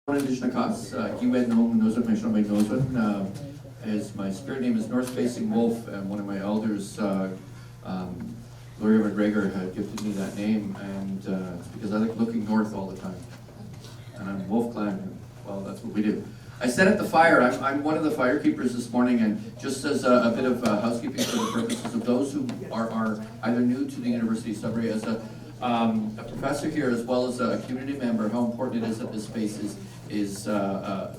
INDIGENOUS, as my spirit name is North Facing Wolf, and one of my elders, Gloria McGregor, had gifted me that name, and it's because I like looking north all the time. And I'm Wolf Clan, well, that's what we do. I set at the fire. I'm one of the fire keepers this morning, and just as a bit of housekeeping for the purposes of those who are either new to the University of Sudbury, as a professor here as well as a community member, how important it is that this space is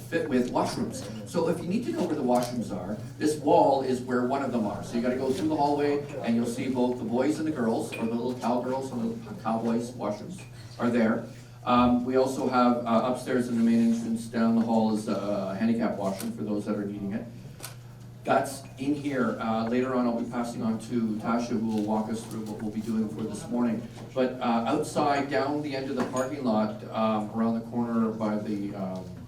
fit with washrooms. So if you need to know where the washrooms are, this wall is where one of them are. So you got to go through the hallway, and you'll see both the boys and the girls, or the little cowgirls and the little cowboys washrooms are there. We also have upstairs in the main entrance down the hall is a handicap washroom for those that are needing it. That's in here. Later on I'll be passing on to Tasha, who will walk us through what we'll be doing for this morning. But outside, down the end of the parking lot, around the corner by the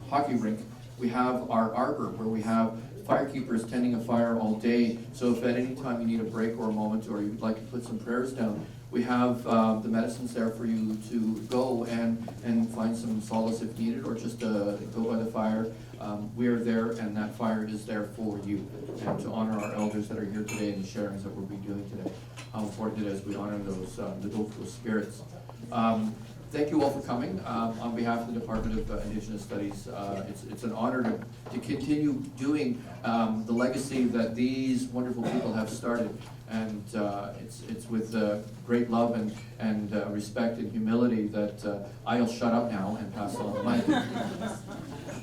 hockey rink, we have our arbor, where we have firekeepers tending a fire all day. So if at any time you need a break or a moment, or you'd like to put some prayers down, we have the medicines there for you to go and find some solace if needed, or just go by the fire. We are there, and that fire is there for you, and to honor our elders that are here today and the sharings that we'll be doing today. How important it is we honor those spirits. Thank you all for coming. On behalf of the Department of Indigenous Studies, it's an honor to continue doing the legacy that these wonderful people have started. And it's with great love and respect and humility that I'll shut up now and pass on the mic.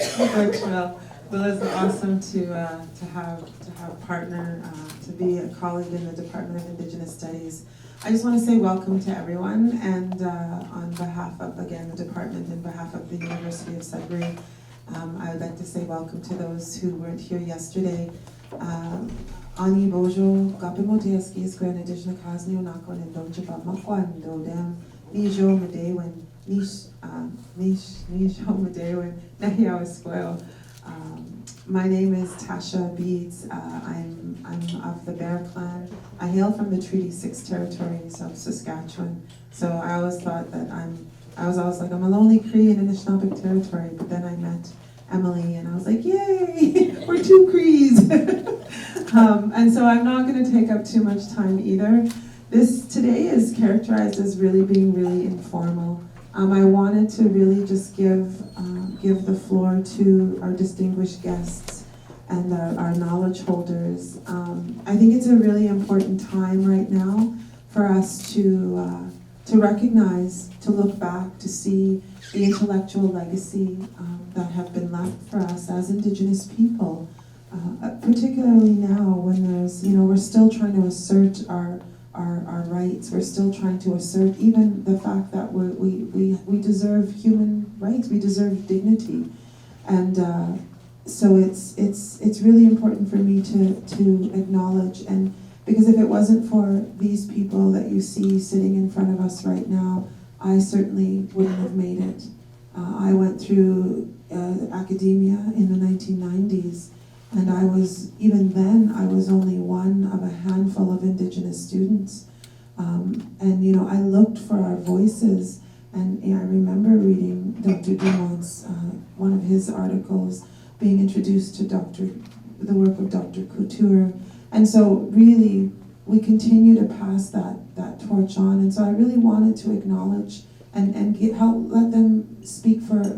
Thanks, Will. Will, it's awesome to have a partner, to be a colleague in the Department of Indigenous Studies. I just want to say welcome to everyone, and on behalf of, again, the department, and behalf of the University of Sudbury, I would like to say welcome to those who weren't here yesterday. Ani bojo kapimote eskis kwen Indigenous ni onakon and donche pa makwan do dem nijo medewen nijo medewen nahiawa spoil. My name is Tasha Beads. I'm of the Bear Clan. I hail from the Treaty 6 territories of Saskatchewan. So I always thought that I was always like, I'm a lonely Cree in Anishinaabeg territory, but then I met Emily and I was like, yay, we're two Crees. And so I'm not going to take up too much time either. This today is characterized as really being really informal. I wanted to really just give the floor to our distinguished guests and our knowledge holders. I think it's a really important time right now for us to recognize, to look back, to see the intellectual legacy that have been left for us as Indigenous people, particularly now when there's, we're still trying to assert our rights. We're still trying to assert even the fact that we deserve human rights, we deserve dignity. And so it's really important for me to acknowledge, and because if it wasn't for these people that you see sitting in front of us right now, I certainly wouldn't have made it. I went through academia in the 1990s, and even then I was only one of a handful of Indigenous students. And I looked for our voices, and I remember reading Dr. Dumont's, one of his articles, being introduced to the work of Dr. Couture. And so really, we continue to pass that torch on. And so I really wanted to acknowledge and let them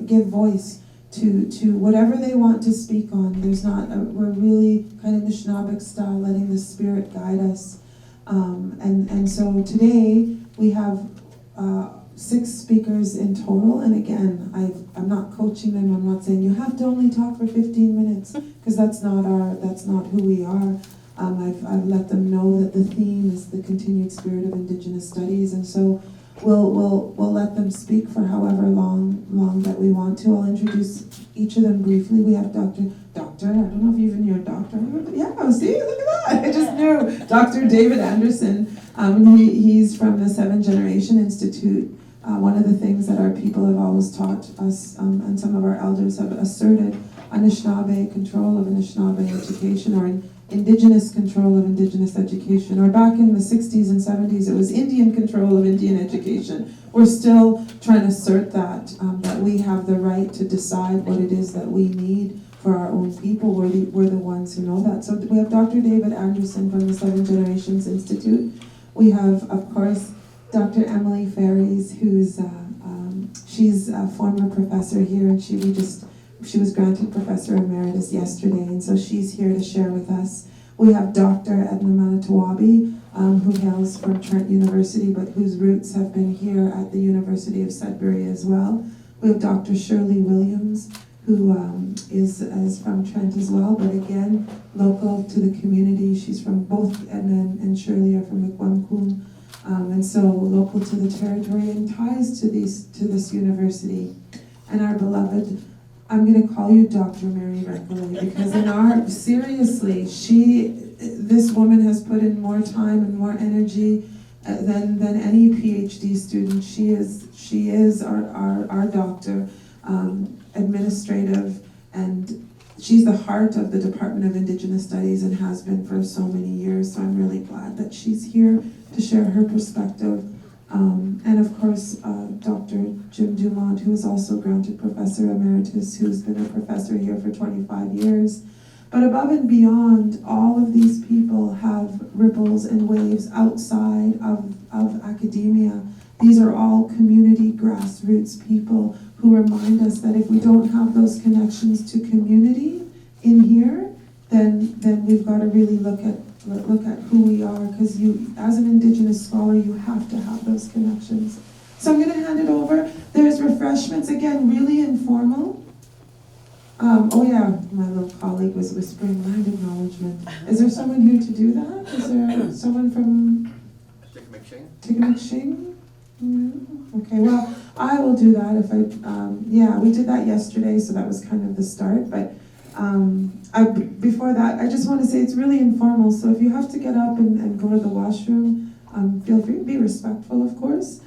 give voice to whatever they want to speak on. We're really kind of Anishinaabe style, letting the spirit guide us. And so today we have 6 speakers in total, and again, I'm not coaching them. I'm not saying you have to only talk for 15 minutes, because that's not who we are. I've let them know that the theme is the continued spirit of Indigenous studies, and so we'll let them speak for however long that we want to. I'll introduce each of them briefly. We have Doctor, I don't know if you even knew a doctor. Yeah, see, look at that. I just knew Dr. David Anderson. He's from the 7th Generation Institute. One of the things that our people have always taught us, and some of our elders have asserted, Anishinaabe, control of Anishinaabe education, or Indigenous control of Indigenous education, or back in the 60s and 70s, it was Indian control of Indian education. We're still trying to assert that, that we have the right to decide what it is that we need for our own people. We're the ones who know that. So we have Dr. David Anderson from the Seven Generations Institute. We have, of course, Dr. Emily Ferries, who's she's a former professor here, and she was granted Professor Emeritus yesterday, and so she's here to share with us. We have Dr. Edna Manitowabi, who hails from Trent University, but whose roots have been here at the University of Sudbury as well. We have Dr. Shirley Williams, who is from Trent as well, but again, local to the community. She's from both Edna and Shirley are from Mikwamkum, and so local to the territory and ties to this university. And our beloved, I'm going to call you Dr. Mary Recollet, because seriously, this woman has put in more time and more energy than any PhD student. She is our doctor, administrative, and she's the heart of the Department of Indigenous Studies and has been for so many years. So I'm really glad that she's here to share her perspective. And of course, Dr. Jim Dumont, who is also granted Professor Emeritus, who's been a professor here for 25 years. But above and beyond, all of these people have ripples and waves outside of academia. These are all community grassroots people who remind us that if we don't have those connections to community in here, then we've got to really look at who we are, because as an Indigenous scholar, you have to have those connections. So I'm going to hand it over. There's refreshments, again, really informal. Oh yeah, my little colleague was whispering land acknowledgement. Is there someone here to do that? Is there someone from Tigamikshing? Okay, well, I will do that if yeah, we did that yesterday, so that was kind of the start, but before that, I just want to say it's really informal, so if you have to get up and go to the washroom, feel free to be respectful, of course.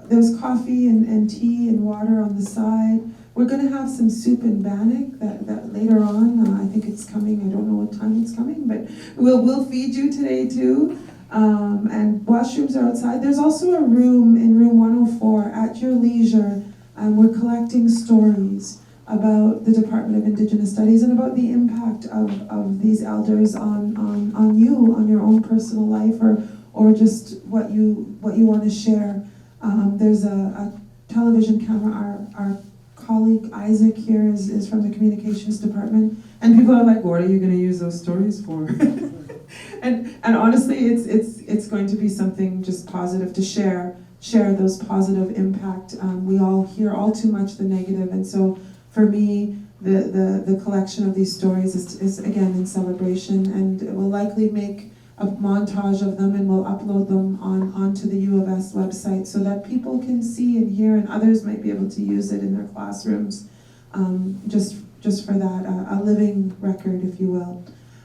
There's coffee and tea and water on the side. We're going to have some soup and bannock that later on. I think it's coming. I don't know what time it's coming, but we'll feed you today too. And washrooms are outside. There's also a room in room 104 at your leisure. We're collecting stories about the Department of Indigenous Studies and about the impact of these elders on you, on your own personal life, or just what you want to share. There's a television camera. Our colleague Isaac here is from the communications department, and people are like, what are you going to use those stories for? and honestly, it's going to be something just positive to share those positive impact. We all hear all too much the negative, and so for me, the collection of these stories is again in celebration, and it will likely make a montage of them, and we'll upload them onto the U of S website so that people can see and hear, and others might be able to use it in their classrooms, just for that, a living record, if you will.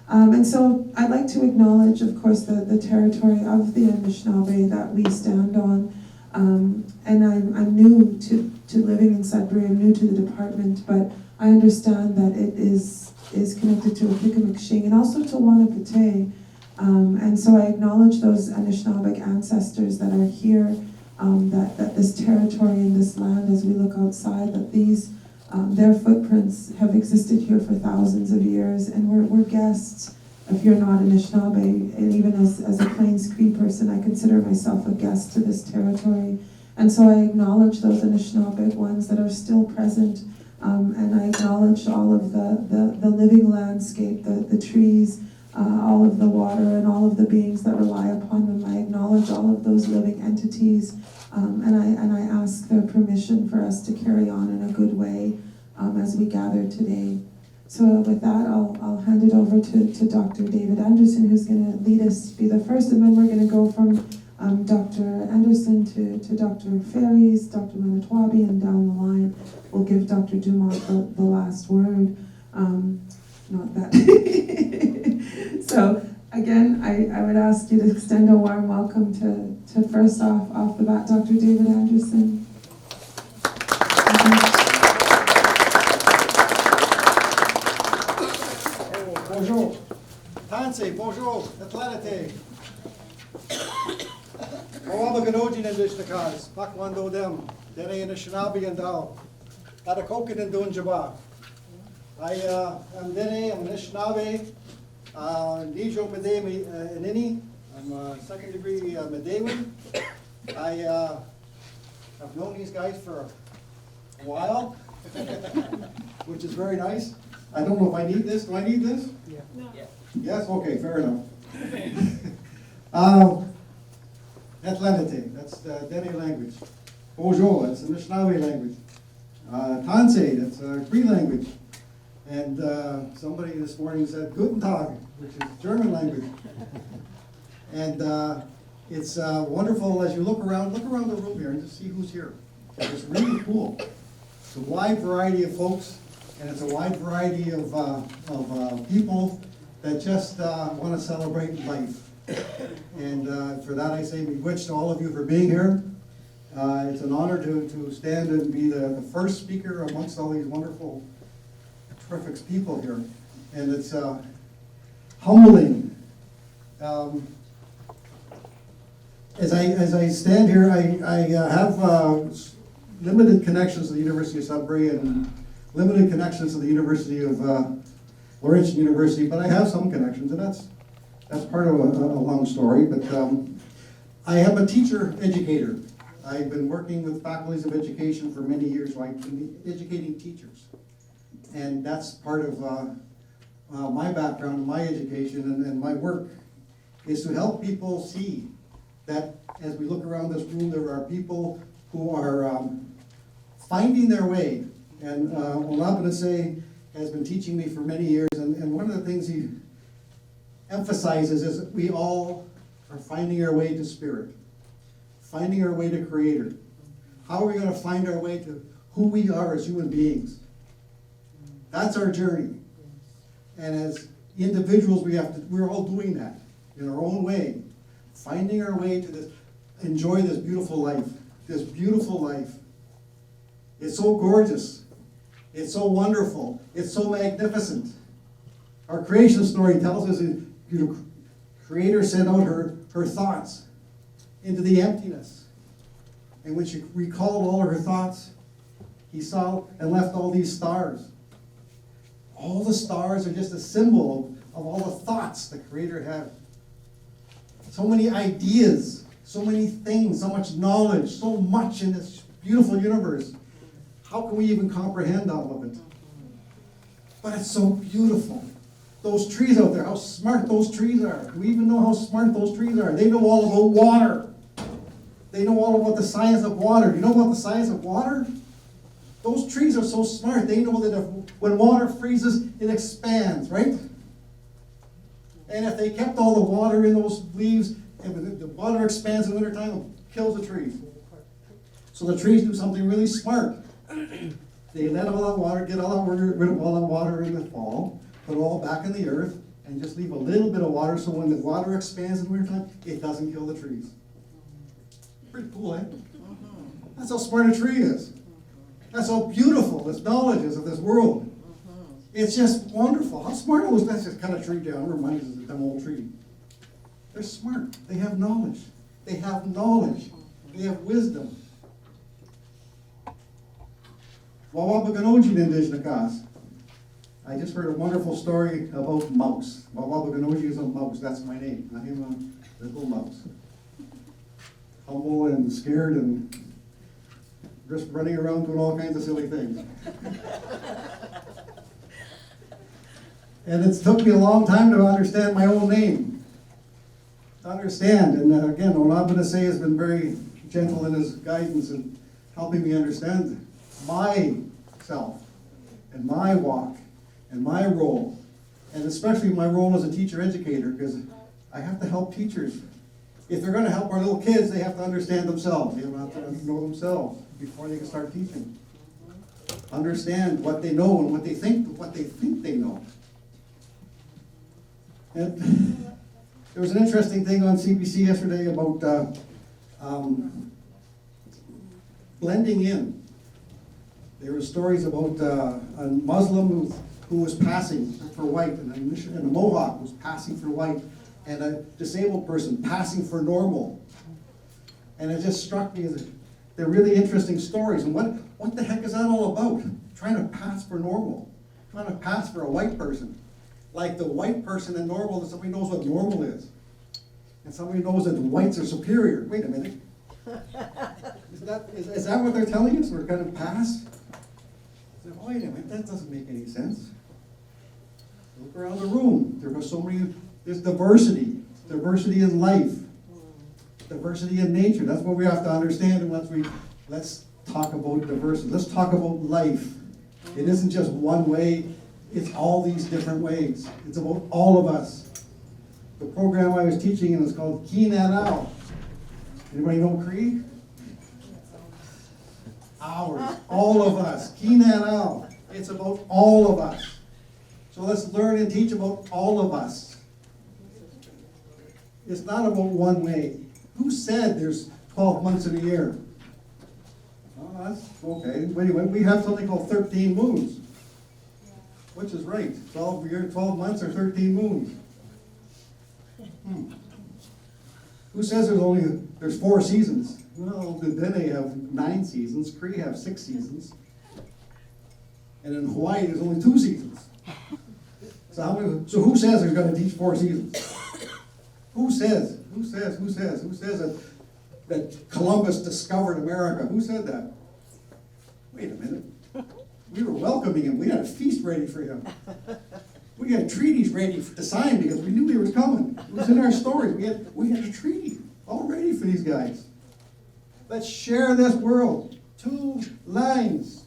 And so I'd like to acknowledge, of course, the territory of the Anishinaabe that we stand on. And I'm new to living in Sudbury, I'm new to the department, but I understand that it is connected to Akikamikshing and also to Wanapate. And so I acknowledge those Anishinaabe ancestors that are here, that this territory and this land, as we look outside, that these their footprints have existed here for thousands of years, and we're guests. If you're not Anishinaabe, and even as a Plains Cree person, I consider myself a guest to this territory. And so I acknowledge those Anishinaabe ones that are still present, and I acknowledge all of the living landscape, the trees, all of the water, and all of the beings that rely upon them. I acknowledge all of those living entities, and I ask their permission for us to carry on in a good way as we gather today. So with that, I'll hand it over to Dr. David Anderson, who's going to lead us, be the first, and then we're going to go from Dr. Anderson to Dr. Ferries, Dr. Manitowabi, and down the line, we'll give Dr. Dumont the last word. Not that. So again, I would ask you to extend a warm welcome to first off the bat, Dr. David Anderson. Bonjour. Trent, bonjour, Atlantic. Mawabaganoji Nandishnakas, Pakwando Dem, Dene Anishinaabe and Dao, Atakokin and Dunjaba. I am Dene, I'm Anishinaabe, Nijo Mede Inini, I'm a second degree Madewin. I have known these guys for a while, which is very nice. I don't know if I need this. Do I need this? Yeah. No. Yes? Okay, fair enough. Atlantic, that's the Dene language. Bonjour, that's the Anishinaabe language. Tansei, that's a Cree language. And somebody this morning said Guten Tag, which is German language. And it's wonderful as you look around the room here and just see who's here. It's really cool. It's a wide variety of folks, and it's a wide variety of people that just want to celebrate life. And for that I say miigwech to all of you for being here. It's an honor to stand and be the first speaker amongst all these wonderful, terrific people here. And it's humbling. As I stand here, I have limited connections to the University of Sudbury and limited connections to the University of Laurentian University, but I have some connections, and that's part of a long story. But I am a teacher educator. I've been working with faculties of education for many years, so I've been educating teachers, and that's part of my background and my education and my work is to help people see that as we look around this room, there are people who are finding their way. And Olapinase has been teaching me for many years, and one of the things he emphasizes is that we all are finding our way to spirit, finding our way to Creator. How are we going to find our way to who we are as human beings? That's our journey. And as individuals, we're all doing that in our own way, finding our way to enjoy this beautiful life, this beautiful life. It's so gorgeous. It's so wonderful. It's so magnificent. Our creation story tells us that Creator sent out her thoughts into the emptiness. And when she recalled all of her thoughts, he saw and left all these stars. All the stars are just a symbol of all the thoughts the Creator had. So many ideas, so many things, so much knowledge, so much in this beautiful universe. How can we even comprehend all of it? But it's so beautiful. Those trees out there, how smart those trees are. Do we even know how smart those trees are? They know all about water. They know all about the science of water. Do you know about the science of water? Those trees are so smart. They know that when water freezes, it expands, right? And if they kept all the water in those leaves, and the water expands in the wintertime, it kills the trees. So the trees do something really smart. They let all that water, rid of all that water in the fall, put it all back in the earth, and just leave a little bit of water so when the water expands in the wintertime, it doesn't kill the trees. Pretty cool, eh? That's how smart a tree is. That's how beautiful this knowledge is of this world. It's just wonderful. How smart are those? That's just cut a tree down. It reminds us of some old tree. They're smart. They have knowledge. They have knowledge. They have wisdom. Wawabaganoji Nandishnakas. I just heard a wonderful story about mouse. Wawabaganoji is a mouse. That's my name. I am a little mouse. Humble and scared and just running around doing all kinds of silly things. And it took me a long time to understand my own name. To understand. And again, Olapinase has been very gentle in his guidance and helping me understand myself and my walk and my role. And especially my role as a teacher educator, because I have to help teachers. If they're going to help our little kids, they have to understand themselves. They have to know themselves before they can start teaching. Understand what they know and what they think they know. And there was an interesting thing on CBC yesterday about blending in. There were stories about a Muslim who was passing for white, and a Mohawk was passing for white, and a disabled person passing for normal. And it just struck me as they're really interesting stories. And what the heck is that all about? Trying to pass for normal, trying to pass for a white person. Like the white person and normal, that somebody knows what normal is. And somebody knows that the whites are superior. Wait a minute. Is that what they're telling us? We're going to pass? Wait a minute, that doesn't make any sense. Look around the room. There's diversity. Diversity in life. Diversity in nature. That's what we have to understand. And let's talk about diversity. Let's talk about life. It isn't just one way. It's all these different ways. It's about all of us. The program I was teaching in is called INDIGENOUS. Anybody know Cree? Ours. All of us. INDIGENOUS. It's about all of us. So let's learn and teach about all of us. It's not about one way. Who said there's 12 months in a year? Oh, that's okay. Anyway, we have something called 13 moons. Which is right? 12 months or 13 moons? Who says there's 4 seasons? Well, then they have 9 seasons. Cree have 6 seasons. And in Hawaii, there's only 2 seasons. So who says there's going to teach 4 seasons? Who says that Columbus discovered America? Who said that? Wait a minute. We were welcoming him. We had a feast ready for him. We had treaties ready to sign because we knew he was coming. It was in our stories. We had a treaty all ready for these guys. Let's share this world. 2 lines.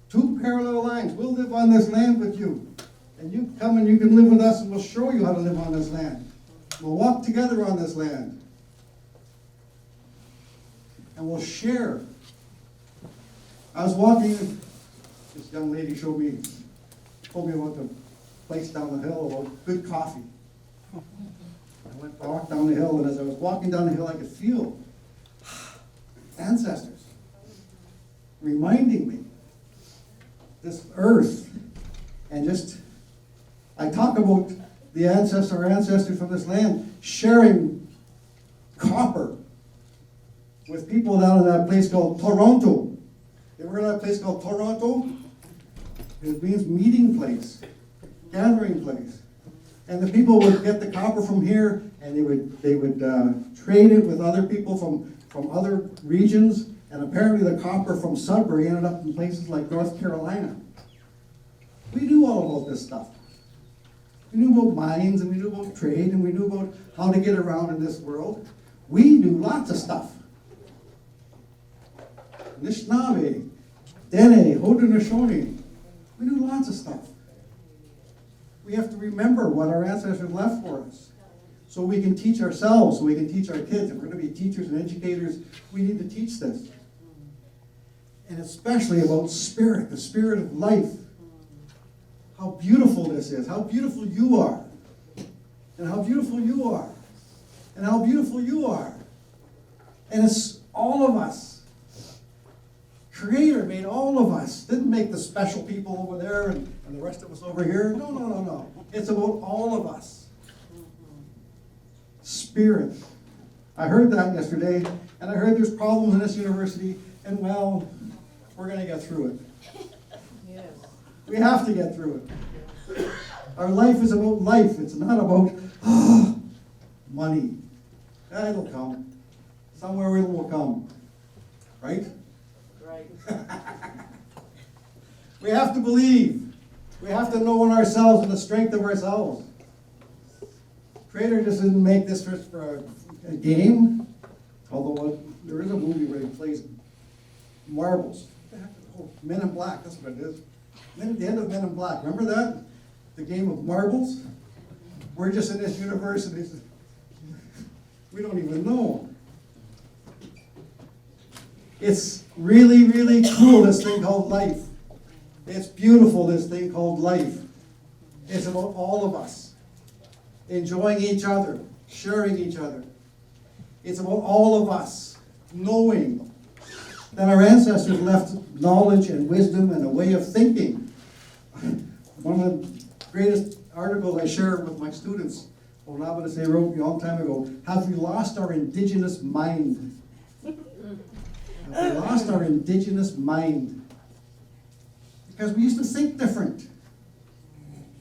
2 parallel lines. We'll live on this land with you. And you come and you can live with us and we'll show you how to live on this land. We'll walk together on this land. And we'll share. I was walking, this young lady told me about the place down the hill, about good coffee. I walked down the hill, and as I was walking down the hill, I could feel ancestors reminding me this earth, and I talk about our ancestors from this land sharing copper with people down in that place called Toronto. You ever heard of that place called Toronto? It means meeting place, gathering place. And the people would get the copper from here, and they would trade it with other people from other regions. And apparently the copper from Sudbury ended up in places like North Carolina. We knew all about this stuff. We knew about mines, and we knew about trade, and we knew about how to get around in this world. We knew lots of stuff. Anishinaabe, Dene, Haudenosaunee. We knew lots of stuff. We have to remember what our ancestors left for us so we can teach ourselves, so we can teach our kids. If we're going to be teachers and educators, we need to teach this. And especially about spirit, the spirit of life. How beautiful this is, how beautiful you are, and how beautiful you are, and how beautiful you are. And it's all of us. Creator made all of us. Didn't make the special people over there and the rest of us over here. No. It's about all of us. Spirit. I heard that yesterday, and I heard there's problems in this university, and well, we're going to get through it. Yes. We have to get through it. Our life is about life. It's not about money. It'll come. Somewhere it will come. Right? Right. We have to believe. We have to know in ourselves and the strength of ourselves. Creator just didn't make this for a game. Although there is a movie where he plays marbles. Oh, Men in Black, that's what it is. The end of Men in Black. Remember that? The game of marbles? We're just in this university. We don't even know. It's really, really cool, this thing called life. It's beautiful, this thing called life. It's about all of us. Enjoying each other, sharing each other. It's about all of us knowing that our ancestors left knowledge and wisdom and a way of thinking One of the greatest articles I share with my students, Onabana wrote me a long time ago, have we lost our indigenous mind? Have we lost our indigenous mind? Because we used to think different.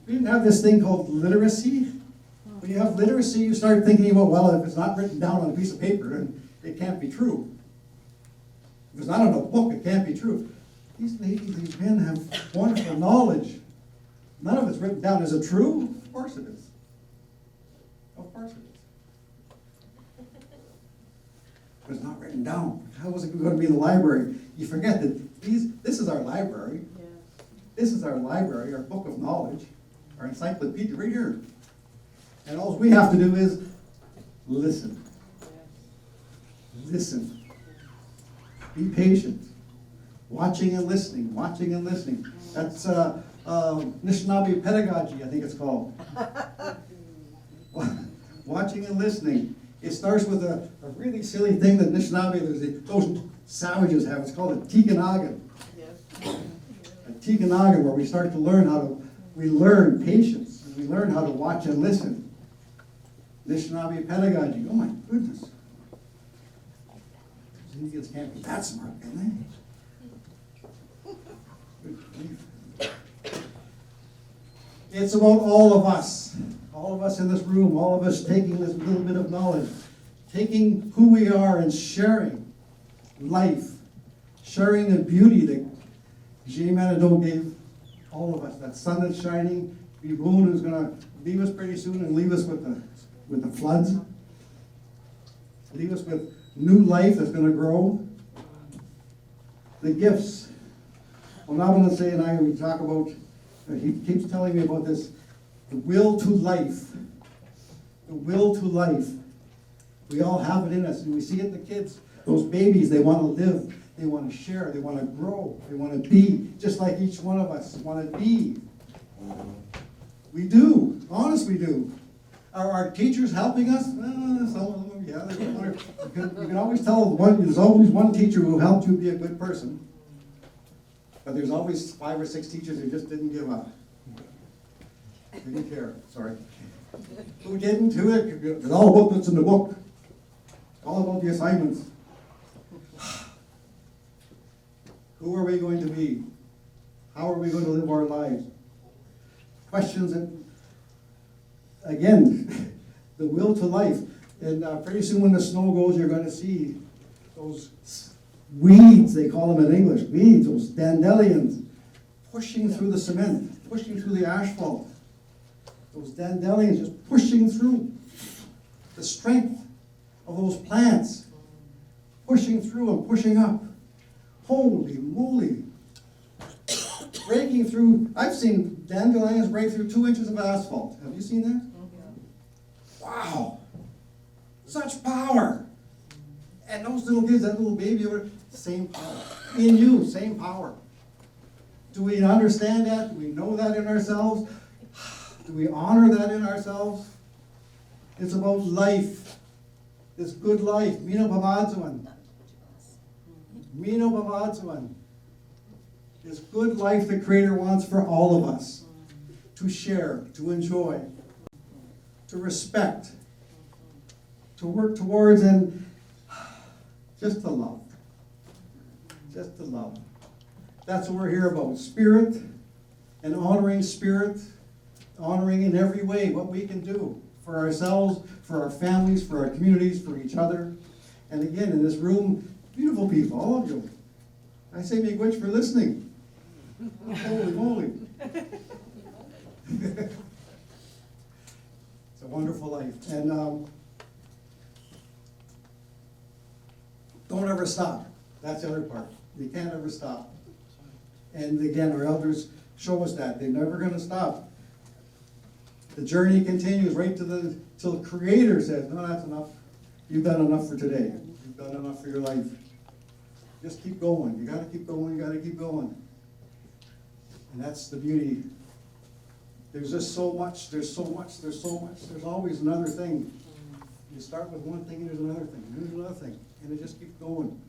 We didn't have this thing called literacy. When you have literacy, you start thinking about, well, if it's not written down on a piece of paper, then it can't be true. If it's not in a book, it can't be true. These ladies, these men have wonderful knowledge. None of it's written down. Is it true? Of course it is. Of course it is. But it's not written down. How was it going to be in the library? You forget that this is our library. Yeah. This is our library, our book of knowledge, our encyclopedia right here. And all we have to do is listen. Listen. Be patient. Watching and listening, watching and listening. That's Anishinaabe pedagogy, I think it's called. Watching and listening. It starts with a really silly thing that Anishinaabe, those savages have. It's called a tikanagan. A tikanagan, where we start to learn we learn patience, and we learn how to watch and listen. Anishinaabe pedagogy. Oh my goodness. These Indians can't be that smart, can they? Good grief. It's about all of us in this room, all of us taking this little bit of knowledge, taking who we are and sharing life, sharing the beauty that Jimenado gave all of us, that sun that's shining, Vivun who's going to leave us pretty soon and leave us with the floods, leave us with new life that's going to grow, the gifts. Well, Nabanase and I, we talk about, he keeps telling me about this, the will to life. The will to life. We all have it in us, and we see it in the kids. Those babies, they want to live, they want to share, they want to grow, they want to be, just like each one of us want to be. We do, honest we do. Are our teachers helping us? Some of them, yeah. You can always tell there's always one teacher who helped you be a good person. But there's always 5 or 6 teachers who just didn't give up. Didn't care, sorry. Who didn't? It's all about what's in the book. All about the assignments. Who are we going to be? How are we going to live our lives? Questions that, again, the will to life. And pretty soon when the snow goes, you're going to see those weeds, they call them in English, weeds, those dandelions, pushing through the cement, pushing through the asphalt. Those dandelions just pushing through. The strength of those plants, pushing through and pushing up. Holy moly. Breaking through, I've seen dandelions break through 2 inches of asphalt. Have you seen that? Wow. Such power. And those little kids, that little baby over there, same power. In you, same power. Do we understand that? Do we know that in ourselves? Do we honor that in ourselves? It's about life. This good life. Mino Bamadzuan. Mino Bamadzuan. This good life the Creator wants for all of us. To share, to enjoy, to respect, to work towards, and just to love. Just to love. That's what we're here about. Spirit and honoring spirit, honoring in every way what we can do for ourselves, for our families, for our communities, for each other. And again, in this room, beautiful people, all of you. I say miigwech for listening. Holy moly. It's a wonderful life. And don't ever stop. That's the other part. You can't ever stop. And again, our elders show us that. They're never going to stop. The journey continues right till the Creator says, no, that's enough. You've done enough for today. You've done enough for your life. Just keep going. You got to keep going. You got to keep going. And that's the beauty. There's just so much. There's so much. There's so much. There's always another thing. You start with one thing and there's another thing. And there's another thing. And it just keeps going.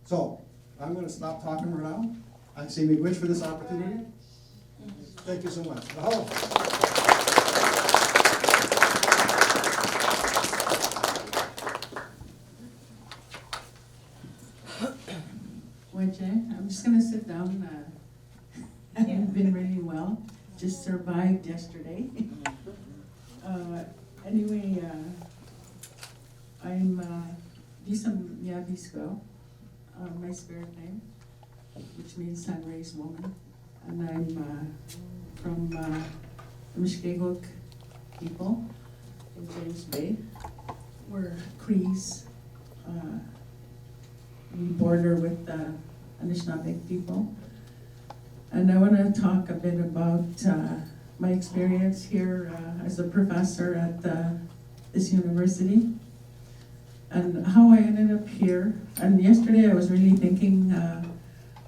So, I'm going to stop talking for now. I say miigwech for this opportunity. Thank you so much. Mahalo. I'm just gonna sit down. I haven't been really well. Just survived yesterday. Anyway, I'm Visam Yabisko, my spirit name, which means sun-raised woman, and I'm from the Mishkeguk people in James Bay. We're Crees. We border with the Anishinaabe people. And I want to talk a bit about my experience here as a professor at this university and how I ended up here. And yesterday I was really thinking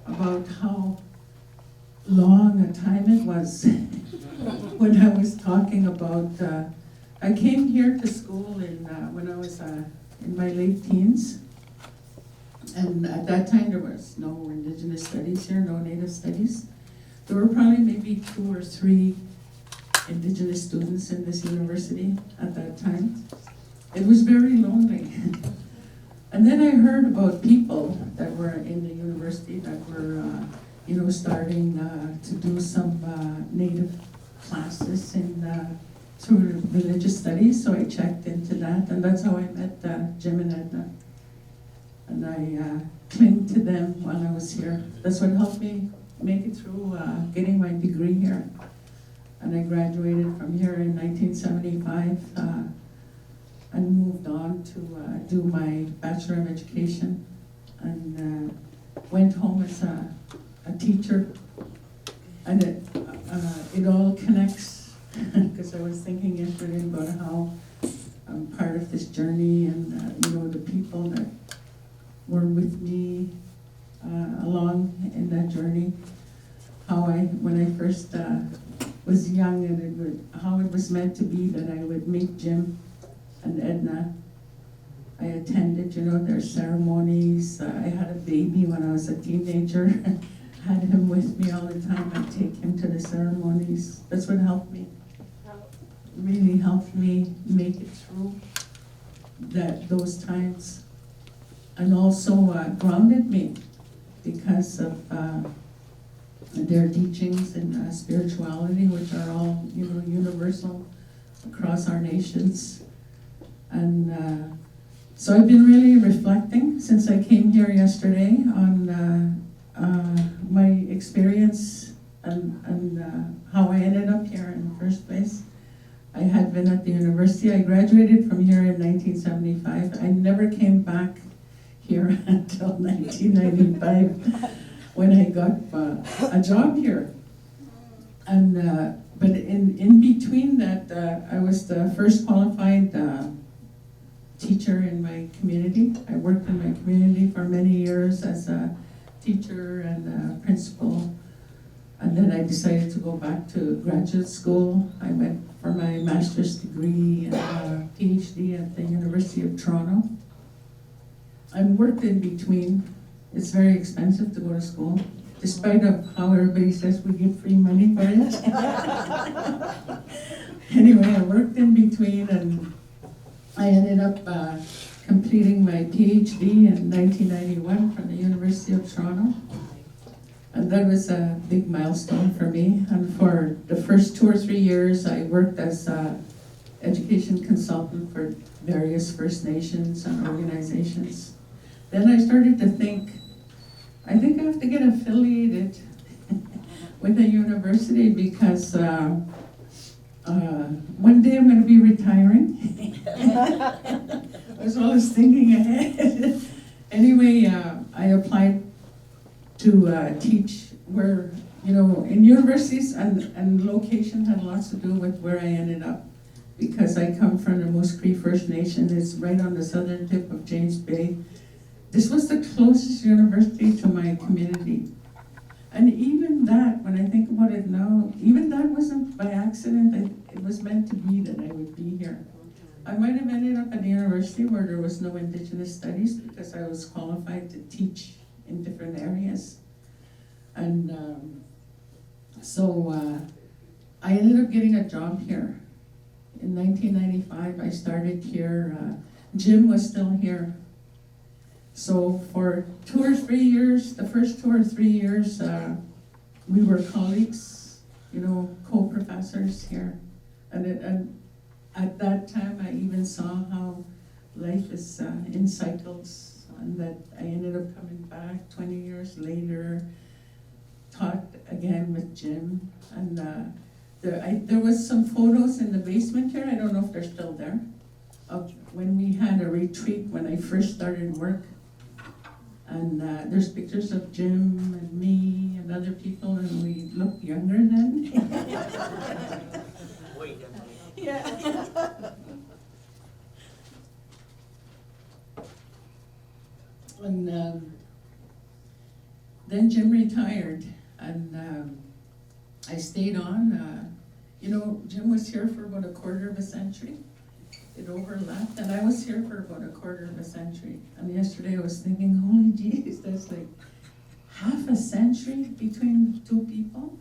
about how long a time it was when I was talking about, I came here to school when I was in my late teens. And at that time, there was no Indigenous studies here, no Native studies. There were probably maybe 2 or 3 Indigenous students in this university at that time. It was very lonely. And then I heard about people that were in the university that were, starting to do some Native classes through religious studies. So I checked into that, and that's how I met Jim and Edna. And I clung to them while I was here. That's what helped me make it through getting my degree here. And I graduated from here in 1975 and moved on to do my Bachelor of Education and went home as a teacher. And it all connects, because I was thinking yesterday about how I'm part of this journey and the people that were with me along in that journey. When I first was young, and how it was meant to be that I would meet Jim and Edna. I attended, their ceremonies. I had a baby when I was a teenager. Had him with me all the time. I'd take him to the ceremonies. That's what helped me. Really helped me make it through those times. And also grounded me because of their teachings in spirituality, which are all universal across our nations. And so I've been really reflecting since I came here yesterday on my experience and how I ended up here in the first place. I had been at the university. I graduated from here in 1975. I never came back here until 1995 when I got a job here. And but in between that, I was the first qualified teacher in my community. I worked in my community for many years as a teacher and a principal. And then I decided to go back to graduate school. I went for my master's degree and a PhD at the University of Toronto. I worked in between. It's very expensive to go to school, despite of how everybody says we get free money for it. Anyway, I worked in between, and I ended up completing my PhD in 1991 from the University of Toronto. And that was a big milestone for me. And for the first 2 or 3 years, I worked as an education consultant for various First Nations and organizations. Then I started to think, I think I have to get affiliated with a university because one day I'm going to be retiring. That's what I was thinking ahead. Anyway, I applied to teach where, in universities, and location had lots to do with where I ended up. Because I come from the Moose Cree First Nation. It's right on the southern tip of James Bay. This was the closest university to my community. And even that, when I think about it now, even that wasn't by accident. It was meant to be that I would be here. I might have ended up at a university where there was no Indigenous studies because I was qualified to teach in different areas. And so I ended up getting a job here. In 1995, I started here. Jim was still here. So for 2 or 3 years, the first 2 or 3 years, we were colleagues, you know, co-professors here. And at that time, I even saw how life is in cycles, and that I ended up coming back 20 years later, taught again with Jim. And there was some photos in the basement here, I don't know if they're still there, of when we had a retreat when I first started work. And there's pictures of Jim and me and other people, and we looked younger then. Yeah. And then Jim retired, and I stayed on. You know, Jim was here for about a quarter of a century. It overlapped, and I was here for about a quarter of a century. And yesterday I was thinking, holy jeez, that's like half a century between two people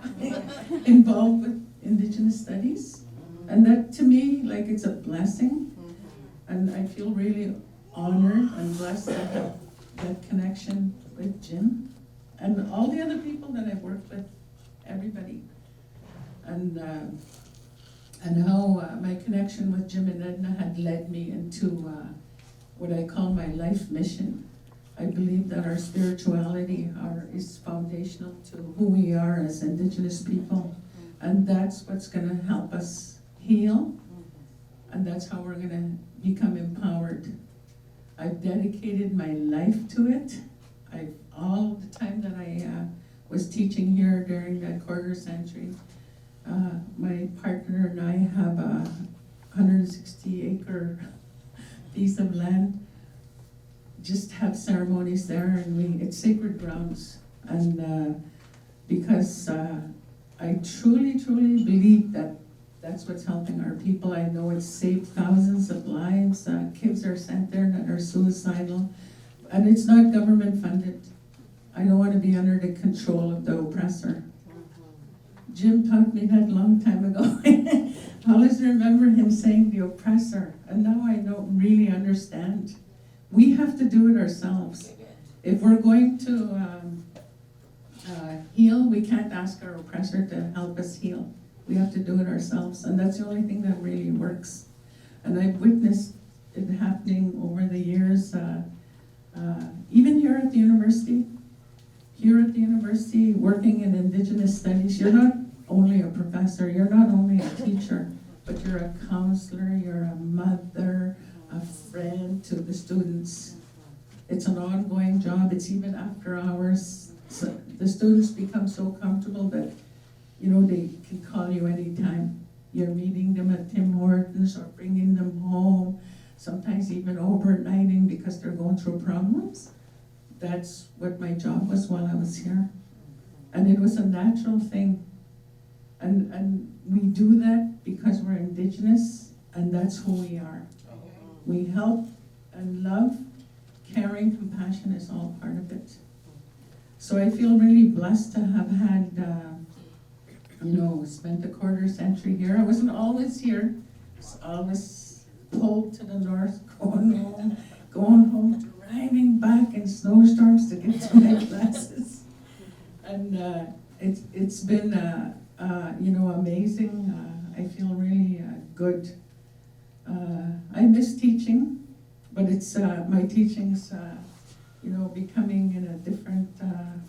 involved with Indigenous studies. And that, to me, like, it's a blessing. And I feel really honored and blessed to have that connection with Jim and all the other people that I've worked with, everybody. And how my connection with Jim and Edna had led me into what I call my life mission. I believe that our spirituality is foundational to who we are as Indigenous people, and that's what's going to help us heal, and that's how we're going to become empowered. I've dedicated my life to it. All the time that I was teaching here during that quarter century, my partner and I have a 160-acre piece of land. Just have ceremonies there, and it's sacred grounds. And because I truly, truly believe that that's what's helping our people. I know it's saved thousands of lives. Kids are sent there that are suicidal, and it's not government funded. I don't want to be under the control of the oppressor. Jim taught me that a long time ago. I always remember him saying the oppressor, and now I don't really understand. We have to do it ourselves. If we're going to heal, we can't ask our oppressor to help us heal. We have to do it ourselves, and that's the only thing that really works. And I've witnessed it happening over the years, even here at the university. Here at the university, working in Indigenous studies, you're not only a professor, you're not only a teacher, but you're a counselor, you're a mother, a friend to the students. It's an ongoing job. It's even after hours. So the students become so comfortable that, you know, they can call you anytime. You're meeting them at Tim Hortons or bringing them home, sometimes even overnighting because they're going through problems. That's what my job was while I was here. And it was a natural thing. And we do that because we're Indigenous, and that's who we are. We help and love. Caring, compassion is all part of it. So I feel really blessed to have had, spent a quarter century here. I wasn't always here. I was always pulled to the north, going home, driving back in snowstorms to get to my classes. And it's been, amazing. I feel really good. I miss teaching, but it's my teaching's, becoming in a different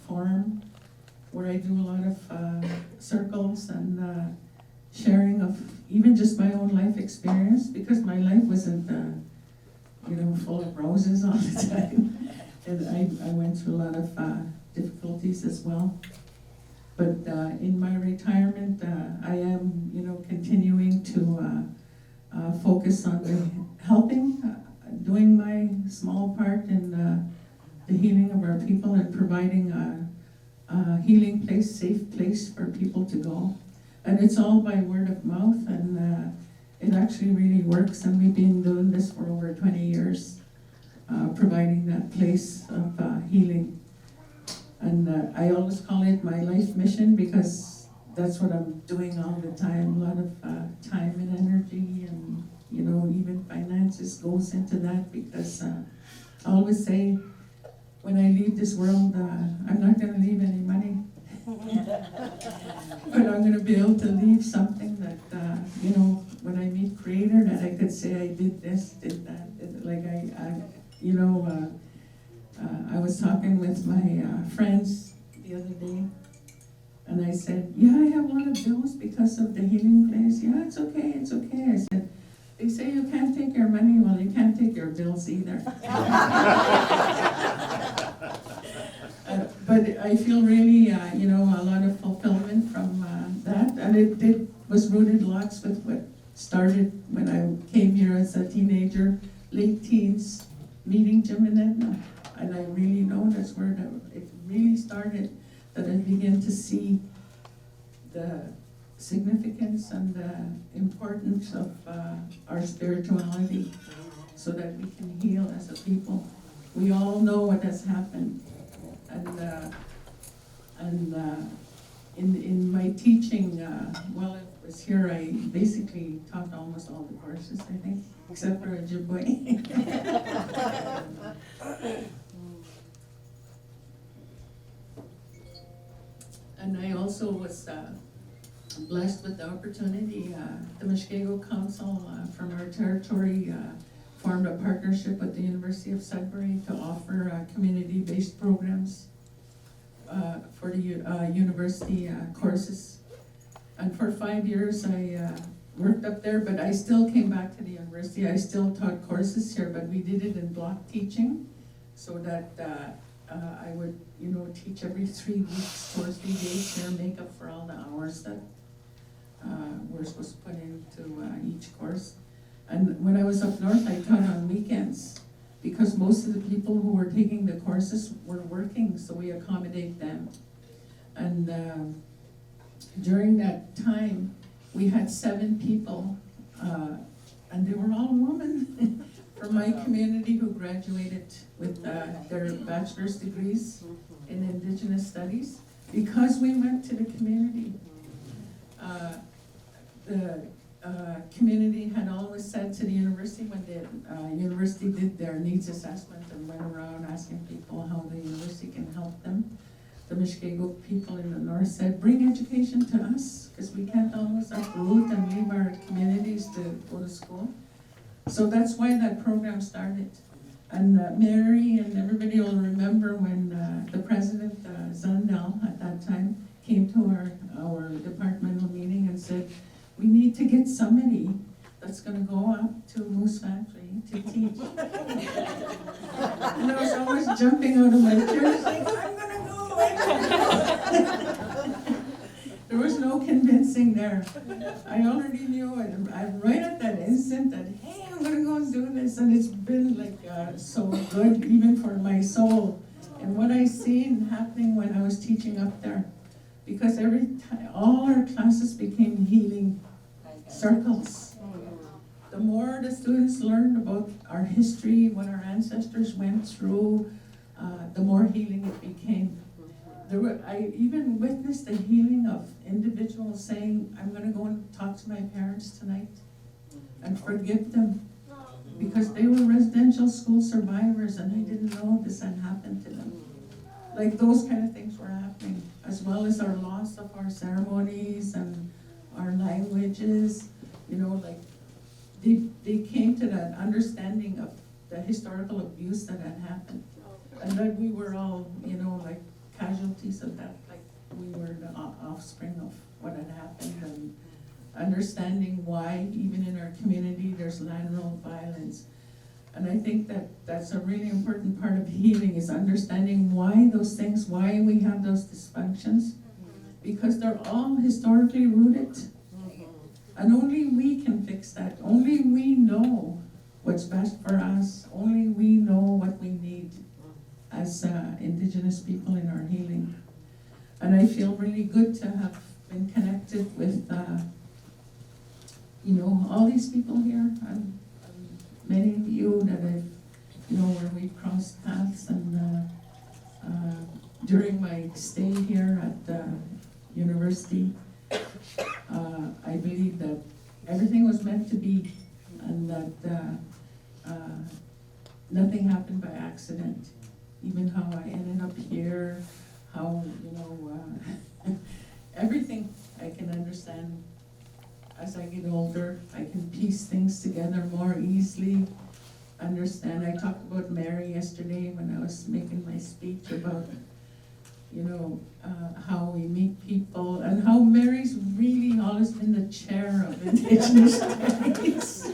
form, where I do a lot of circles and sharing of even just my own life experience, because my life wasn't, full of roses all the time. And I went through a lot of difficulties as well. But in my retirement, I am, continuing to focus on helping, doing my small part in the healing of our people and providing a healing place, safe place for people to go. And it's all by word of mouth, and it actually really works. And we've been doing this for over 20 years, providing that place of healing. And I always call it my life mission because that's what I'm doing all the time. A lot of time and energy and, you know, even finances goes into that because I always say when I leave this world, I'm not going to leave any money. But I'm going to be able to leave something that, you know, when I meet Creator, that I could say I did this, did that. Like you know, I was talking with my friends the other day, and I said, yeah, I have a lot of bills because of the healing place. Yeah, it's okay, it's okay. I said, they say you can't take your money, well, you can't take your bills either. But I feel really, you know, a lot of fulfillment from that, and it was rooted lots with what started when I came here as a teenager, late teens, meeting Jim and Edna. And I really know that's where it really started, that I began to see the significance and the importance of our spirituality so that we can heal as a people. We all know what has happened. And in my teaching, while I was here, I basically taught almost all the courses, I think, except for Ojibwe. And I also was blessed with the opportunity. The Mushkego Council from our territory formed a partnership with the University of Sudbury to offer community-based programs for the university courses. And for 5 years I worked up there, but I still came back to the university. I still taught courses here, but we did it in block teaching so that I would, you know, teach every 3 weeks, 2 or 3 days here, make up for all the hours that we're supposed to put into each course. And when I was up north, I taught on weekends because most of the people who were taking the courses were working, so we accommodate them. And during that time, we had 7 people, and they were all women from my community who graduated with their bachelor's degrees in Indigenous studies because we went to the community. The community had always said to the university when the university did their needs assessment and went around asking people how the university can help them. The Mushkego people in the north said, bring education to us, because we can't always uproot and leave our communities to go to school. So that's why that program started. And Mary and everybody will remember when the president, Zundel, at that time, came to our departmental meeting and said, we need to get somebody that's going to go up to Moose Factory to teach. And I was always jumping out of my chair saying, I'm going to go. There was no convincing there. I already knew it. I'm right at that instant that, hey, I'm going to go and do this. And it's been like so good, even for my soul. And what I seen happening when I was teaching up there, because every time, all our classes became healing circles. The more the students learned about our history, what our ancestors went through, the more healing it became. I even witnessed the healing of individuals saying, I'm going to go and talk to my parents tonight and forgive them because they were residential school survivors and they didn't know this had happened to them. Like those kind of things were happening, as well as our loss of our ceremonies and our languages, you know, like they came to that understanding of the historical abuse that had happened. And that we were all, you know, like casualties of that, like we were the offspring of what had happened, and understanding why even in our community there's landlord violence. And I think that that's a really important part of healing, is understanding why those things, why we have those dysfunctions, because they're all historically rooted. And only we can fix that. Only we know what's best for us. Only we know what we need as Indigenous people in our healing. And I feel really good to have been connected with, you know, all these people here. And many of you that I've, you know, where we've crossed paths, and during my stay here at the university, I believe that everything was meant to be, and that nothing happened by accident. Even how I ended up here, how, everything I can understand as I get older. I can piece things together more easily, understand. I talked about Mary yesterday when I was making my speech about, how we meet people, and how Mary's really always been the chair of Indigenous Studies.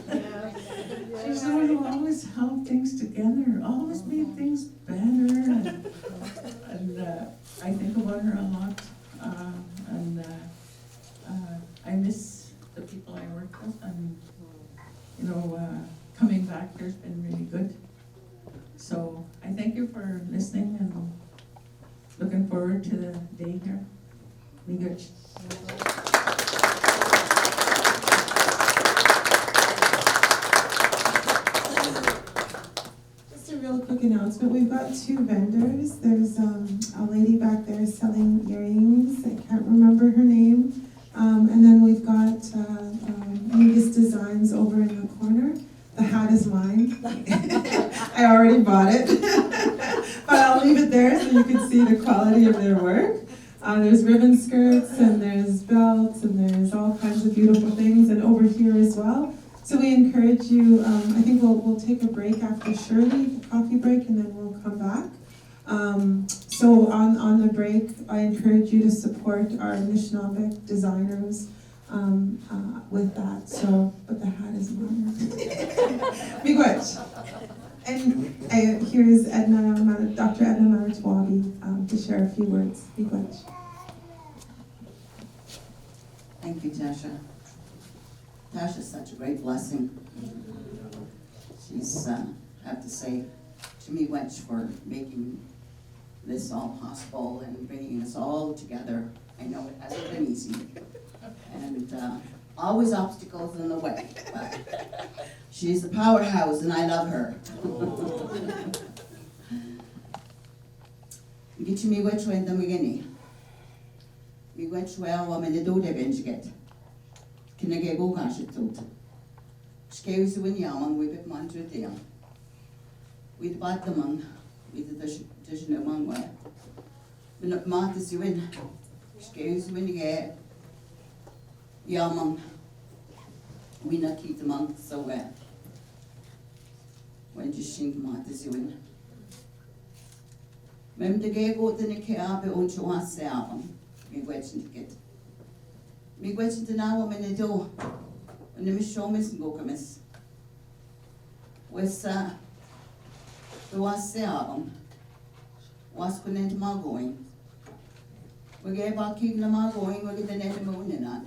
She's the one who always held things together, always made things better, and I think about her a lot, and I miss the people I work with, and coming back here's been really good. So I thank you for listening, and looking forward to the day here. Be good. Just a real quick announcement. We've got 2 vendors. There's a lady back there selling earrings. I can't remember her name. And then we've got Negus Designs over in the corner. The hat is mine. I already bought it. But I'll leave it there so you can see the quality of their work. There's ribbon skirts, and there's belts, and there's all kinds of beautiful things, and over here as well. So we encourage you, I think we'll take a break after Shirley, a coffee break, and then we'll come back. So on the break, I encourage you to support our Anishinaabe designers with that. So, but the hat is mine. Be good. And here's Dr. Edna Maratwabi to share a few words. Be good. Thank you, Tasha. Tasha's such a great blessing. She's, I have to say, to me, Wench, for making this all possible and bringing us all together. I know it hasn't been easy, and always obstacles in the way, but she's a powerhouse, and I love her. Get me which way the beginning. Me which way I want to do the bench. Can I get go cash it out? Scares when yaman we bit man to the with bad the man with the dish no man way. When up matters you in, scares when you get yaman. We not keep the month so well. When you sink matters you in. Mem de gay go to the care be on to us album. Me question to get. Me question to now what I do. And the show miss and go miss. Was the was album. Was going into my going. We gave about keeping them all going, we get the net moon in on.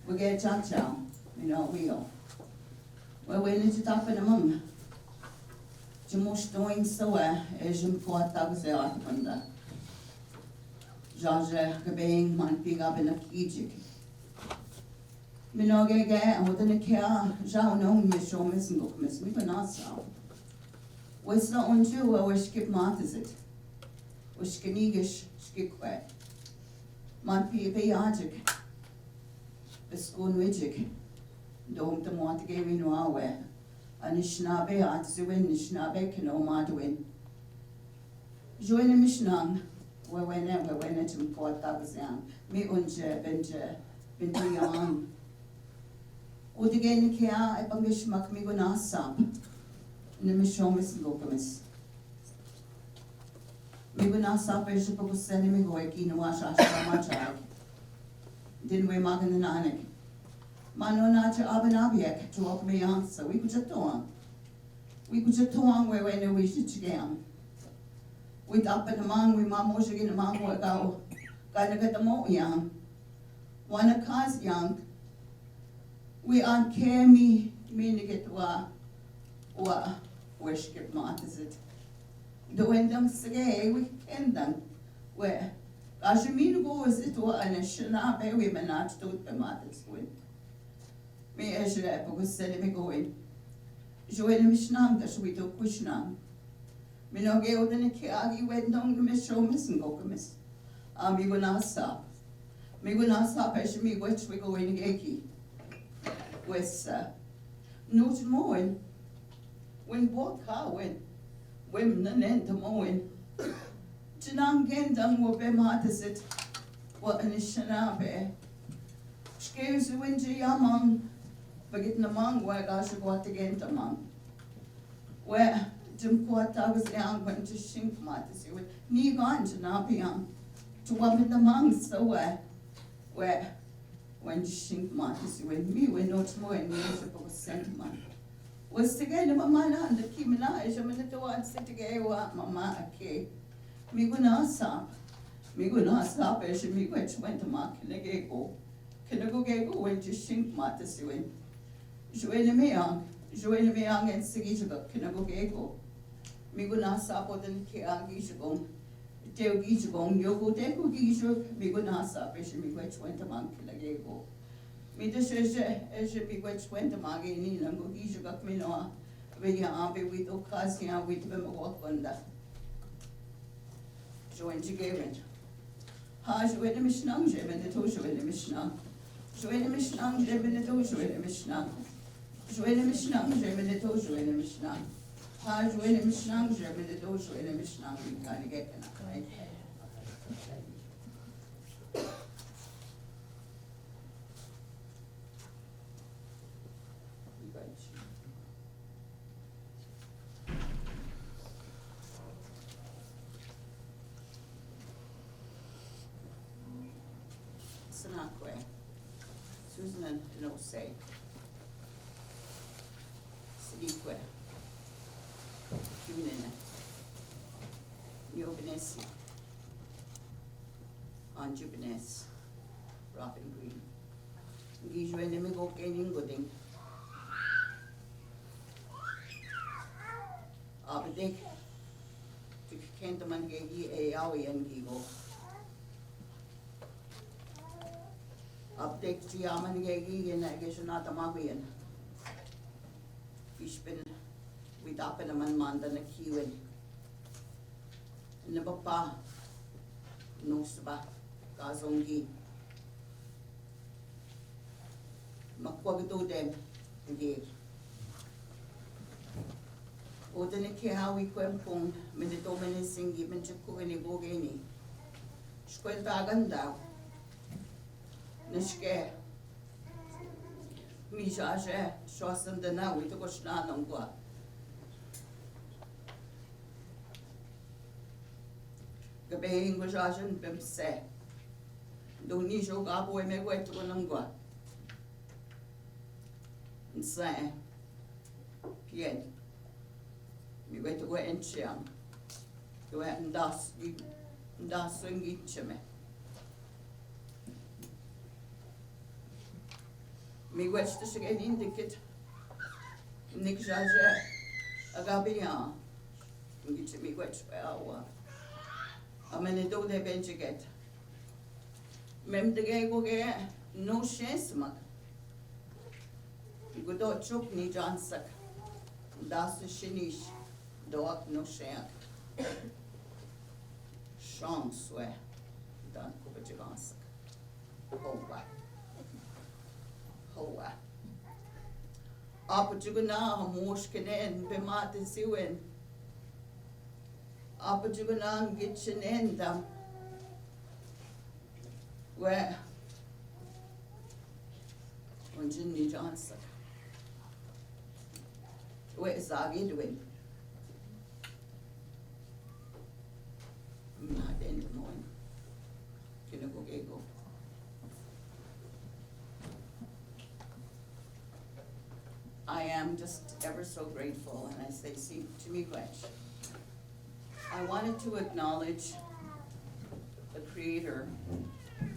We get cha-cha, we all. Well, we need to talk in a mum. Most doing so as you thought that was there on the George Gabain, man, big up in a Kijik. Minoga, and within a care, Jean, no, you show miss and look, miss, we were not so. What's not on you, or skip mat is it? Or skinigish, skip wet. Man, be ajik. A school widget. Don't the want to give in our way. ANISHINAABE ANISHINAABE MAANJIDOWIN. Journée Mishnang, where when it in Port that was young. Me been young. Would again care, I publish Mac me when I sap. In the mission miss locumus. Me when I sap, I should propose sending me go again and wash my child. Didn't we mark in the Nanik? Mano na to Abanabiak to offer me answer. We could just on. We could just on where we know we should again. With up in the man, we mammosh again the man will go. Gotta get the more young. One a cause young. We aren't care me to get to where skip mat is it. The window say we can them. Where as you mean go is it or ANISHINAABE women not to the matters with. Me as you because said me going. Journée Mishnang, that's we do Kushnang. Minoge o dene ki agi wendong miss show missing go miss. Mi gonna stop. Mi gonna stop as me which we go in geki. With Newt Moen. When walk car when women and to Moen. Janang gendang wo be matasit. What ANISHINAABE. Scares the winter yamang. Forget namang where I should go again to mang. Where Jim Quata was young when to shink matters you with me gone to not be young. To one with the monks so where when to shink matters you with me when not more in the was sentiment. Was together my man and the Kiminaj, I'm in the one sit together, mamma, okay. Me gonna stop. Me gonna stop as me which went to mark in the gecko. Can I go gecko when to shink matters you in? Journée me young and Sigishaba, can I go gecko? Me gonna stop with the Kiagishagong. Tell Gishagong, you go take Gishu, me gonna stop as me which went to mark in the gecko. Me the Shesha, as me which went to mark in and go Gishagak me no. We are with Okasia with them walk on that. Join together. Ha, join the Mishnah, Jim and the Tosho in the Mishnah. Join the Mishnah, Jim and the Tosho in the Mishnah. Join the Mishnah, Jim and the Tosho in the Mishnah. Ha, join the Mishnah, Jim and the Tosho in the Mishnah. We kind of get enough, right? Sanakwe, Susan and Denose, Sidikwe, Junine, Yobanesi, Anjubanes, Robin Green, Gijo and Nemigo gaining gooding, Abadik, to Kentaman Gagi, a Yawi and Gigo. Update to Yaman Gagi and I guess not a Mabian. Fish been with up in a man than a kiwi. Never pa no sba Gazongi Makwagito them gave. Odeniki how we quempung, Minitoman sing given to Kuini Bogani. Squeltaganda. Nishke Mishaje, Shosam the now, we took a shnan on Gua. Gabaying Gujajan Bimse. Don't need your gabo may wait to Anangua. And say, Pied, we wait to go and chiam. Go ahead and das swing each me. Me wetch the shake indicate Nick Jaja Agabian. Get me wetch well. A minute do they bench get. Mem the gay go get no chance, man. You go do choke ni Johnsack. Das the shinish. Dog no shank. Chance, swear. Done over Johnsack. Oh, wow. Hoa. Apajugana, Moshkanen, Bemata Siwin. Apajugana, Gitchenendam. Where? On Jinny Johnson. Where is Zagi doing? I'm not in the morning. Can I go get go? I am just ever so grateful, and I say, see, to me, Gretch. I wanted to acknowledge the Creator,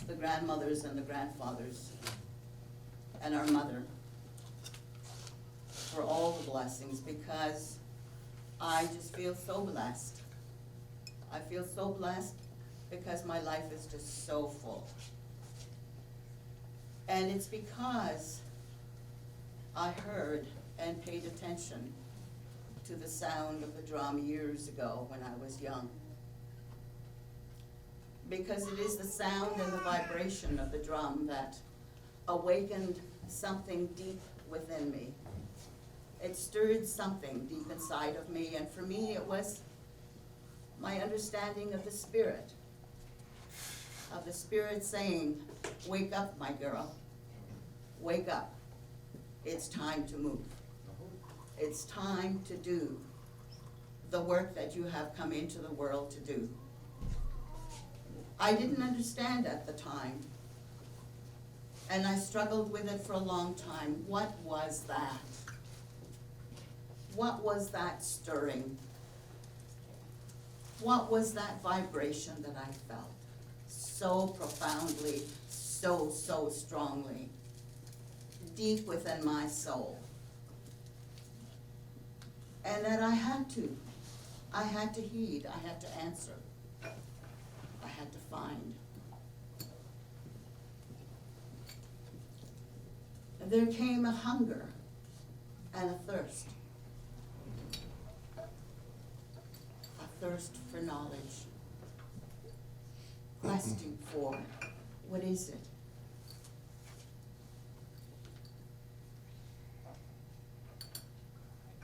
the grandmothers and the grandfathers, and our mother for all the blessings, because I just feel so blessed. I feel so blessed because my life is just so full. And it's because I heard and paid attention to the sound of the drum years ago when I was young. Because it is the sound and the vibration of the drum that awakened something deep within me. It stirred something deep inside of me, and for me it was my understanding of the Spirit saying, wake up, my girl, wake up. It's time to move. It's time to do the work that you have come into the world to do. I didn't understand at the time, and I struggled with it for a long time. What was that? What was that stirring? What was that vibration that I felt so profoundly, so strongly, deep within my soul? And that I had to heed, I had to answer, I had to find. And there came a hunger and a thirst for knowledge, questing for, what is it?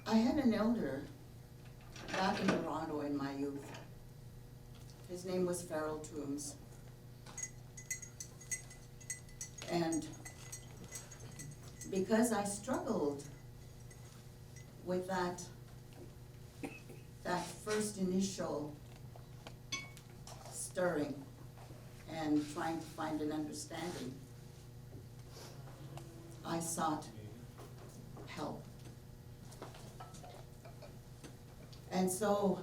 I had an elder back in Toronto in my youth. His name was Farrell Toombs. And because I struggled with that first initial stirring and trying to find an understanding, I sought help. And so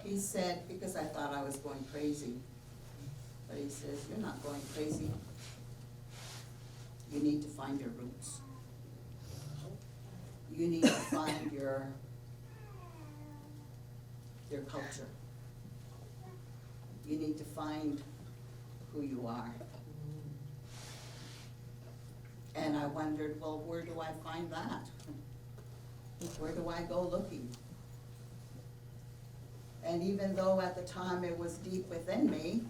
he said, because I thought I was going crazy, but he says, you're not going crazy. You need to find your roots. You need to find your culture. You need to find who you are. And I wondered, well, where do I find that? Where do I go looking? And even though at the time it was deep within me,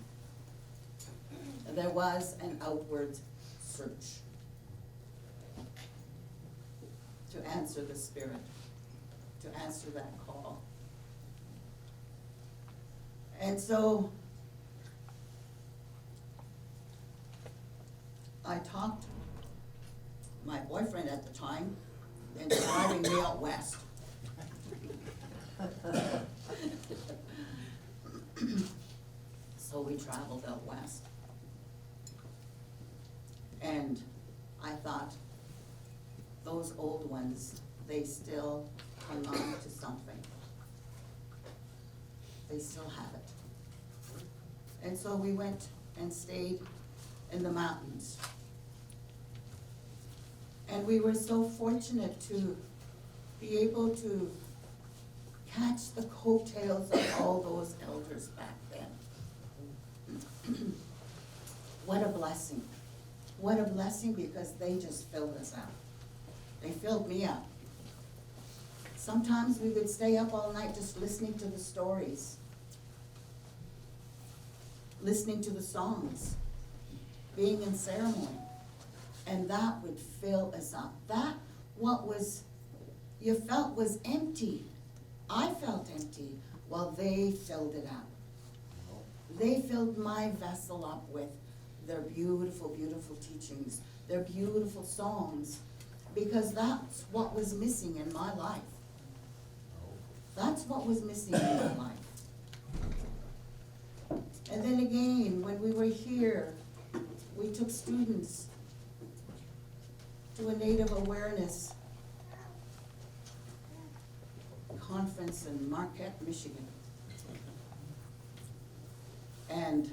there was an outward search to answer the Spirit, to answer that call. And so I talked my boyfriend at the time into driving me out west. So we traveled out west. And I thought, those old ones, they still hang on to something. They still have it. And so we went and stayed in the mountains. And we were so fortunate to be able to catch the coattails of all those elders back then. What a blessing. What a blessing, because they just filled us up. They filled me up. Sometimes we would stay up all night just listening to the stories, listening to the songs, being in ceremony, and that would fill us up. That, what was, you felt was empty. I felt empty while they filled it up. They filled my vessel up with their beautiful, beautiful teachings, their beautiful songs, because that's what was missing in my life. That's what was missing in my life. And then again, when we were here, we took students to a Native Awareness conference in Marquette, Michigan. And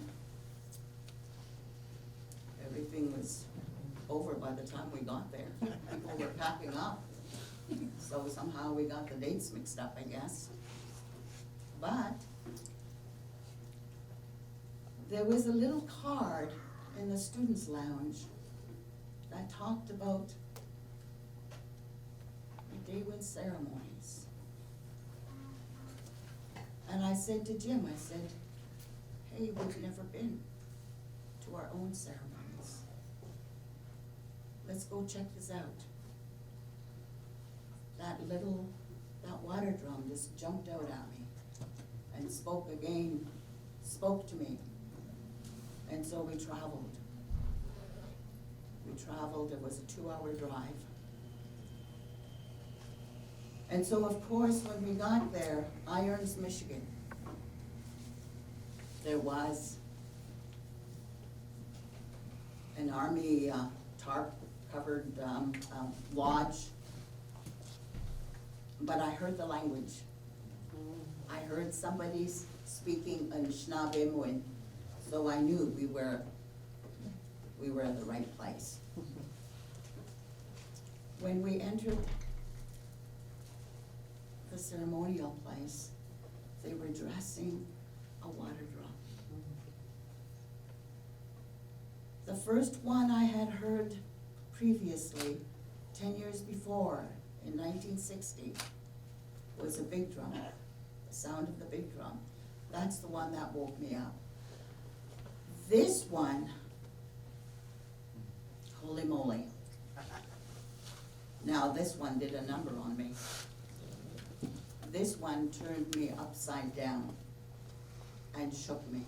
everything was over by the time we got there. People were packing up. So somehow we got the dates mixed up, I guess. But there was a little card in the students' lounge that talked about the Daywin ceremonies. I said to Jim, I said, hey, we've never been to our own ceremonies. Let's go check this out. That water drum just jumped out at me and spoke to me. And so we traveled. It was a 2-hour drive. And so of course, when we got there, Irons, Michigan, there was an Army tarp-covered lodge, but I heard the language. I heard somebody speaking Untitled, so I knew we were in the right place. When we entered the ceremonial place, they were dressing a water drum. The first one I had heard previously, 10 years before, in 1960, was a big drum, the sound of the big drum. That's the one that woke me up. This one, holy moly. Now this one did a number on me. This one turned me upside down and shook me.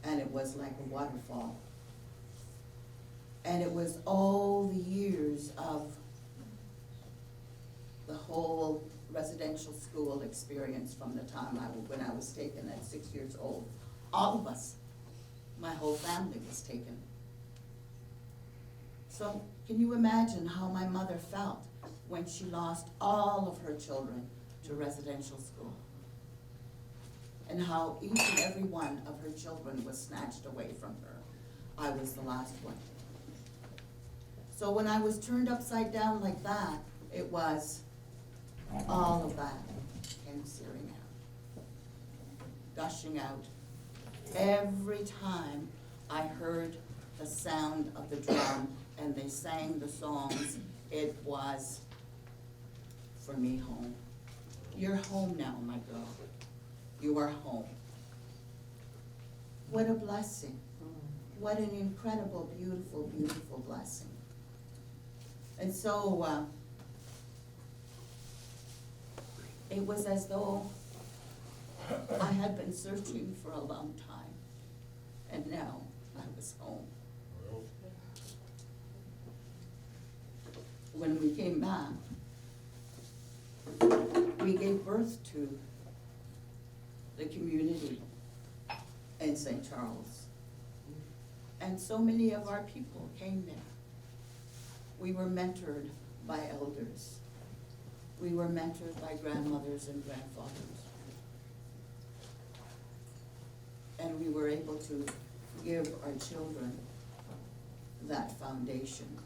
And it was like a waterfall. And it was all the years of the whole residential school experience from the time when I was taken at 6 years old. All of us, my whole family was taken. So can you imagine how my mother felt when she lost all of her children to residential school? And how each and every one of her children was snatched away from her. I was the last one. So when I was turned upside down like that, it was all of that came searing out, gushing out. Every time I heard the sound of the drum and they sang the songs, it was for me home. You're home now, my girl. You are home. What a blessing. What an incredible, beautiful, beautiful blessing. And so it was as though I had been searching for a long time, and now I was home. When we came back, we gave birth to the community in St. Charles. And so many of our people came there. We were mentored by elders. We were mentored by grandmothers and grandfathers. And we were able to give our children that foundation.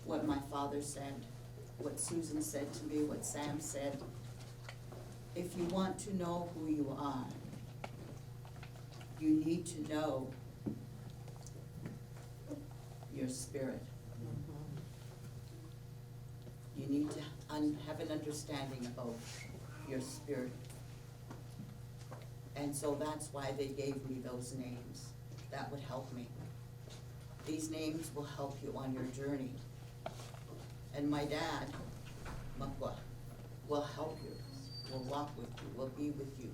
What my father said, what Susan said to me, what Sam said, if you want to know who you are, you need to know your spirit. You need to have an understanding about your spirit. And so that's why they gave me those names. That would help me. These names will help you on your journey. And my dad, Makwa, will help you, will walk with you, will be with you.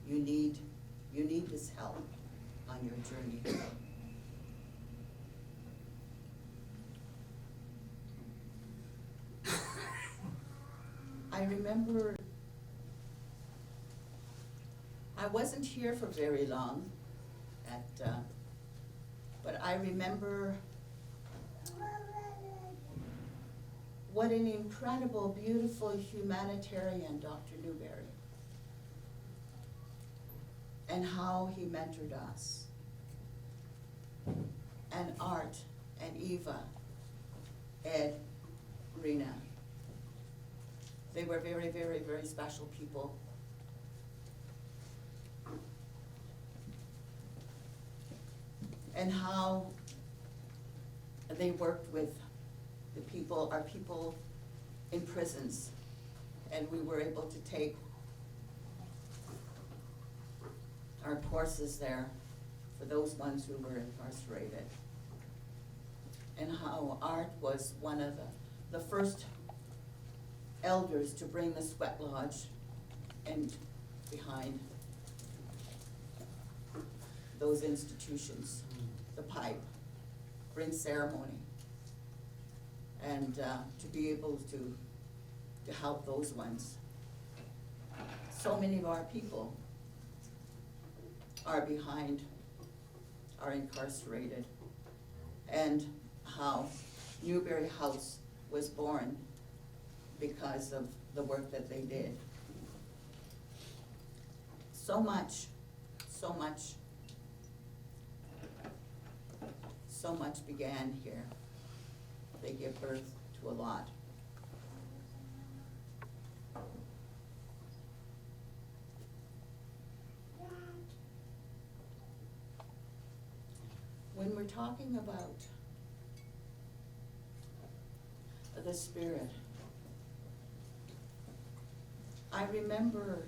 You need this help on your journey. I remember, I wasn't here for very long, but I remember what an incredible, beautiful humanitarian Dr. Newberry, and how he mentored us. And Art, and Eva, Ed, Rena. They were very, very, very special people. And how they worked with the people, our people in prisons. And we were able to take our courses there for those ones who were incarcerated. And how Art was one of the first elders to bring the sweat lodge and behind those institutions, the pipe, bring ceremony, and to be able to help those ones. So many of our people are behind, are incarcerated, and how Newberry House was born because of the work that they did. So much began here. They give birth to a lot. When we're talking about the Spirit, I remember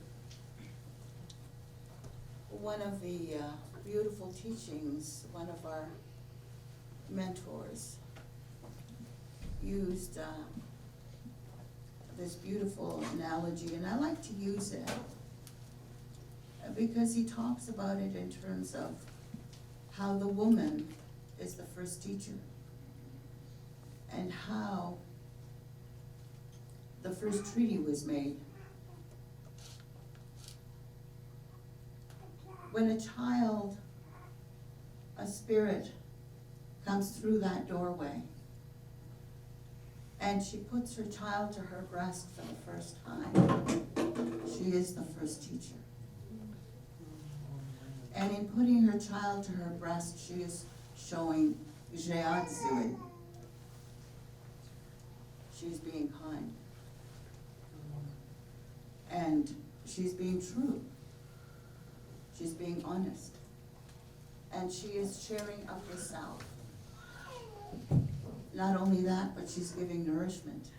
one of the beautiful teachings, one of our mentors used this beautiful analogy, and I like to use it because he talks about it in terms of how the woman is the first teacher and how the first treaty was made. When a child, a spirit, comes through that doorway and she puts her child to her breast for the first time, she is the first teacher. And in putting her child to her breast, she is showing Jiadzui. She's being kind. And she's being true. She's being honest. And she is sharing of herself. Not only that, but she's giving nourishment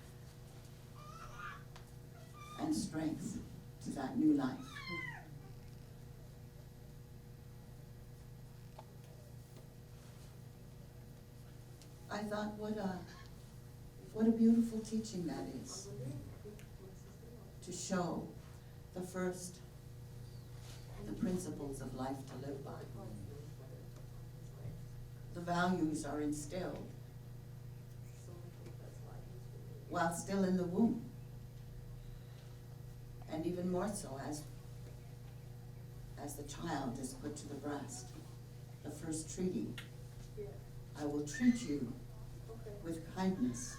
and strength to that new life. I thought, what a beautiful teaching that is, to show the principles of life to live by. The values are instilled while still in the womb, and even more so as the child is put to the breast. The first treaty: I will treat you with kindness.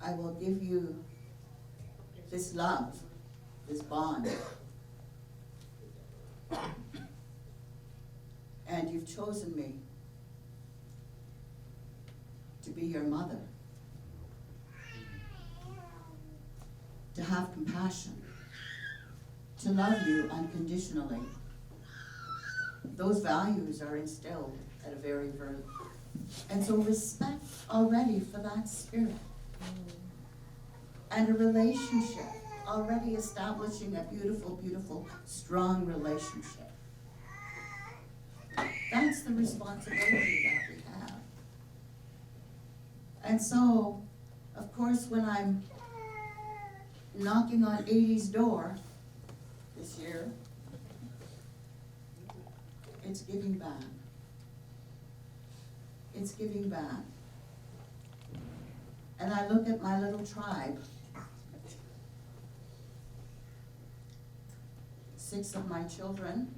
I will give you this love, this bond. And you've chosen me to be your mother, to have compassion, to love you unconditionally. Those values are instilled at a very birth. And so respect already for that spirit. And a relationship, already establishing a beautiful, beautiful, strong relationship. That's the responsibility that we have. And so, of course, when I'm knocking on 80's door this year, it's giving back. It's giving back. And I look at my little tribe. 6 of my children,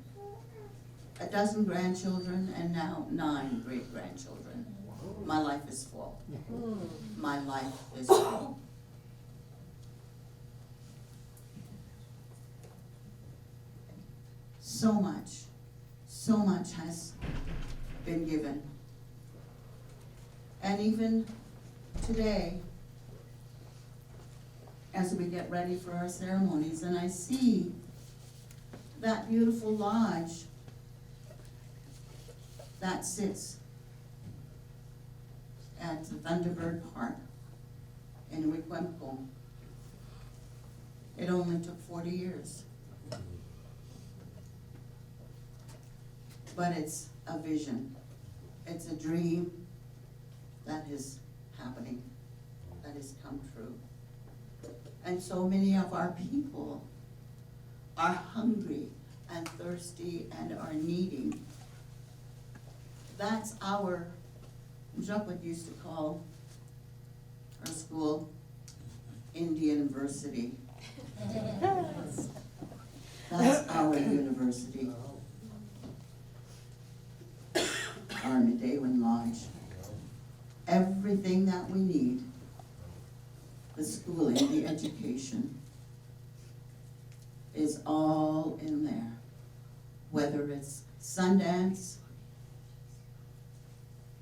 12 grandchildren, and now 9 great-grandchildren. My life is full. My life is full. So much has been given. And even today, as we get ready for our ceremonies, and I see that beautiful lodge that sits at the Thunderbird Park in Wikwemko. It only took 40 years. but it's a vision. It's a dream that is happening, that has come true. And so many of our people are hungry and thirsty and are needing. That's our, Jacques used to call our school Indian University. That's our university. Our MAANJIDOWIN Lodge. Everything that we need, the schooling, the education, is all in there. Whether it's Sundance,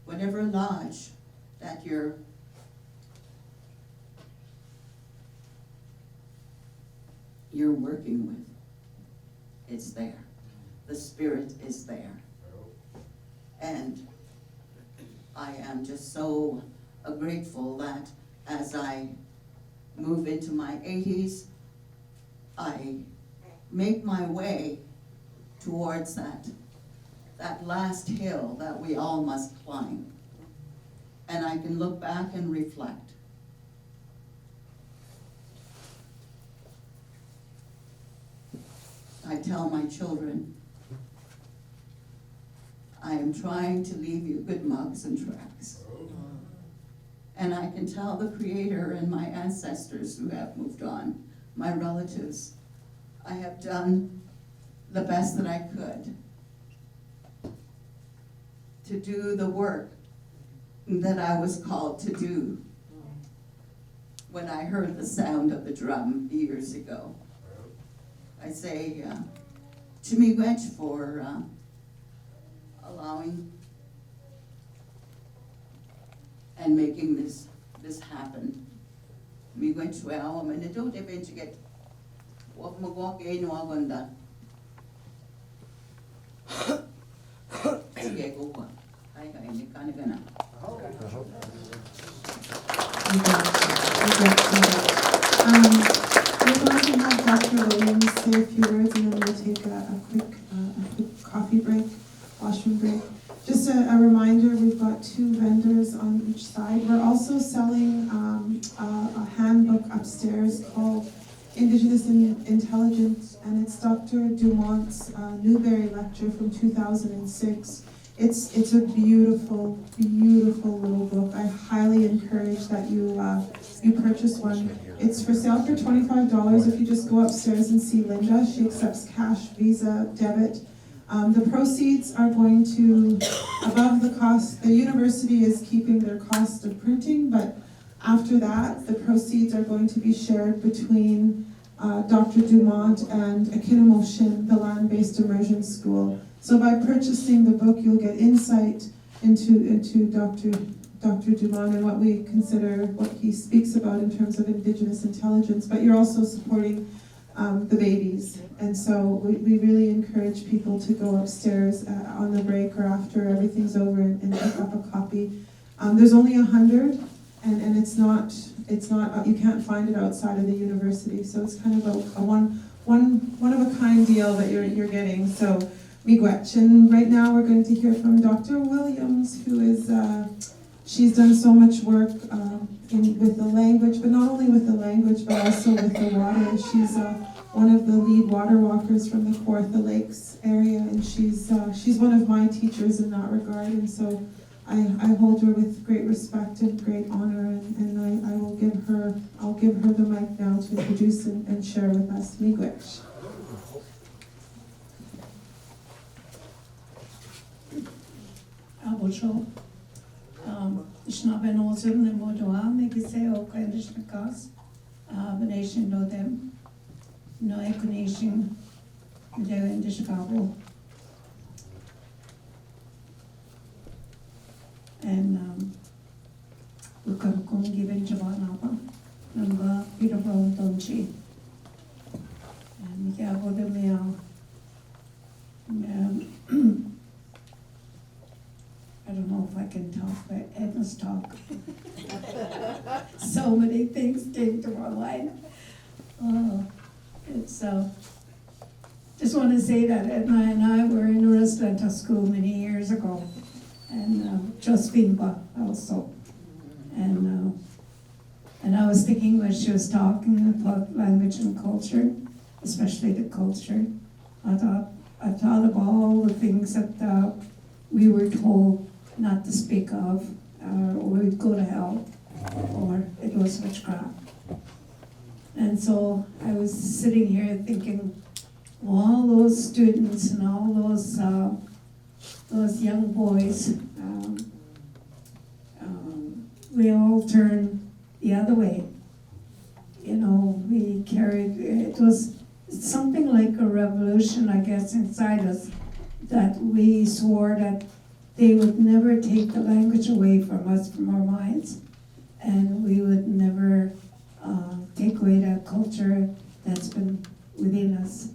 whatever lodge that you're working with, it's there. The spirit is there. And I am just so grateful that as I move into my 80s, I make my way towards that last hill that we all must climb. And I can look back and reflect. I tell my children, I am trying to leave you good marks and tracks. And I can tell the Creator and my ancestors who have moved on, my relatives, I have done the best that I could to do the work that I was called to do when I heard the sound of the drum years ago. I say to miigwech for allowing and making this happen. Miigwech well, I'm in the bench get walk magwalk a no agunda. Sige go pa. Ay hindi ka na gana. We're going to have Dr. Williams say a few words, and then we'll take a quick coffee break, washroom break. Just a reminder, we've got 2 vendors on each side. We're also selling a handbook upstairs called Indigenous Intelligence, and it's Dr. Dumont's Newberry lecture from 2006. It's a beautiful, beautiful little book. I highly encourage that you purchase one. It's for sale for $25 if you just go upstairs and see Linda. She accepts cash, Visa, debit. The proceeds are going to, above the cost, the university is keeping their cost of printing, but after that, the proceeds are going to be shared between Dr. Dumont and Akinamoshin, the land-based immersion school. So by purchasing the book, you'll get insight into Dr. Dumont and what we consider, what he speaks about in terms of Indigenous intelligence, but you're also supporting the babies. And so we really encourage people to go upstairs on the break or after everything's over and pick up a copy. There's only 100, and it's not you can't find it outside of the university, so it's kind of a one of a kind deal that you're getting. So miigwech, and right now we're going to hear from Dr. Williams, who is she's done so much work with the language, but not only with the language, but also with the water. She's one of the lead water walkers from the Kawartha Lakes area, and she's one of my teachers in that regard, and so I hold her with great respect and great honor, and I'll give her the mic now to introduce and share with us. Miigwech. Abosho, Ishnaben also the Modoa, maybe say, oh, Kandishnakas, the nation know them, no nation, they're in the Chicago. And we can come give in Javanapa, number Peter Brown Donchi. And we can go to me. I don't know if I can talk, but I must talk. So many things came to my mind. It's just want to say that Edna and I were in a residential school many years ago, and Josephine also. And I was thinking when she was talking about language and culture, especially the culture, I thought of all the things that we were told not to speak of, or we'd go to hell, or it was witchcraft. And so I was sitting here thinking, well, all those students and all those young boys, we all turned the other way. You know, we carried, it was something like a revolution, I guess, inside us, that we swore that they would never take the language away from us, from our minds, and we would never take away that culture that's been within us.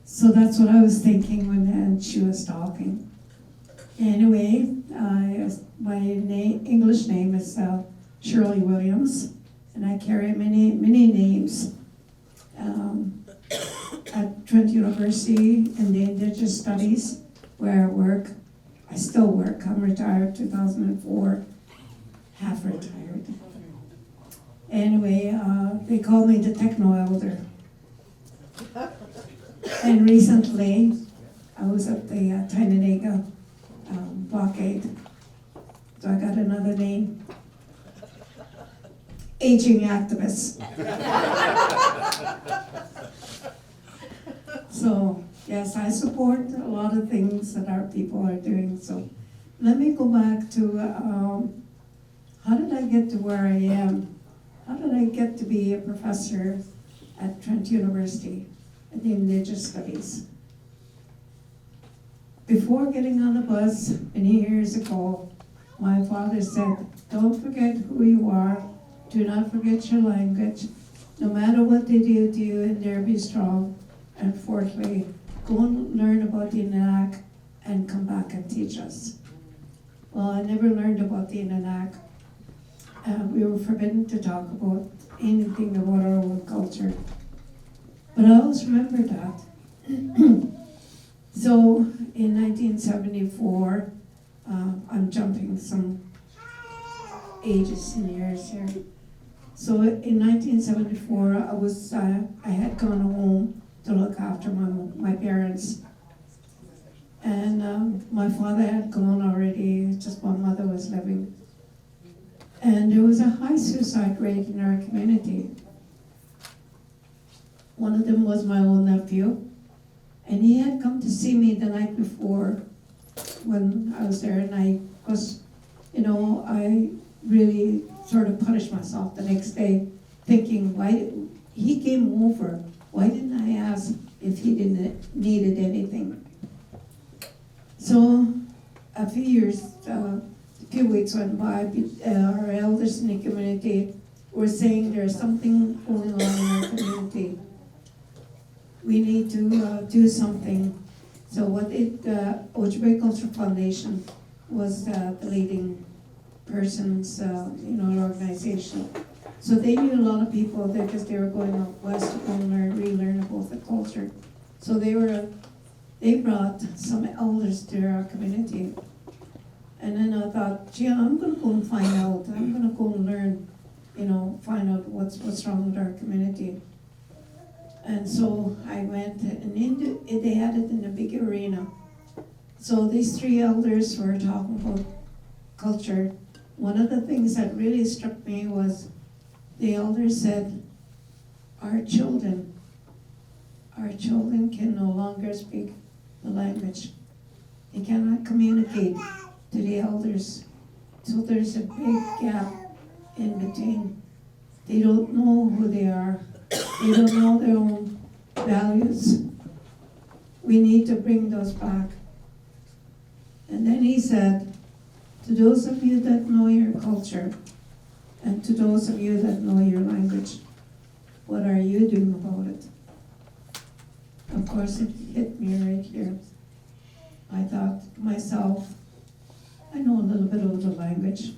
So that's what I was thinking when she was talking. Anyway, my English name is Shirley Williams, and I carry many names. At Trent University in the Indigenous Studies, where I work, I still work. I'm retired 2004, half retired. Anyway, they call me the techno-elder. And recently, I was at the Tainanega blockade, so I got another name, aging activist. So, yes, I support a lot of things that our people are doing. So let me go back to how did I get to where I am? How did I get to be a professor at Trent University in the Indigenous Studies? Before getting on the bus many years ago, my father said, don't forget who you are, do not forget your language, no matter what they do to you, and there be strong. And fourthly, go and learn about the Inanak and come back and teach us. Well, I never learned about the Inanak. We were forbidden to talk about anything about our own culture. But I always remember that. So in 1974, I'm jumping some ages and years here. So in 1974, I had gone home to look after my parents. And my father had gone already, just my mother was living. And there was a high suicide rate in our community. One of them was my own nephew, and he had come to see me the night before when I was there, and I was, I really sort of punished myself the next day, thinking, why he came over, why didn't I ask if he needed anything? So a few weeks went by, our elders in the community were saying there's something going on in our community. We need to do something. So what the Ojibwe Cultural Foundation was the leading persons, organization. So they knew a lot of people there because they were going out west to go and relearn about the culture. So they brought some elders to our community. And then I thought, gee, I'm gonna go and find out. I'm gonna go and learn, find out what's wrong with our community. And so I went, and they had it in a big arena. So these three elders were talking about culture. One of the things that really struck me was the elders said, our children can no longer speak the language. They cannot communicate to the elders. So there's a big gap in between. They don't know who they are. They don't know their own values. We need to bring those back. And then he said, to those of you that know your culture, and to those of you that know your language, what are you doing about it? Of course, it hit me right here. I thought to myself, I know a little bit of the language.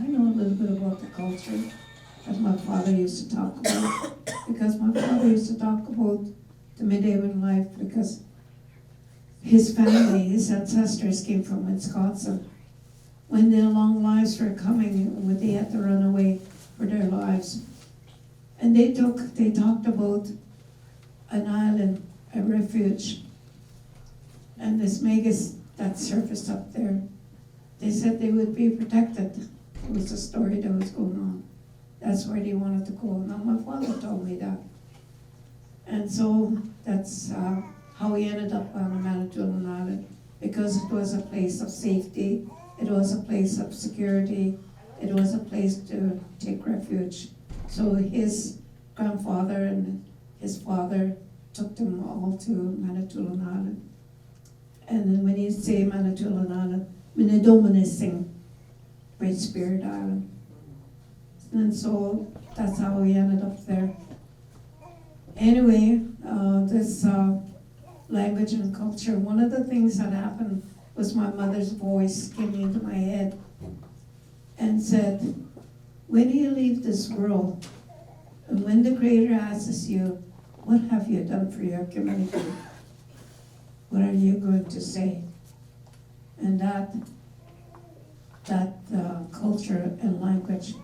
I know a little bit about the culture that my father used to talk about. Because my father used to talk about the Midhaven life because his family, his ancestors came from Wisconsin. When their long lives were coming, they had to run away for their lives. And they talked about an island, a refuge, and this megas that surfaced up there. They said they would be protected. It was a story that was going on. That's where they wanted to go. Now my father told me that. And so that's how we ended up on Manitoulin Island, because it was a place of safety, it was a place of security, it was a place to take refuge. So his grandfather and his father took them all to Manitoulin Island. And then when you say Manitoulin Island, Minnedominising, Great Spirit Island. And so that's how we ended up there. Anyway, this language and culture, one of the things that happened was my mother's voice came into my head and said, when do you leave this world? And when the Creator asks you, what have you done for your community? What are you going to say? And that culture and language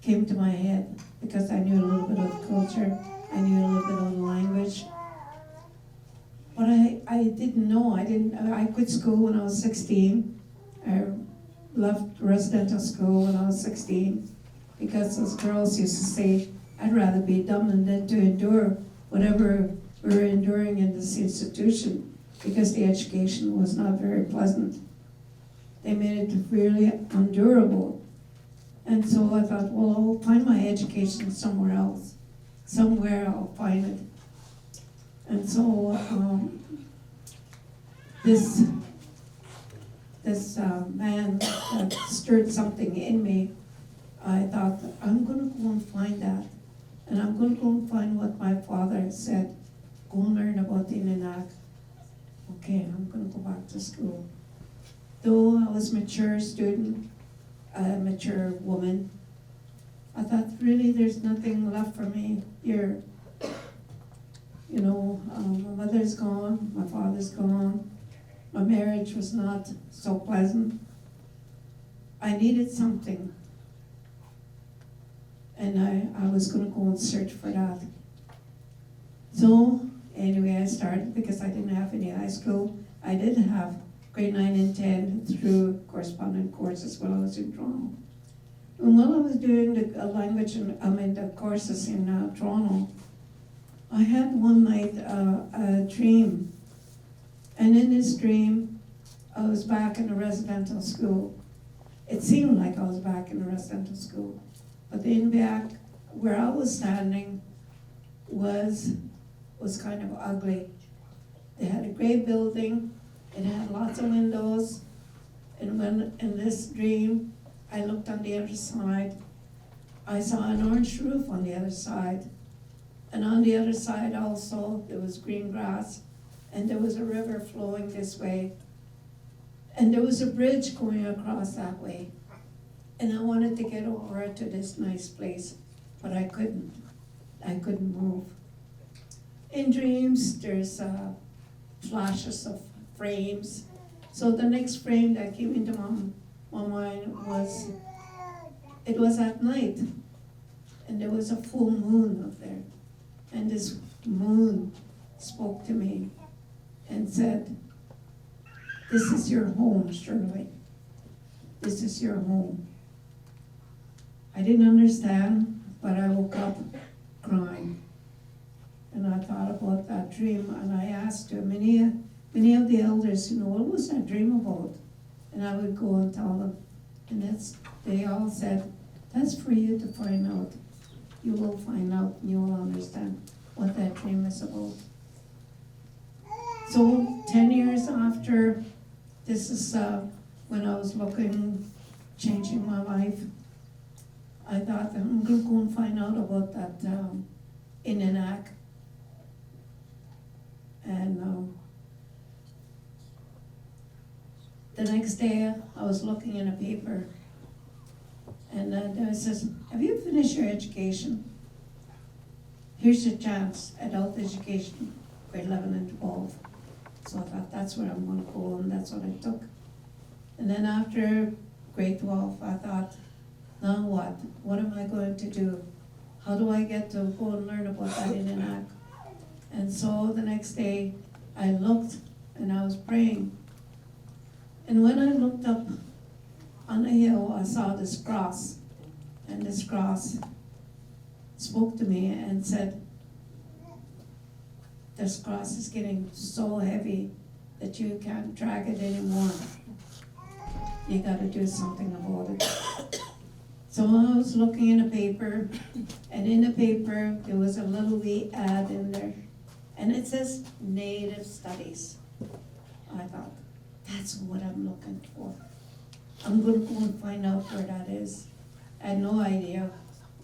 came to my head because I knew a little bit of culture, I knew a little bit of the language. But I didn't know, I quit school when I was 16. I left residential school when I was 16 because those girls used to say, I'd rather be dumb than to endure whatever we were enduring in this institution because the education was not very pleasant. They made it really unendurable. And so I thought, well, I'll find my education somewhere else. Somewhere I'll find it. And so this man that stirred something in me, I thought, I'm going to go and find that. And I'm going to go and find what my father said. Go and learn about the INDIGENOUS. Okay, I'm going to go back to school. Though I was a mature student, a mature woman, I thought, really, there's nothing left for me here. You know, my mother's gone, my father's gone, my marriage was not so pleasant. I needed something. And I was going to go and search for that. So, anyway, I started because I didn't have any high school. I did have grade 9 and 10 through correspondence courses while I was in Toronto. And while I was doing the language and the courses in Toronto, I had one night a dream. And in this dream, I was back in a residential school. It seemed like I was back in a residential school. But in back, where I was standing was kind of ugly. They had a gray building, it had lots of windows, and when in this dream, I looked on the other side, I saw an orange roof on the other side. And on the other side also, there was green grass, and there was a river flowing this way. And there was a bridge going across that way. And I wanted to get over to this nice place, but I couldn't. I couldn't move. In dreams, there's flashes of frames. So the next frame that came into my mind was, it was at night, and there was a full moon up there. And this moon spoke to me and said, this is your home, Shirley. This is your home. I didn't understand, but I woke up crying. And I thought about that dream, and I asked her, many of the elders, what was that dream about? And I would go and tell them, and they all said, that's for you to find out. You will find out, and you will understand what that dream is about. So 10 years after, this is when I was changing my life. I thought, I'm going to go and find out about that INDIGENOUS. And the next day, I was looking in a paper, and it says, have you finished your education? here's your chance, adult education, grade 11 and 12. So I thought, that's where I'm gonna go, and that's what I took. And then after grade 12, I thought, now what? What am I going to do? How do I get to go and learn about that in INDIGENOUS? And so the next day, I looked and I was praying. And when I looked up on the hill, I saw this cross. And this cross spoke to me and said, this cross is getting so heavy that you can't drag it anymore. You gotta do something about it. So I was looking in a paper, and in the paper, there was a little wee ad in there, and it says Native Studies. I thought, that's what I'm looking for. I'm gonna go and find out where that is. I had no idea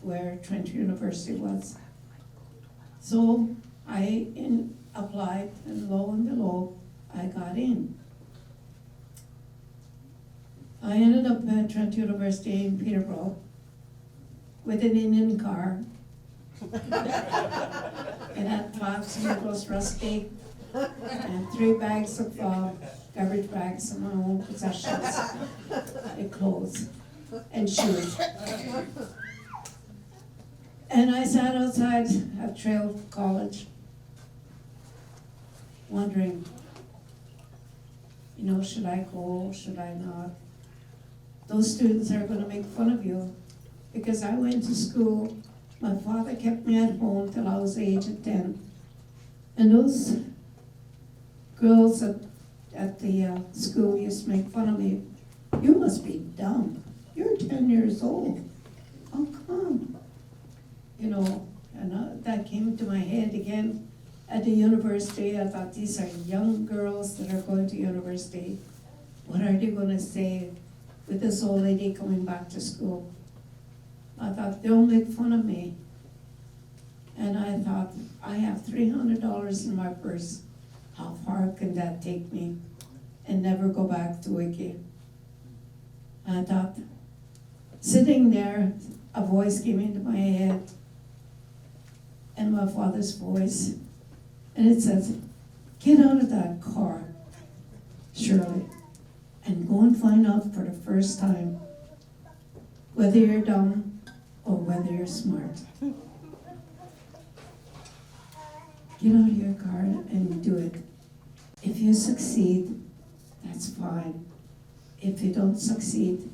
where Trent University was. So I applied, and lo and behold, I got in. I ended up at Trent University in Peterborough with an Indian car. It had 5 singles rusty and 3 bags of garbage bags of my own possessions, and clothes and shoes. And I sat outside at Trail College, wondering, should I go, should I not? Those students are gonna make fun of you, because I went to school, my father kept me at home till I was age of 10. And those girls at the school used to make fun of me. You must be dumb, you're 10 years old, how come? And that came to my head again at the university. I thought, these are young girls that are going to university. What are they gonna say with this old lady coming back to school? I thought, they'll make fun of me. And I thought, I have $300 in my purse. How far can that take me? And never go back to Wiki. I thought, sitting there, a voice came into my head, and my father's voice, and it says, get out of that car, Shirley, and go and find out for the first time whether you're dumb or whether you're smart. Get out of your car and do it. If you succeed, that's fine. If you don't succeed,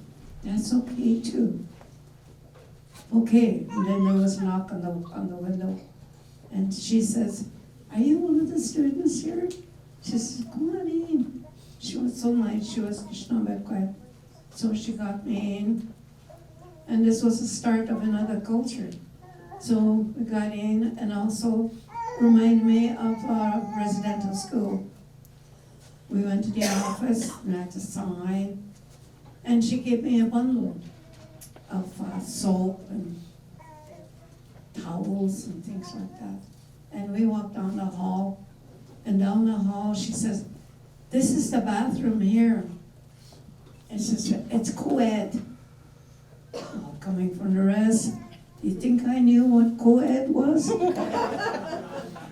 that's okay too. Okay, and then there was a knock on the window, and she says, are you one of the students here? She says, come on in. She was so nice, she was ANISHINAABE. So she got me in, and this was the start of another culture. So we got in, and also reminded me of our residential school. We went to the office, and I had to sign, and she gave me a bundle of soap and towels and things like that. And we walked down the hall, and down the hall she says, this is the bathroom here. And she says, it's co-ed. Well, coming from the rest, you think I knew what co-ed was? Well,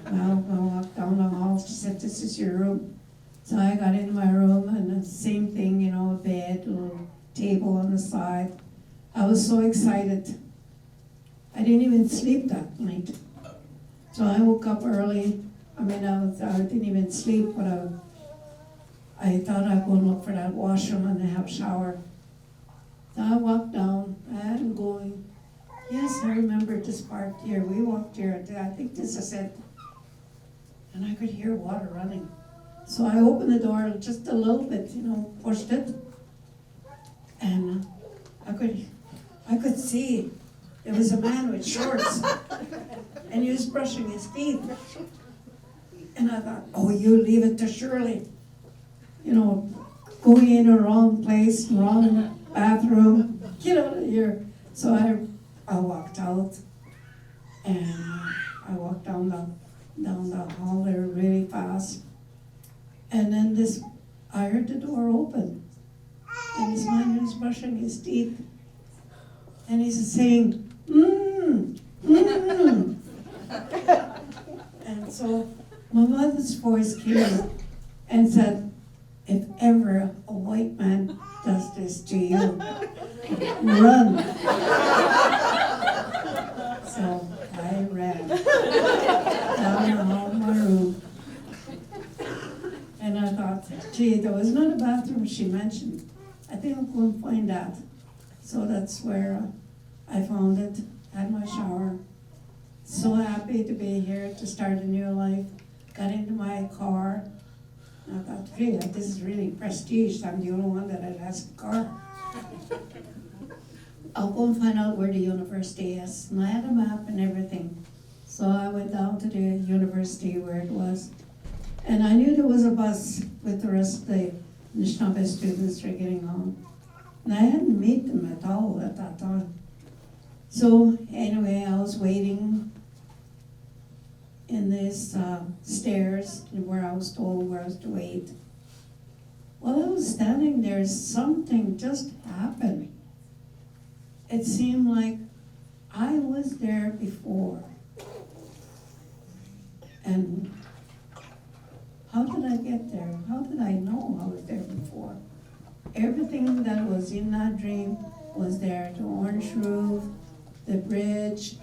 I walked down the hall, she said, this is your room. So I got in my room, and the same thing, a bed, a little table on the side. I was so excited. I didn't even sleep that night. So I woke up early. I didn't even sleep, but I thought I'd go and look for that washroom and have a shower. So I walked down and going, yes, I remember this part here. We walked here, I think this is it. And I could hear water running. So I opened the door just a little bit, pushed it. And I could see there was a man with shorts, and he was brushing his teeth. And I thought, oh, you leave it to Shirley. Going in the wrong place, wrong bathroom, get out of here. So I walked out, and I walked down the hall there really fast. And then I heard the door open, and this man was brushing his teeth. And he's saying, So my mother's voice came and said, if ever a white man does this to you, run. So I ran down the hall of my room. And I thought, gee, there was not a bathroom she mentioned. I think I'll go and find that. So that's where I found it, had my shower. So happy to be here to start a new life. Got into my car. I thought, gee, this is really prestige. I'm the only one that has a car. I'll go and find out where the university is. And I had a map and everything. So I went down to the university where it was. And I knew there was a bus with the rest of the Anishinaabe students who were getting on. And I hadn't met them at all at that time. So anyway, I was waiting in this stairs where I was told where I was to wait. While I was standing there, something just happened. It seemed like I was there before. And how did I get there? How did I know I was there before? Everything that was in that dream was there. The orange roof, the bridge,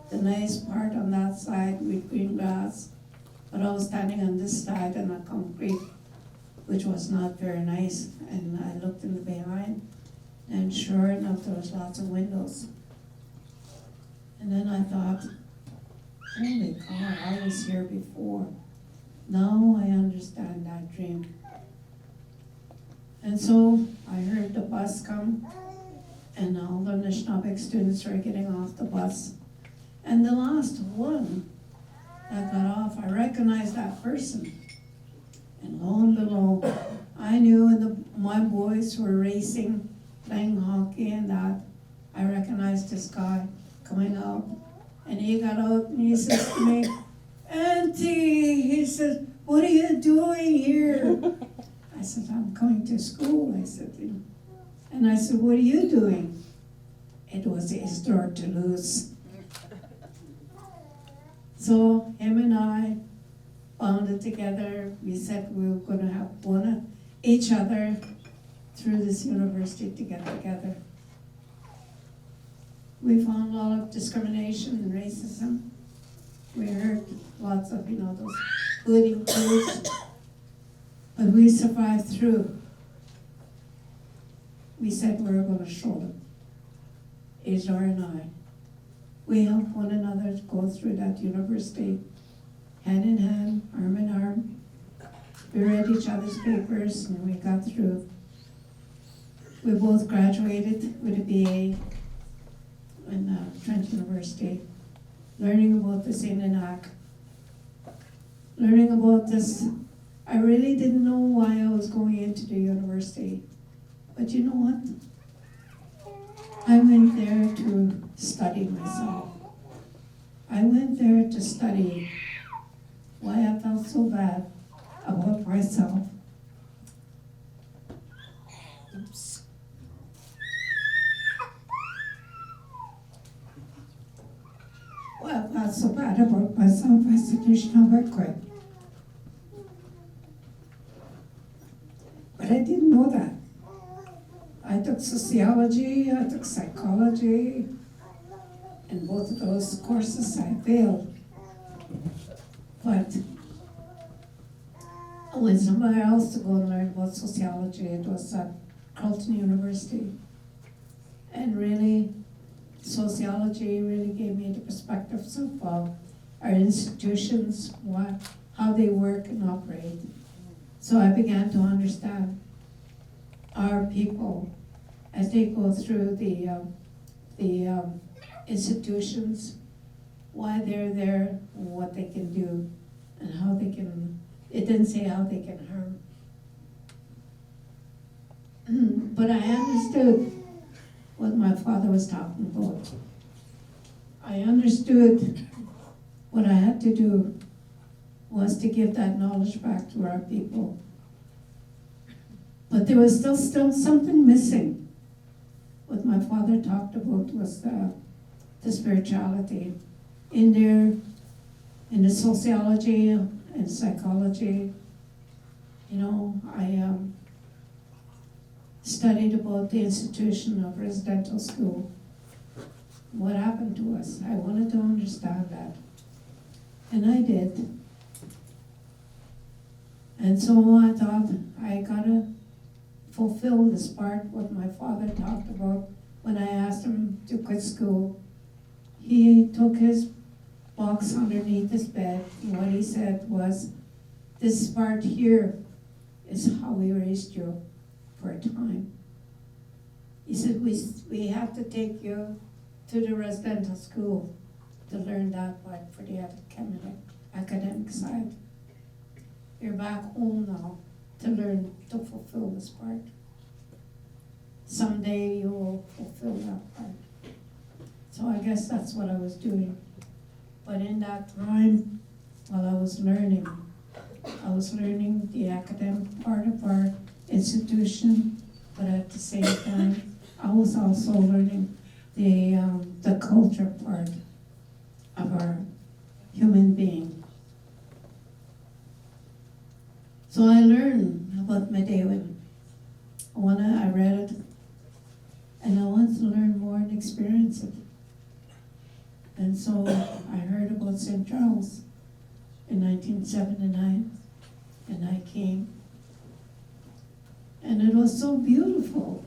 the nice part on that side with green grass. But I was standing on this side on a concrete, which was not very nice. And I looked in the behind, and sure enough, there was lots of windows. And then I thought, holy cow, I was here before. Now I understand that dream. And so I heard the bus come, and all the Anishinaabe students were getting off the bus. And the last one that got off, I recognized that person. And lo and behold, I knew my boys were racing, playing hockey and that. I recognized this guy coming out. And he got out and he says to me, Auntie, he said, what are you doing here? I said, I'm coming to school, I said. And I said, what are you doing? It was his door to lose. So him and I bonded together. We said we were going to have one each other through this university to get together. We found a lot of discrimination and racism. We heard lots of, those hooting crews. But we survived through. We said we were going to show them. Jour and I. We helped one another go through that university, hand in hand, arm in arm. We read each other's papers and we got through. We both graduated with a BA in Trent University, learning about this INDIGENOUS, learning about this. I really didn't know why I was going into the university, but you know what? I went there to study myself. I went there to study why I felt so bad about myself. Oops. Why I felt so bad about myself, I said, Anishinaabe quit. But I didn't know that. I took sociology, I took psychology, and both of those courses I failed. But I went somewhere else to go and learn about sociology. It was at Carleton University. And really, sociology really gave me the perspectives of our institutions, how they work and operate. So I began to understand our people as they go through the institutions, why they're there, what they can do, and how they can, it didn't say how they can harm. But I understood what my father was talking about. I understood what I had to do was to give that knowledge back to our people. But there was still something missing. What my father talked about was the spirituality. In there, in the sociology and psychology. You know, I studied about the institution of residential school. What happened to us? I wanted to understand that. And I did. And so I thought, I gotta fulfill this part, what my father talked about when I asked him to quit school. He took his box underneath his bed, and what he said was, this part here is how we raised you for a time. He said, we have to take you to the residential school to learn that part for the academic side. You're back home now to learn to fulfill this part. Someday you will fulfill that part. So I guess that's what I was doing. But in that time, while I was learning the academic part of our institution, but at the same time, I was also learning the culture part of our human being. So I learned about Medewin. I read it, and I wanted to learn more and experience it. And so I heard about St. Charles in 1979, and I came. And it was so beautiful.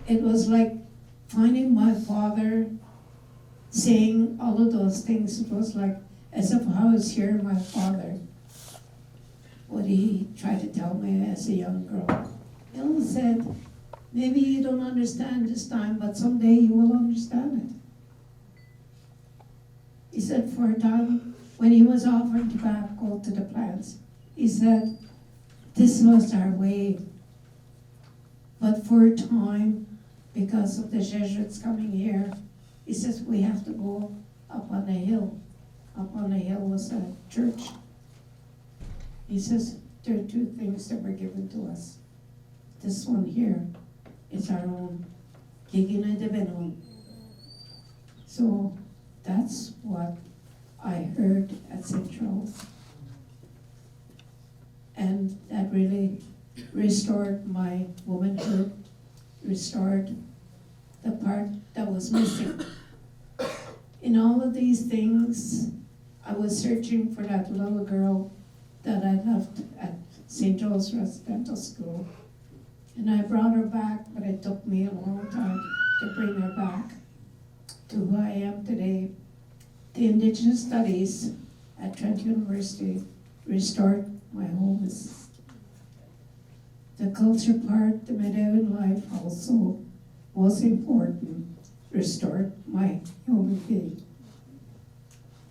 It was like finding my father, saying all of those things. It was like as if I was hearing my father, what he tried to tell me as a young girl. He said, maybe you don't understand this time, but someday you will understand it. He said for a time, when he was offering tobacco to the plants, he said, this was our way. But for a time, because of the Jesuits coming here, he says we have to go up on a hill. Up on a hill was a church. He says there are two things that were given to us. This one here is our own. Untitled. So that's what I heard at St. Charles. And that really restored my womanhood, restored the part that was missing. In all of these things, I was searching for that little girl that I left at St. Joe's Residential School. And I brought her back, but it took me a long time to bring her back to who I am today. The Indigenous Studies at Trent University restored my wholeness. The culture part, the Medewin life also was important, restored my human being.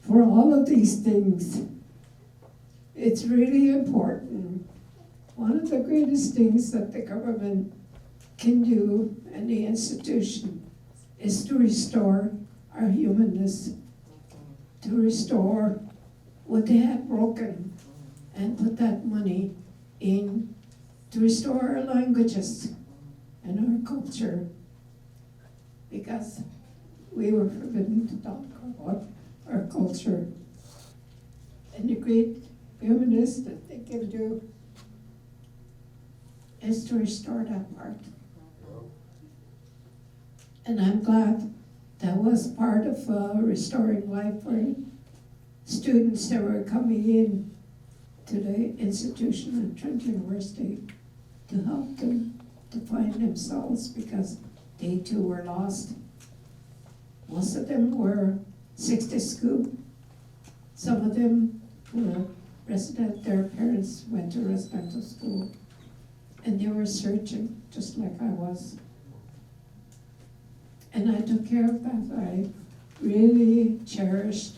For all of these things, it's really important. One of the greatest things that the government can do and the institution is to restore our humanness, to restore what they had broken and put that money in to restore our languages and our culture, because we were forbidden to talk about our culture. And the great humanist that they can do is to restore that part. And I'm glad that was part of restoring life for students that were coming in to the institution at Trent University to help them to find themselves, because they too were lost. Most of them were 60 school. Some of them were their parents went to residential school, and they were searching just like I was. And I took care of that. I really cherished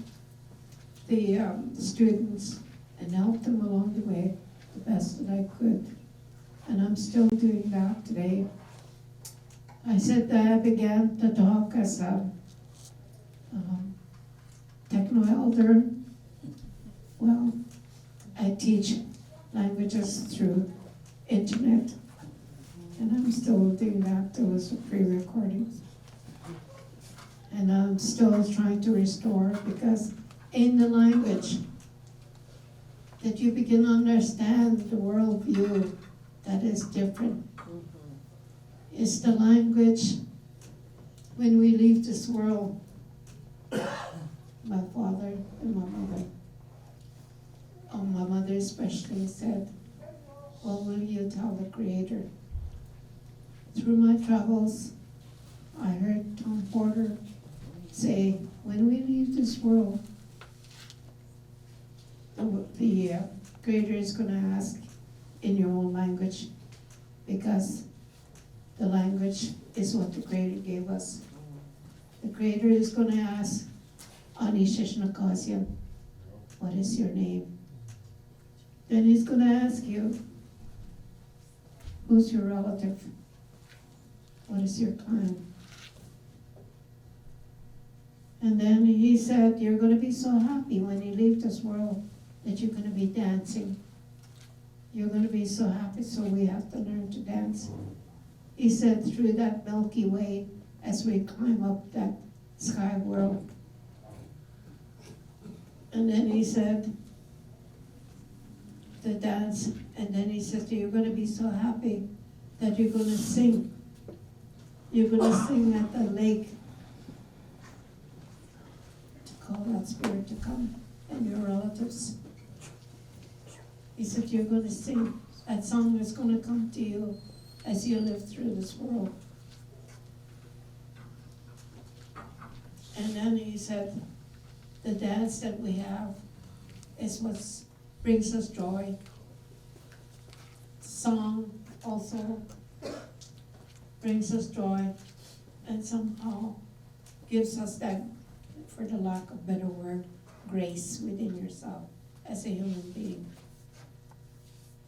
the students and helped them along the way the best that I could. And I'm still doing that today. I said that I began to talk as a techno-elder. Well, I teach languages through internet, and I'm still doing that. There was a pre-recording. And I'm still trying to restore, because in the language, that you begin to understand the worldview that is different. It's the language when we leave this world. My father and my mother, my mother especially said, what will you tell the Creator? Through my travels, I heard Tom Porter say, when we leave this world, the Creator is going to ask in your own language, because the language is what the Creator gave us. The Creator is going to ask, ANISHINAABE, what is your name? Then He's going to ask you, who's your relative? What is your clan? And then He said, you're going to be so happy when you leave this world that you're going to be dancing. You're going to be so happy, so we have to learn to dance. He said, through that Milky Way, as we climb up that sky world. And then He said, the dance, and then He said, you're going to be so happy that you're going to sing. You're going to sing at the lake to call that spirit to come, and your relatives. He said, you're going to sing. That song is going to come to you as you live through this world. And then He said, the dance that we have is what brings us joy. Song also brings us joy, and somehow gives us that, for the lack of a better word, grace within yourself as a human being.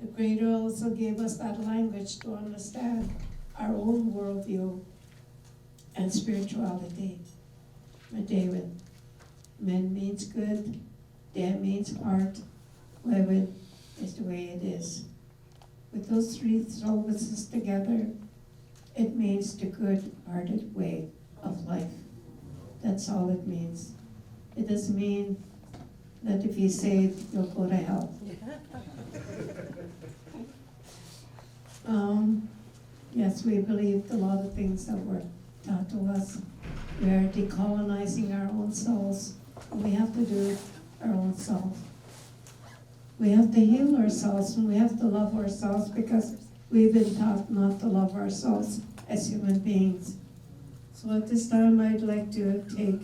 The Creator also gave us that language to understand our own worldview and spirituality. Madewin. Men means good, De means heart, Wewin is the way it is. With those three syllables together, it means the good-hearted way of life. That's all it means. It doesn't mean that if you say it, you'll go to hell. Yes, we believed a lot of things that were taught to us. We are decolonizing our own souls. We have to do it our own self. We have to heal ourselves, and we have to love ourselves, because we've been taught not to love ourselves as human beings. So at this time, I'd like to take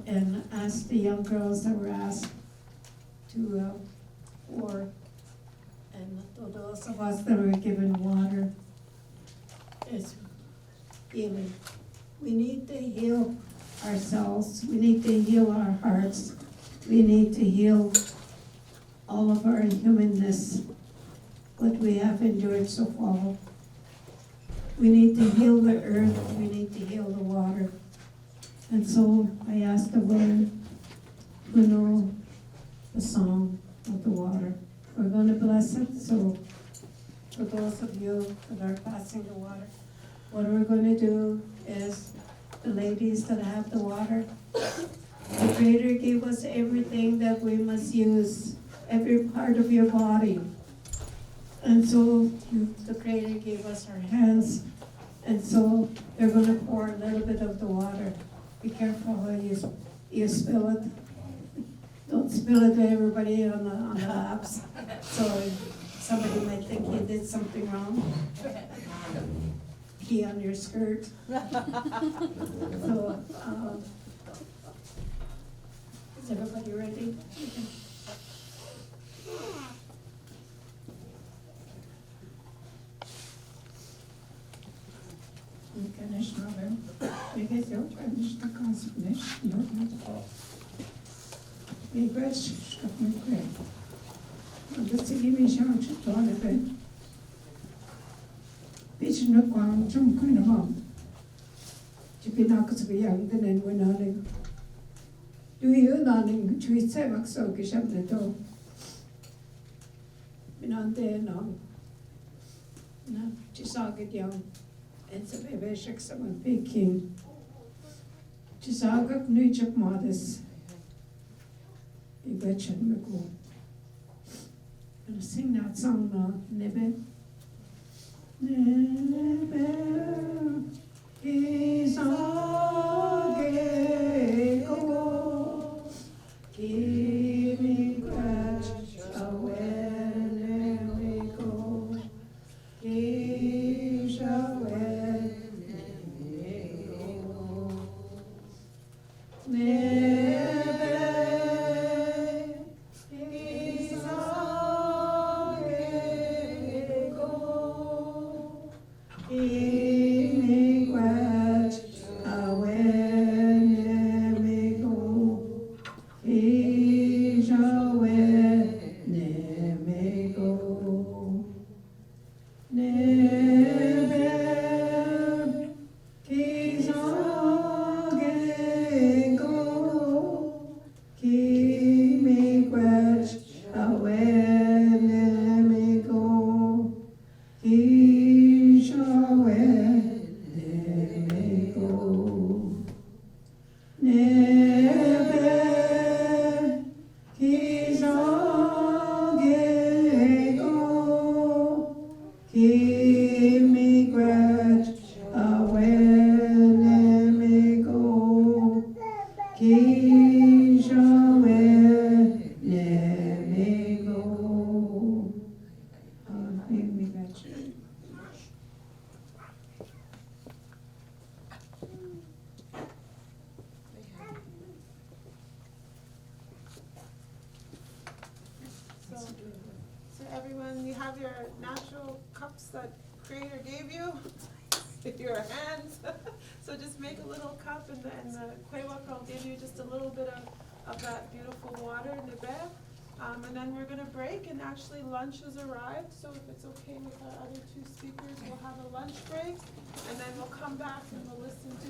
and ask the young girls that were asked to pour, and to those of us that were given water, is healing. We need to heal ourselves. We need to heal our hearts. We need to heal all of our humanness, what we have endured so far. We need to heal the earth. We need to heal the water. And so I asked the women who know the song of the water. We're going to bless it. So for those of you that are passing the water, what we're going to do is, the ladies that have the water, the Creator gave us everything that we must use, every part of your body. And so the Creator gave us our hands, and so they're going to pour a little bit of the water. Be careful how you spill it. Don't spill it to everybody on the laps, so somebody might think you did something wrong. Pee on your skirt. So, is everybody ready? INDIGENOUS, because you're traditional consummation, you're not. We graduate of my prayer. And the city mission to Donovan. Vision of Guam, Jum Queen of Mom. Jipinakas of a young, then and we're nodding. Do you nodding to eat semak so kisham the door? Binante no. No, Chisagit young. And some Eveshak someone Peking. Chisagak Nuchap Modest. I'm gonna sing that song now, Nebe. Nebe isageko kimi kwach awenemeko ishawenemeko So everyone, you have your natural cups that Creator gave you with your hands. So just make a little cup and the Kwewak will give you just a little bit of that beautiful water, Nebe. And then we're gonna break, and actually lunch has arrived, so if it's okay with our other two speakers, we'll have a lunch break, and then we'll come back and we'll listen to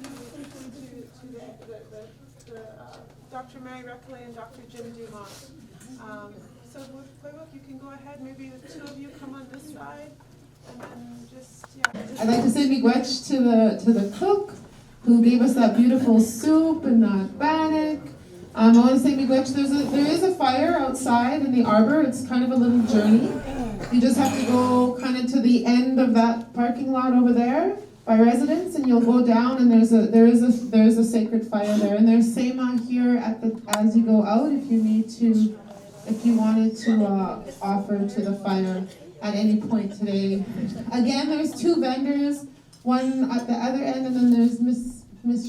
Dr. Mary Recollet and Dr. Jim Dumont. So Kwewak, you can go ahead, maybe the two of you come on this side, and then just, yeah. I'd like to say miigwech to the cook who gave us that beautiful soup and that bannock. I want to say miigwech. There is a fire outside in the arbor. It's kind of a little journey. You just have to go kind of to the end of that parking lot over there by residents, and you'll go down, and there is a sacred fire there, and there's sema here as you go out if you wanted to offer to the fire at any point today. Again, there's two vendors, one at the other end, and then there's Miss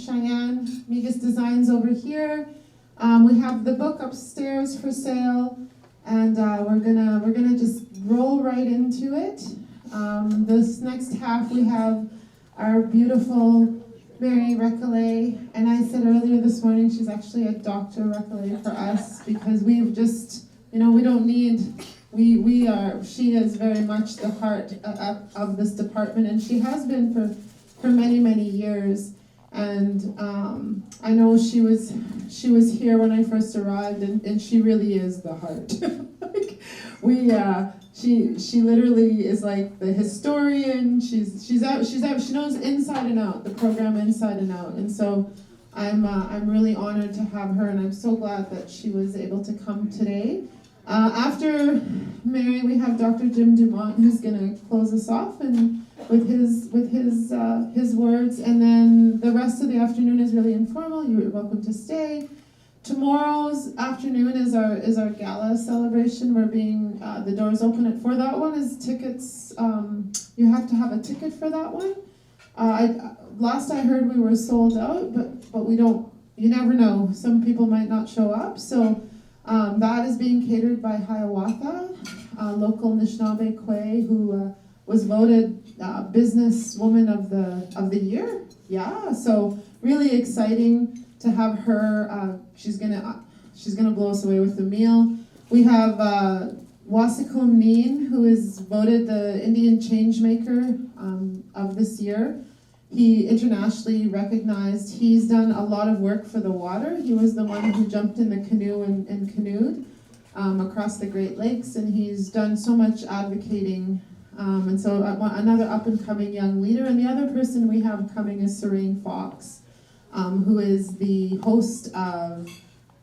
Cheyenne Migas Designs over here. We have the book upstairs for sale, and we're gonna just roll right into it. This next half we have our beautiful Mary Recollet, and I said earlier this morning she's actually a Dr. Recollet for us because we've just, we don't need. She is very much the heart of this department, and she has been for many, many years. And I know she was here when I first arrived, and she really is the heart. She literally is like the historian. She knows inside and out the program inside and out, and so I'm really honored to have her, and I'm so glad that she was able to come today. After Mary, we have Dr. Jim Dumont, who's going to close us off and with his words, and then the rest of the afternoon is really informal. You're welcome to stay. Tomorrow's afternoon is our gala celebration. We're being the doors open at 4. That one is tickets. You have to have a ticket for that one. Last I heard we were sold out, but we don't. You never know. Some people might not show up, so. That is being catered by Hiawatha, local Anishinaabe Kwe, who was voted businesswoman of the year. Yeah, so really exciting to have her. She's gonna blow us away with the meal. We have Wasikun Neen, who is voted the Indian Changemaker of this year. He internationally recognized. He's done a lot of work for the water. He was the one who jumped in the canoe and canoed across the Great Lakes, and he's done so much advocating. And so another up-and-coming young leader. And the other person we have coming is Serene Fox, who is the host of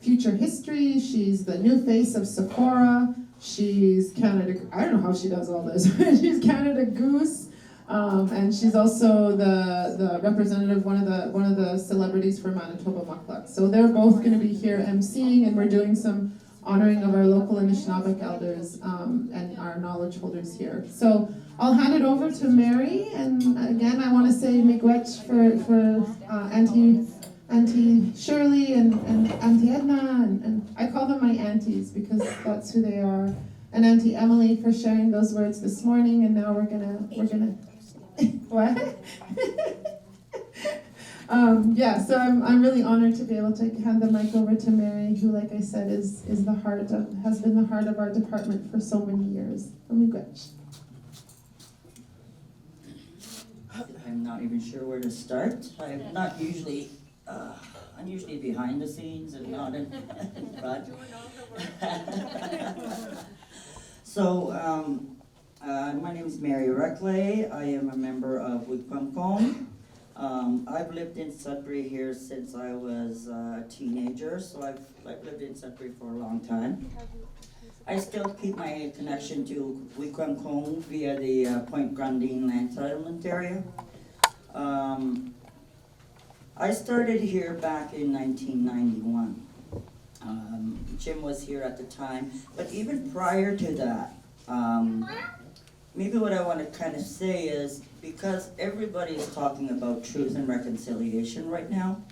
future history. She's the new face of Sephora. She's Canada, I don't know how she does all this. She's Canada Goose. And she's also the representative, one of the celebrities for Manitoba Mukluk. So they're both going to be here emceeing, and we're doing some honoring of our local Anishinaabeg elders and our knowledge holders here. So I'll hand it over to Mary, and again I want to say miigwech for Auntie Shirley and Auntie Edna, and I call them my aunties because that's who they are, and Auntie Emily for sharing those words this morning. And now we're gonna what? So I'm really honored to be able to hand the mic over to Mary, who, like I said, has been the heart of our department for so many years. Miigwech. I'm not even sure where to start. I'm not usually, I'm usually behind the scenes and not in front. So, my name is Mary Reckley. I am a member of Wikwemcom. I've lived in Sudbury here since I was a teenager, so I've lived in Sudbury for a long time. I still keep my connection to Wikwemcom via the Point Grundine land settlement area. I started here back in 1991. Jim was here at the time, but even prior to that, maybe what I want to kind of say is, because everybody is talking about truth and reconciliation right now,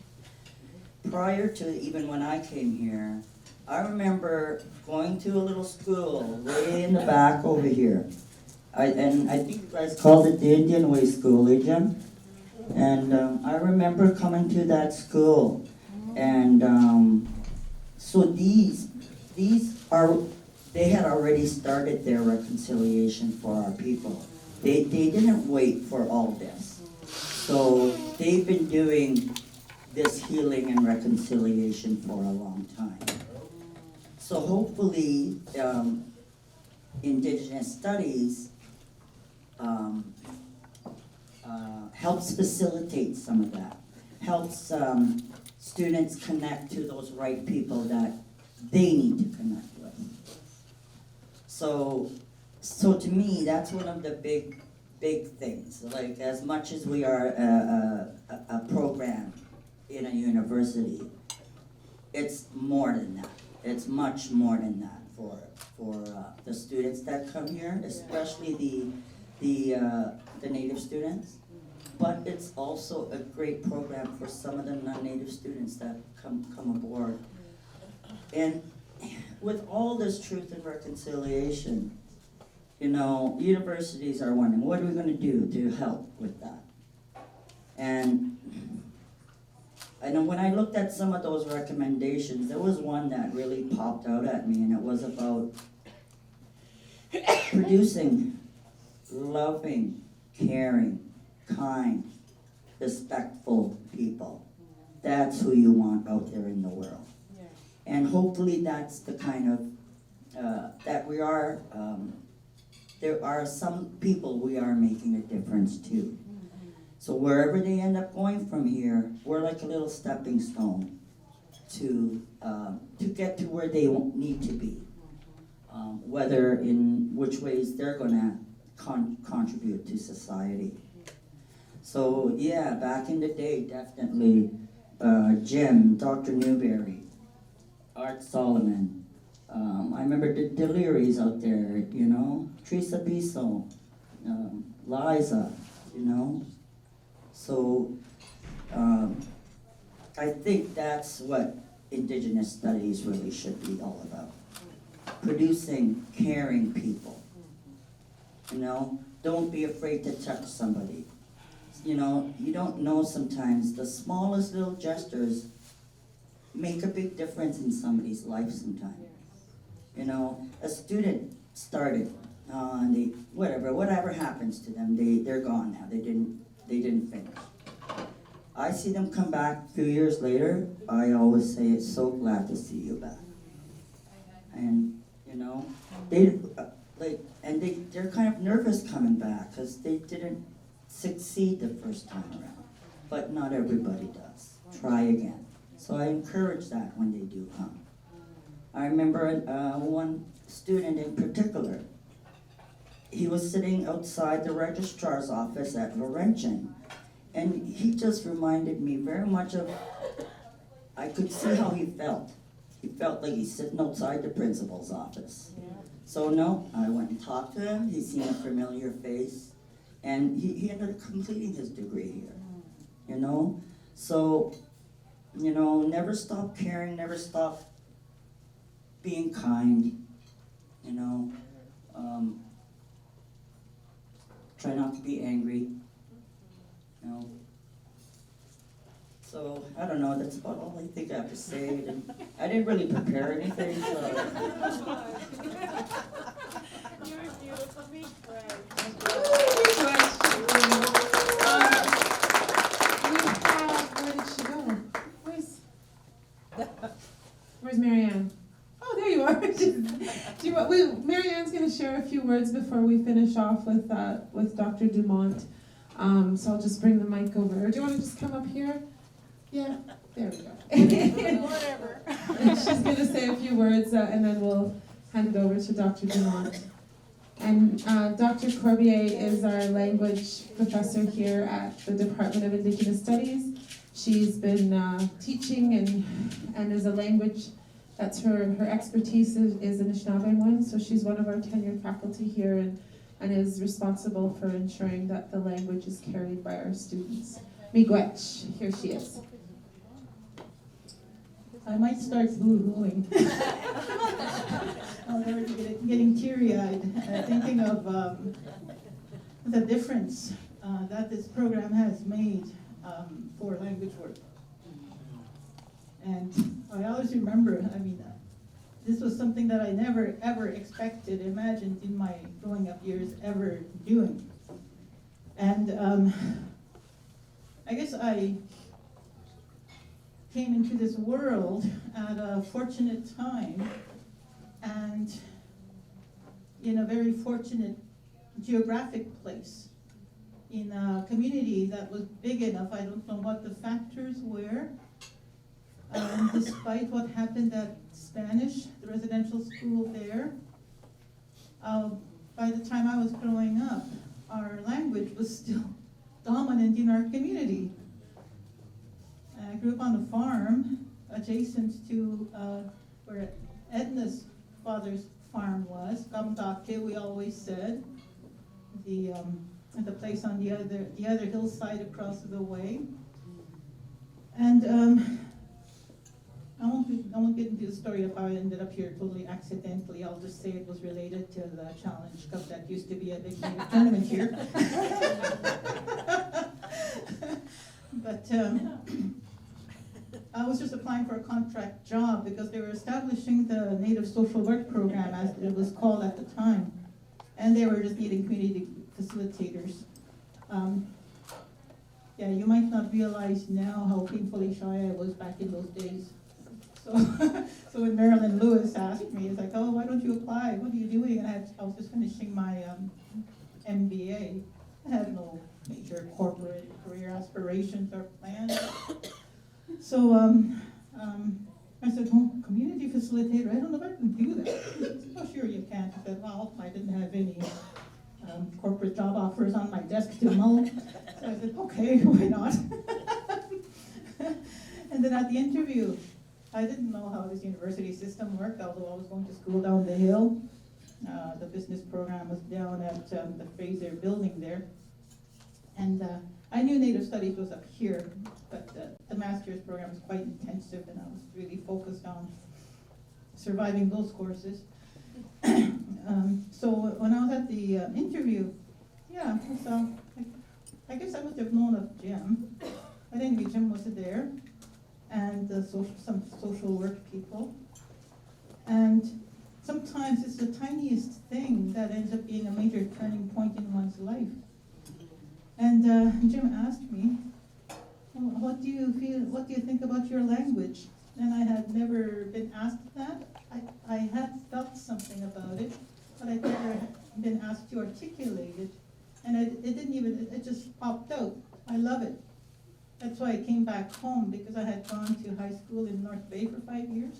prior to even when I came here, I remember going to a little school way in the back over here. I think you guys called it the Indian Way School, eh, Jim? And I remember coming to that school, and so these they had already started their reconciliation for our people. They didn't wait for all this. So they've been doing this healing and reconciliation for a long time. So hopefully, Indigenous studies helps facilitate some of that, helps students connect to those right people that they need to connect with. So to me, that's one of the big things. Like, as much as we are a program in a university, it's more than that. It's much more than that for the students that come here, especially the Native students. But it's also a great program for some of the non-Native students that come aboard. And with all this truth and reconciliation, you know, universities are wondering, what are we going to do to help with that? And I know when I looked at some of those recommendations, there was one that really popped out at me, and it was about producing loving, caring, kind, respectful people. That's who you want out there in the world. And hopefully that's the kind of, that we are, there are some people we are making a difference to. So wherever they end up going from here, we're like a little stepping stone to get to where they need to be. Whether in which ways they're gonna contribute to society. So yeah, back in the day, definitely Jim, Dr. Newberry, Art Solomon. I remember the Deliri's out there, you know, Teresa Biso, Liza, you know. So I think that's what Indigenous studies really should be all about. Producing caring people. You know, don't be afraid to touch somebody. You know, you don't know sometimes the smallest little gestures make a big difference in somebody's life sometimes. You know, a student started, and they whatever happens to them, they're gone now. They didn't finish. I see them come back a few years later. I always say, it's so glad to see you back. And you know, they're kind of nervous coming back because they didn't succeed the first time around. But not everybody does. Try again. So I encourage that when they do come. I remember one student in particular. He was sitting outside the registrar's office at Laurentian, and he just reminded me very much of, I could see how he felt. He felt like he's sitting outside the principal's office. So no, I went and talked to him. He seen a familiar face, and he ended up completing his degree here, you know? So, you know, never stop caring, never stop being kind, you know? Try not to be angry, you know? So, I don't know, that's about all I think I have to say. I didn't really prepare anything, so. You're beautiful, me. Where did she go? Where's Marianne? Oh, there you are. Marianne's going to share a few words before we finish off with Dr. Dumont. So I'll just bring the mic over. Or do you want to just come up here? Yeah, there we go. Whatever. She's going to say a few words, and then we'll hand it over to Dr. Dumont. And Dr. Corbier is our language professor here at the Department of Indigenous Studies. She's been teaching and is a language, that's her expertise is Anishinaabe one, so she's one of our tenured faculty here and is responsible for ensuring that the language is carried by our students. Miigwech, here she is. I might start boo-hooing. I'm already getting teary-eyed, thinking of the difference that this program has made for language work. And I always remember, I mean, this was something that I never, ever expected, imagined in my growing up years ever doing. And I guess I came into this world at a fortunate time and in a very fortunate geographic place, in a community that was big enough. I don't know what the factors were. Despite what happened at Spanish, the residential school there, by the time I was growing up, our language was still dominant in our community. I grew up on a farm adjacent to where Edna's father's farm was, Kamdake, we always said, the place on the other hillside across the way. And I won't get into the story of how I ended up here totally accidentally. I'll just say it was related to the Challenge Cup that used to be a big native tournament here. But I was just applying for a contract job because they were establishing the Native Social Work Program, as it was called at the time. And they were just needing community facilitators. Yeah, you might not realize now how painfully shy I was back in those days. So when Marilyn Lewis asked me, it's like, oh, why don't you apply? What are you doing? And I was just finishing my MBA. I had no major corporate career aspirations or plans. So I said, oh, community facilitator, I don't know if I can do that. He said, oh, sure you can. I said, well, I didn't have any corporate job offers on my desk to mull. So I said, okay, why not? And then at the interview, I didn't know how this university system worked, although I was going to school down the hill. The business program was down at the Fraser building there. And I knew Native Studies was up here, but the master's program was quite intensive, and I was really focused on surviving those courses. So when I was at the interview, yeah, so I guess I must have known of Jim. I think Jim was there, and some social work people. And sometimes it's the tiniest thing that ends up being a major turning point in one's life. And Jim asked me, well, what do you think about your language? And I had never been asked that. I had felt something about it, but I'd never been asked to articulate it. And it just popped out. I love it. That's why I came came back home because I had gone to high school in North Bay for 5 years.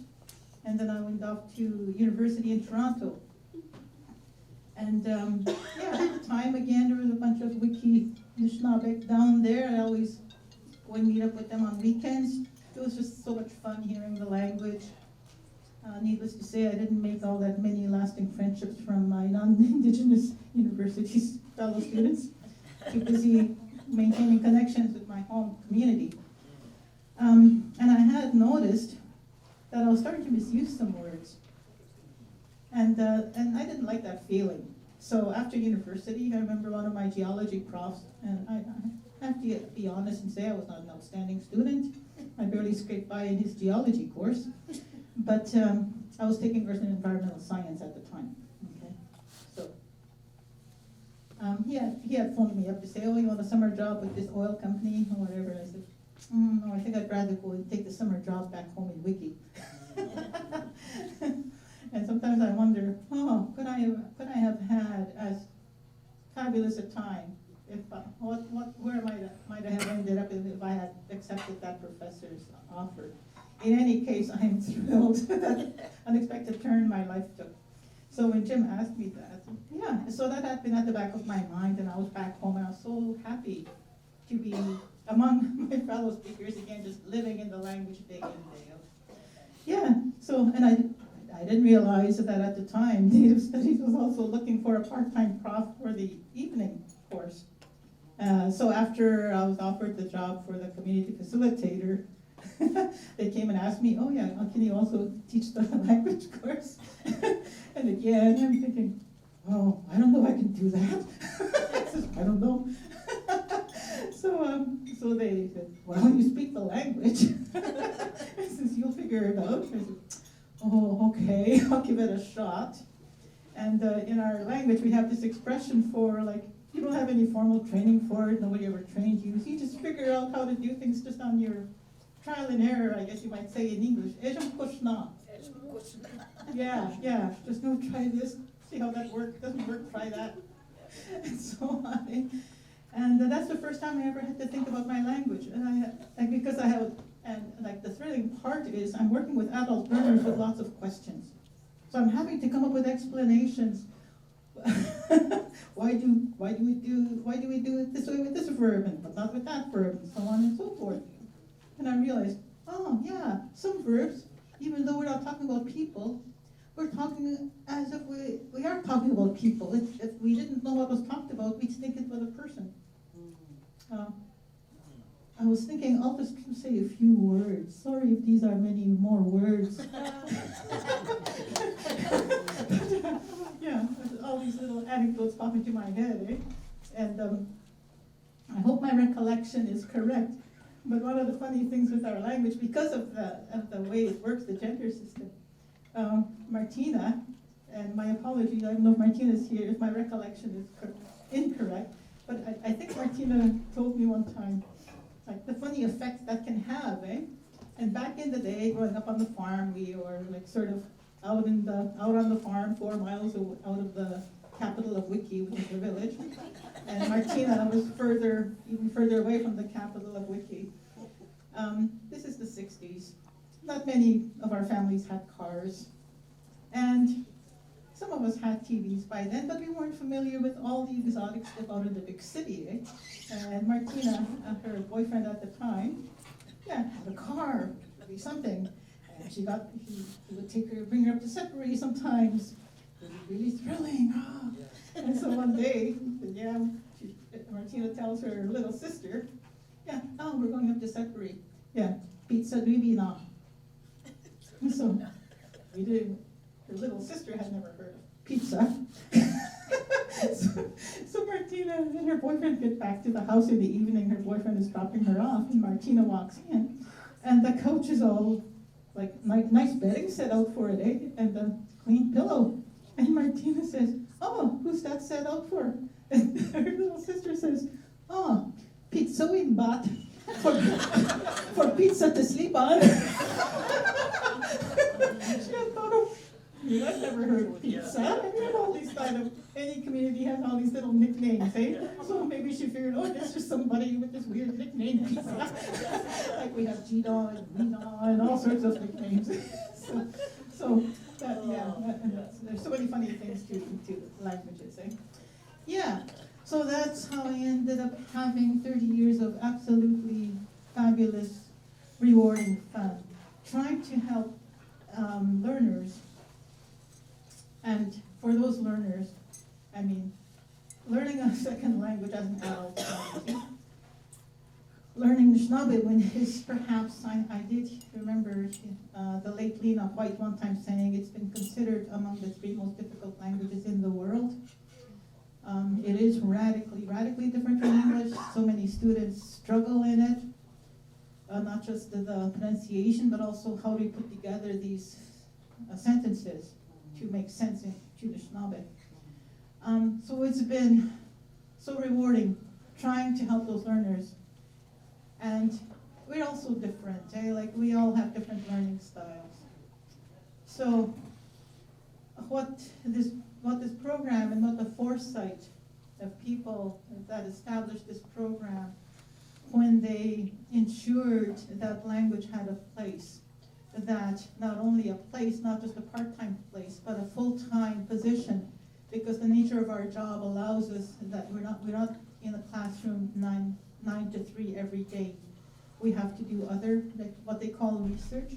And then I went off to university in Toronto. And yeah, at the time, again, there was a bunch of Wiki Anishinaabe down there. I always go and meet up with them on weekends. It was just so much fun hearing the language. Needless to say, I didn't make all that many lasting friendships from my non-Indigenous universities fellow students. Too busy maintaining connections with my home community. And I had noticed that I was starting to misuse some words. And I didn't like that feeling. So after university, I remember one of my geology profs, and I have to be honest and say I was not an outstanding student. I barely scraped by in his geology course. But I was taking course in environmental science at the time. Okay, so he had phoned me up to say, oh, you want a summer job with this oil company or whatever. And I said, no, I think I'd rather go and take the summer job back home in Wiki. And sometimes I wonder, oh, could I have had as fabulous a time if where might I have ended up if I had accepted that professor's offer? In any case, I am thrilled that unexpected turn my life took. So when Jim asked me that, yeah, so that had been at the back of my mind, and I was back home, and I was so happy to be among my fellow speakers again, just living in the language day in, day out. Yeah, so, and I didn't realize that at the time, Native Studies was also looking for a part-time prof for the evening course. So after I was offered the job for the community facilitator, they came and asked me, oh yeah, can you also teach the language course? And again, I'm thinking, oh, I don't know if I can do that. I don't know. So they said, well, you speak the language. Since you'll figure it out. I said, oh, okay, I'll give it a shot. And in our language, we have this expression for, like, you don't have any formal training for it, nobody ever trained you, so you just figure out how to do things just on your trial and error, I guess you might say in English. Yeah, just go try this, see how that works, doesn't work, try that. And so on. And that's the first time I ever had to think about my language. And because I have, and like the thrilling part is I'm working with adult learners with lots of questions. So I'm having to come up with explanations. Why do we do it this way with this verb, but not with that verb, and so on and so forth. And I realized, oh yeah, some verbs, even though we're not talking about people, we're talking as if we are talking about people. If we didn't know what was talked about, we'd think it was a person. I was thinking, I'll just say a few words. Sorry if these are many more words. Yeah, all these little anecdotes pop into my head, eh? And I hope my recollection is correct. But one of the funny things with our language, because of the way it works, the gender system, Martina, and my apologies, I don't know if Martina's here, if my recollection is incorrect, but I think Martina told me one time, like the funny effect that can have, eh? And back in the day, growing up on the farm, we were like sort of out on the farm, 4 miles out of the capital of Wiki, which is the village. And Martina was even further away from the capital of Wiki. This is the 60s. Not many of our families had cars. And some of us had TVs by then, but we weren't familiar with all the exotic stuff out of the big city, eh? And Martina, her boyfriend at the time, yeah, had a car, maybe something. And he would bring her up to Sudbury sometimes. It was really thrilling. Oh. And so one day, yeah, Martina tells her little sister, yeah, oh, we're going up to Sudbury. Yeah, pizza now. So we did. Her little sister had never heard of pizza. So Martina and her boyfriend get back to the house in the evening. Her boyfriend is dropping her off, and Martina walks in, and the couch is all like nice bedding set out for it, eh? And a clean pillow. And Martina says, "Oh, who's that set out for?" And her little sister says, "Oh, pizza we bought for pizza to sleep on." She had thought of mean, I've never heard of pizza. And we have all these kind of, any community has all these little nicknames, eh? So maybe she figured, oh, this is somebody with this weird nickname, pizza. Like we have Gina and Nina and all sorts of nicknames. So that, yeah, there's so many funny things to languages, eh? Yeah, so that's how I ended up having 30 years of absolutely fabulous, rewarding fun, trying to help learners. And for those learners, I mean, learning a second language as an adult, learning Anishinaabe is perhaps, I did remember the late Lena White one time saying it's been considered among the 3 most difficult languages in the world. It is radically different from English. So many students struggle in it. Not just the pronunciation, but also how do you put together these sentences to make sense to Anishinaabe. So it's been so rewarding trying to help those learners. And we're also different, eh? Like we all have different learning styles. So what this program and what the foresight of people that established this program when they ensured that language had a place, that not only a place, not just a part-time place, but a full-time position, because the nature of our job allows us that we're not in a classroom 9 to 3 every day. We have to do other, like what they call research.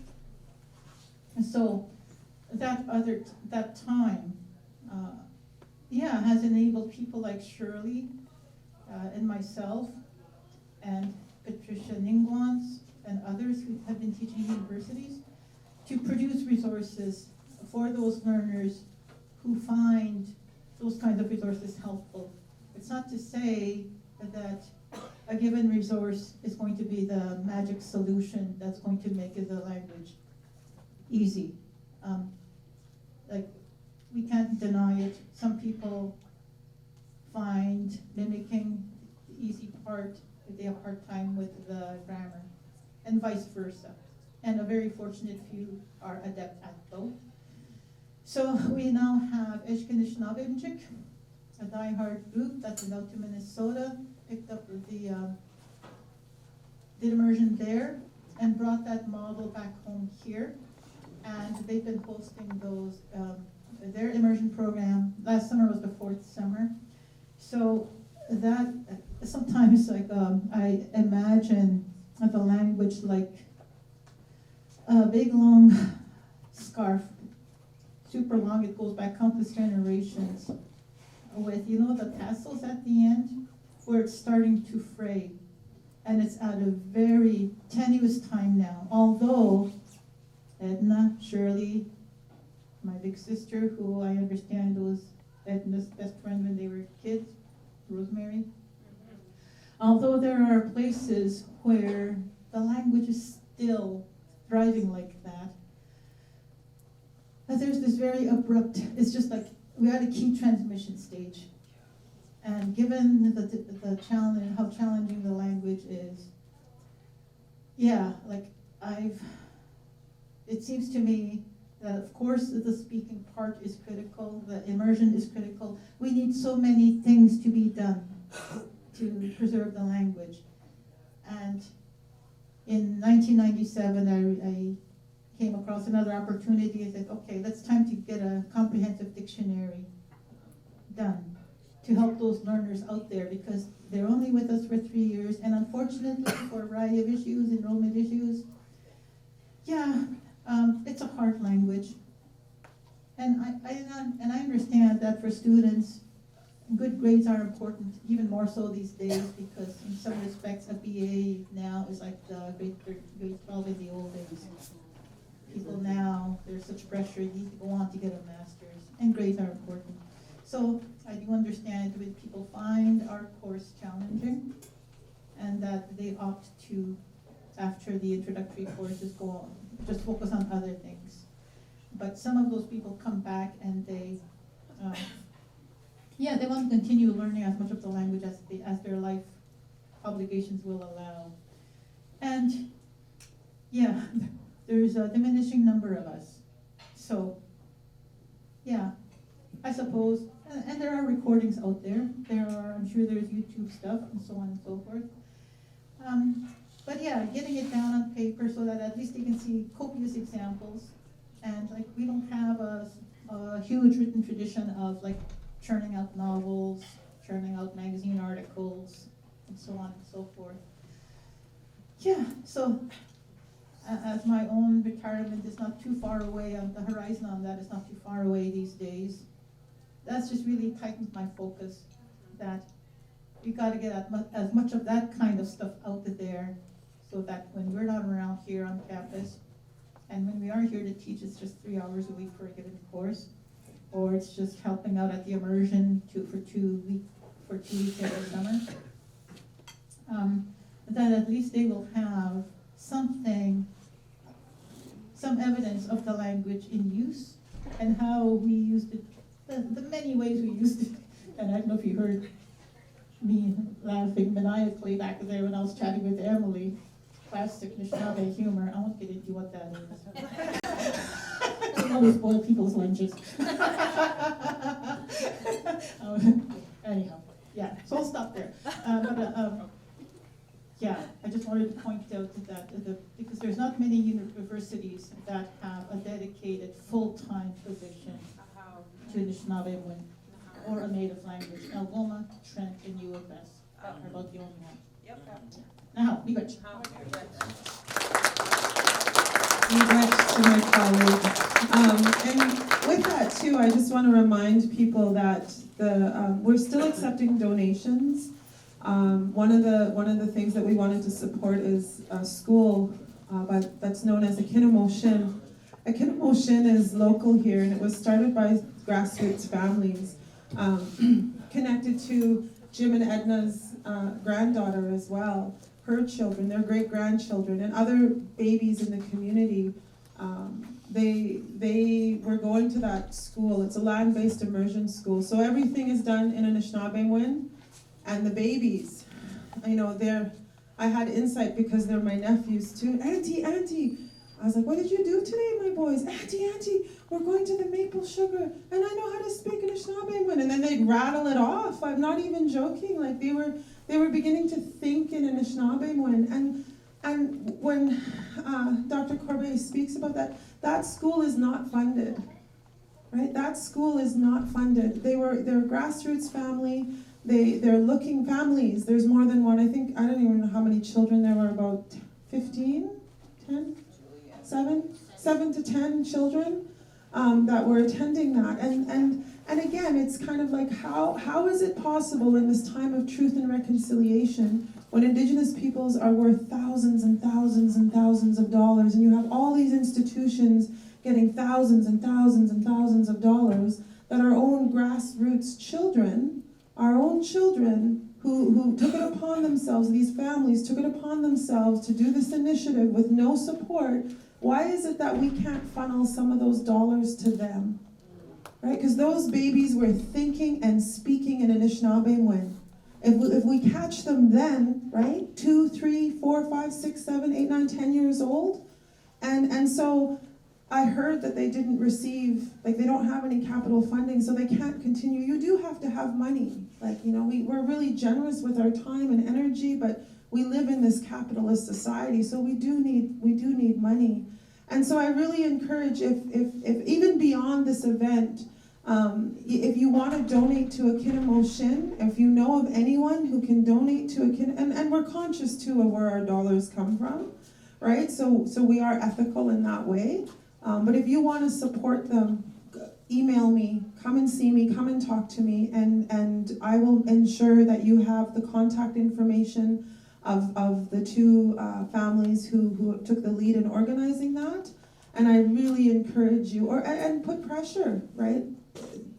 And so that time, has enabled people like Shirley and myself and Patricia Ningwans and others who have been teaching universities to produce resources for those learners who find those kinds of resources helpful. It's not to say that a given resource is going to be the magic solution that's going to make the language easy. Like, we can't deny it. Some people find mimicking the easy part if they have a hard time with the grammar, and vice versa. And a very fortunate few are adept at both. So we now have Anishinaabe, a diehard group that's been out to Minnesota, picked up did immersion there, and brought that model back home here. And they've been hosting those, their immersion program. Last summer was the 4th summer. So that, sometimes like I imagine the language like a big long scarf, super long, it goes back countless generations, with, you know, the tassels at the end, where it's starting to fray. And it's at a very tenuous time now, although Edna, Shirley, my big sister, who I understand was Edna's best friend when they were kids, Rosemary. Although there are places where the language is still thriving like that, but there's this very abrupt, it's just like we're at a key transmission stage. And given the challenge, how challenging the language is, it seems to me that of course the speaking part is critical, the immersion is critical. We need so many things to be done to preserve the language. And in 1997, I came across another opportunity. I said, okay, it's time to get a comprehensive dictionary done to help those learners out there, because they're only with us for 3 years, and unfortunately, for a variety of issues, enrollment issues, it's a hard language. And I understand that for students, good grades are important, even more so these days, because in some respects, a BA now is like the grade 12 in the old days. People now, there's such pressure, you need to go on to get a master's, and grades are important. So I do understand when people find our course challenging, and that they opt to, after the introductory courses, go on, just focus on other things. But some of those people come back and they want to continue learning as much of the language as their life obligations will allow. And there's a diminishing number of us. So I suppose, and there are recordings out there. I'm sure there's YouTube stuff and so on and so forth. But yeah, getting it down on paper so that at least they can see copious examples. And like, we don't have a huge written tradition of like churning out novels, churning out magazine articles, and so on and so forth. Yeah, so as my own retirement is not too far away, on the horizon on that is not too far away these days, that's just really tightened my focus, that we got to get as much of that kind of stuff out there, so that when we're not around here on campus, and when we are here to teach, it's just 3 hours a week for a given course, or it's just helping out at the immersion for 2 weeks every summer. That at least they will have something, some evidence of the language in use and how we used it, the many ways we used it. And I don't know if you heard me laughing maniacally back there when I was chatting with Emily. Classic Anishinaabe humor. I won't get into what that is. I always spoil people's lunches. Anyhow, yeah, so I'll stop there. Yeah, I just wanted to point out to that, because there's not many universities that have a dedicated full-time position to Anishinaabe or a native language. Algoma, Trent, and UFS are about the only one. Now, be good. Congrats to my colleague. And with that too, I just want to remind people that we're still accepting donations. One of the things that we wanted to support is a school that's known as Akinamo. Akinamo is local here, and it was started by grassroots families connected to Jim and Edna's granddaughter as well, her children, their great-grandchildren, and other babies in the community. They were going to that school. It's a land-based immersion school, so everything is done in Anishinaabe. And the babies, I had insight because they're my nephews too. Auntie, I was like, what did you do today, my boys? Auntie, we're going to the maple sugar, and I know how to speak Anishinaabe. And then they'd rattle it off. I'm not even joking. Like they were beginning to think in Anishinaabe. And when Dr. Corbet speaks about that school is not funded, right? That school is not funded. They're a grassroots family. They're looking families. There's more than one. I don't even know how many children there were. About 15, 10, 7 to 10 children that were attending that. And again, it's kind of like how is it possible in this time of truth and reconciliation, when Indigenous peoples are worth thousands and thousands and thousands of dollars, and you have all these institutions getting thousands and thousands and thousands of dollars, that our own grassroots children, our own children who took it upon themselves, these families took it upon themselves to do this initiative with no support, why is it that we can't funnel some of those dollars to them? Right? Because those babies were thinking and speaking in Anishinaabe. If we catch them then, right? 2, 3, 4, 5, 6, 7, 8, 9, 10 years old. And so I heard that they didn't receive, they don't have any capital funding, so they can't continue. You do have to have money. We're really generous with our time and energy, but we live in this capitalist society, so we do need money. And so I really encourage, if even beyond this event, if you want to donate to Akinamo, if you know of anyone who can donate to Akinamo, and we're conscious too of where our dollars come from, right? So we are ethical in that way. But if you want to support them, email me, come and see me, come and talk to me, and I will ensure that you have the contact information of the two families who took the lead in organizing that. And I really encourage you, and put pressure, right?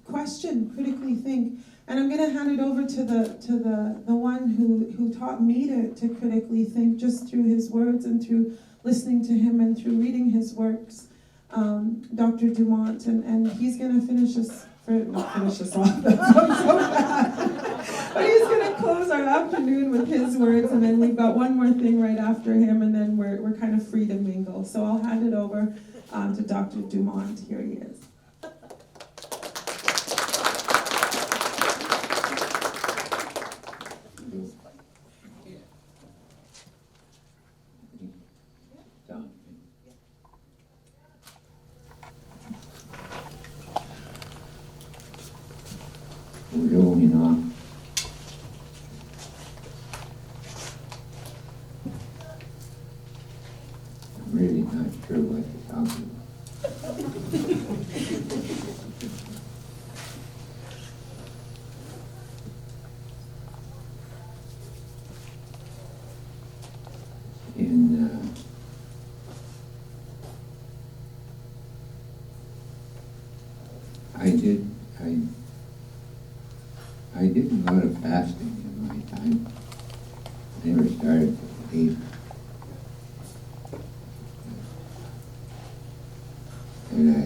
Question, critically think. And I'm going to hand it over to the one who taught me to critically think, just through his words and through listening to him and through reading his works, Dr. Dumont, and he's going to finish us off. That sounds so bad. But he's going to close our afternoon with his words, and then we've got one more thing right after him, and then we're kind of free to mingle. So I'll hand it over to Dr. Dumont. Here he is. Bonjour, you know. I'm really not sure what to talk about. In I did a lot of fasting in my time. I never started to eat. And I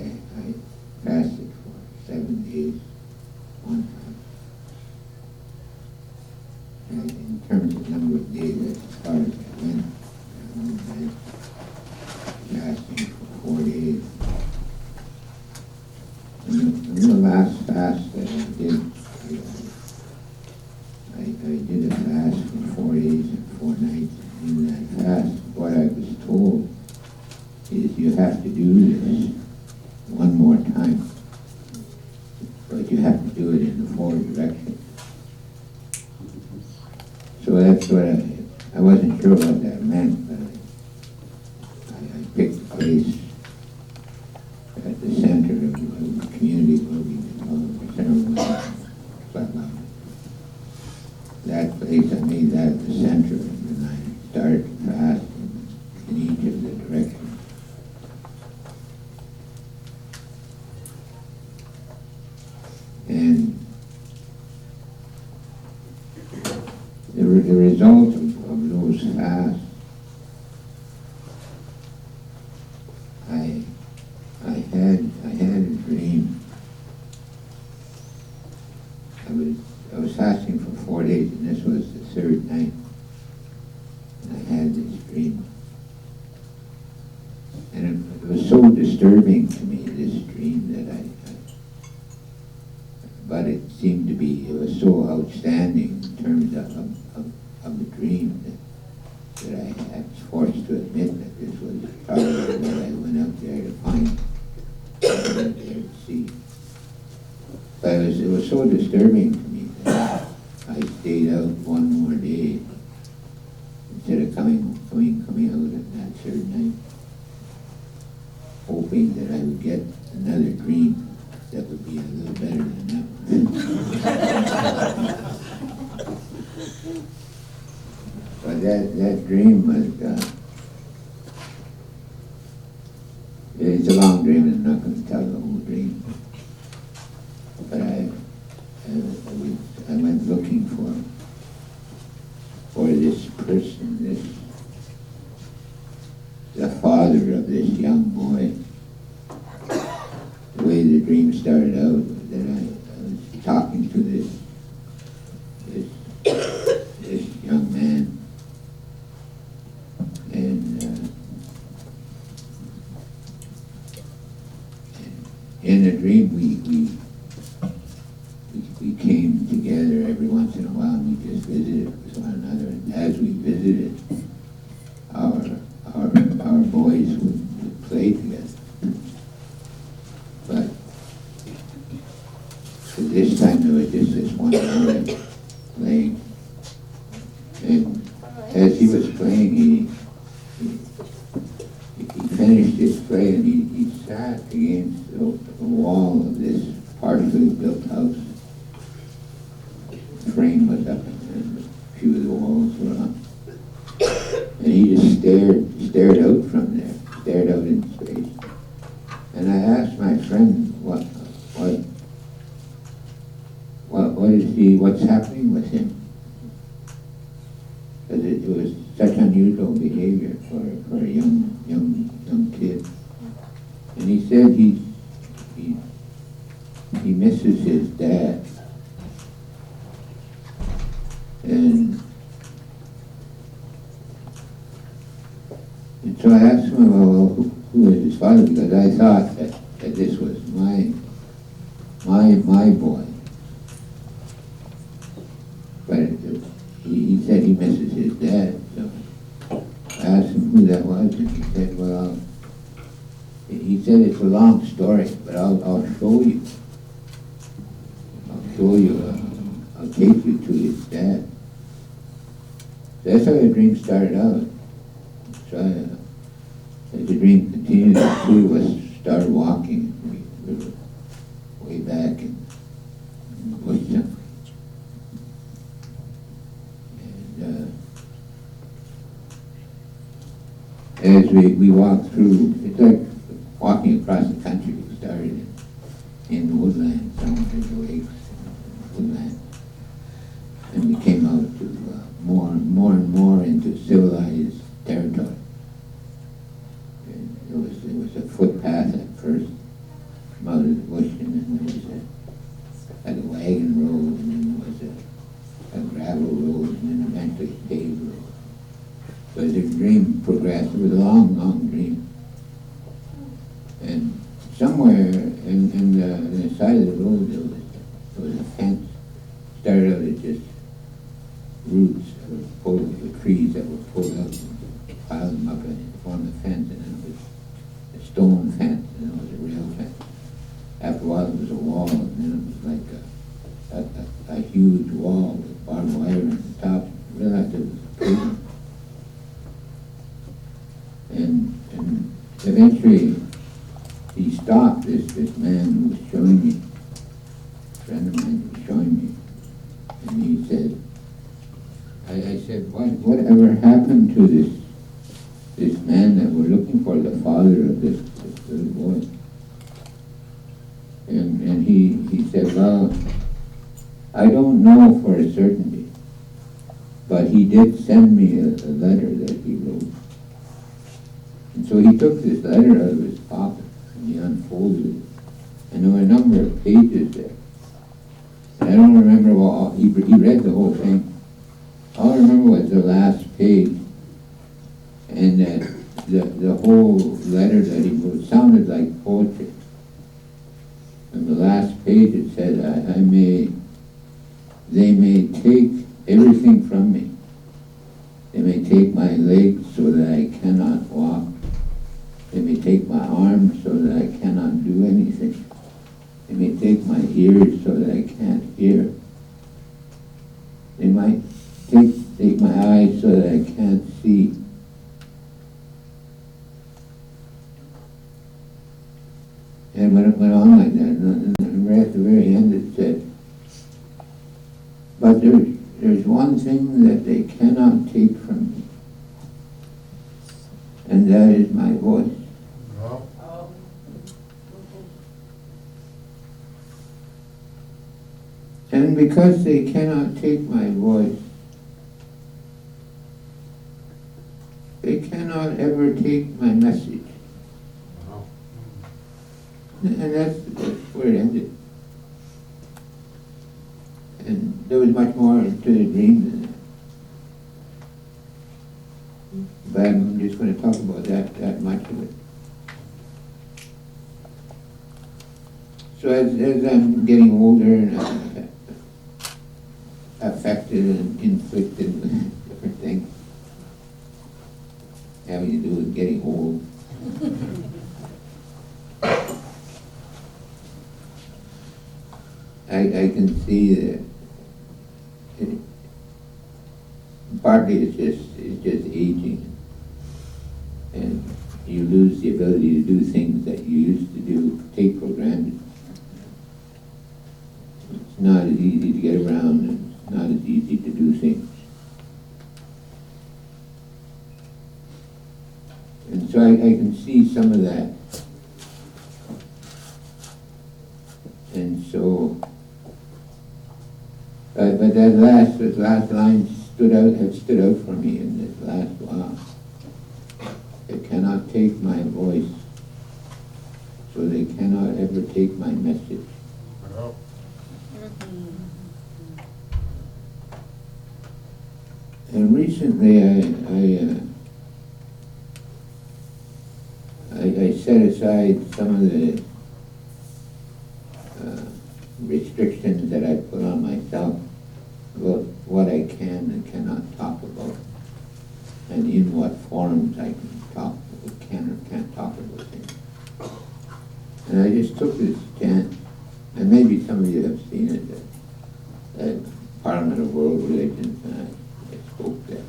fasted for 7 days one time. And in terms of number of days, that's as far as I went. I went fasting for 4 days. And the last fast that I did, I did a fast for 4 days and 4 nights. In that fast, what I was told is you have to do this one more time, but you have to do it in the forward direction. So that's what I wasn't sure what that meant, but I picked a place at the center of the community where we did all the ceremonies. That place, I made that the center, and then I started to fast in each of the directions. And the result of those fasts, I had a dream. I was fasting for 4 days, and this was the 3rd night, and I had this dream. And it was so disturbing to me, this dream, that but it seemed to be, it was so outstanding in terms of the dream that I was forced to admit that this was probably what I went out there to find, I went there to see. But it was so disturbing to me that I stayed out one more day instead of coming out at that 3rd night, hoping that I would get another dream that would be a little better than that one. But that dream was, it's a long dream, and I'm not going to tell the whole dream. But I went looking for this person, the father of this young boy. The way the dream started out was that I was talking to this young man, and in the dream we came together every once in a while, and we just visited with one another. And as we visited, our boys would play together. But so this time there was just this one boy playing, and as he was playing, he finished his play, and he sat against the wall of this partially built house. The frame was up, and a few of the walls were up, and he just stared out from there, stared out in space. And I asked my friend, what's happening with him? Because it was such unusual behavior for a young kid. And he said he misses his dad. And so I asked him, well, who is his father? Because I thought that this was my boy. But he said he misses his dad. So I asked him who that was, and he said, well, he said it's a long story, but I'll show you. I'll show you that's how the dream started out. So as the dream continued, the two of us started walking. We were way back in the bush somewhere. And as we walked through, it's like walking across the country. We started in the woodland, somewhere in the lakes, woodland. And we came out to more and more into civilized territory. And it was a footpath at first, from out of the bush, and then there was a wagon road, and then there was a gravel road, and then eventually a paved road. So as the dream progressed, it was a long, long dream. And somewhere in the side of the road there was a fence. Started out as just roots that were pulled, the trees that were pulled out and piled them up and formed a fence, and then it was a stone fence, and then it was a rail fence. After a while it was a wall, and then it was like a huge wall with barbed wire on the top. I realized it was a prison. And eventually he stopped, this man who was showing me, a friend of mine who was showing me, and he said, I said, whatever happened to this man that we're looking for, the father of this little boy? And he said, well, I don't know for a certainty, but he did send me a letter that he wrote. And so he took this letter out of his pocket and he unfolded it. And there were a number of pages there. And I don't remember he read the whole thing. All I remember was the last page. And the whole letter that he wrote sounded like poetry. And the last page it said, they may take everything from me. They may take my legs so that I cannot walk. They may take my arms so that I cannot do anything. They may take my ears so that I can't hear. They might take my eyes so that I can't see. And when it went on like that, and right at the very end it said, but there's one thing that they cannot take from me, and that is my voice. And because they cannot take my voice, they cannot ever take my message. And that's where it ended. And there was much more to the dream than that. But I'm just going to talk about that much of it. So as I'm getting older and I'm affected and inflicted with different things having to do with getting old, I can see that partly it's just aging, and you lose the ability to do things that you used to do, take for granted. It's not as easy to get around, and it's not as easy to do things. And so I can see some of that. And so, but that last line stood out for me in this last while. They cannot take my voice, so they cannot ever take my message. And recently I set aside some of the restrictions that I put on myself about what I can and cannot talk about, and in what forums I can or can't talk about things. And I just took this chance, and maybe some of you have seen it, at Parliament of World Religions, and I spoke there.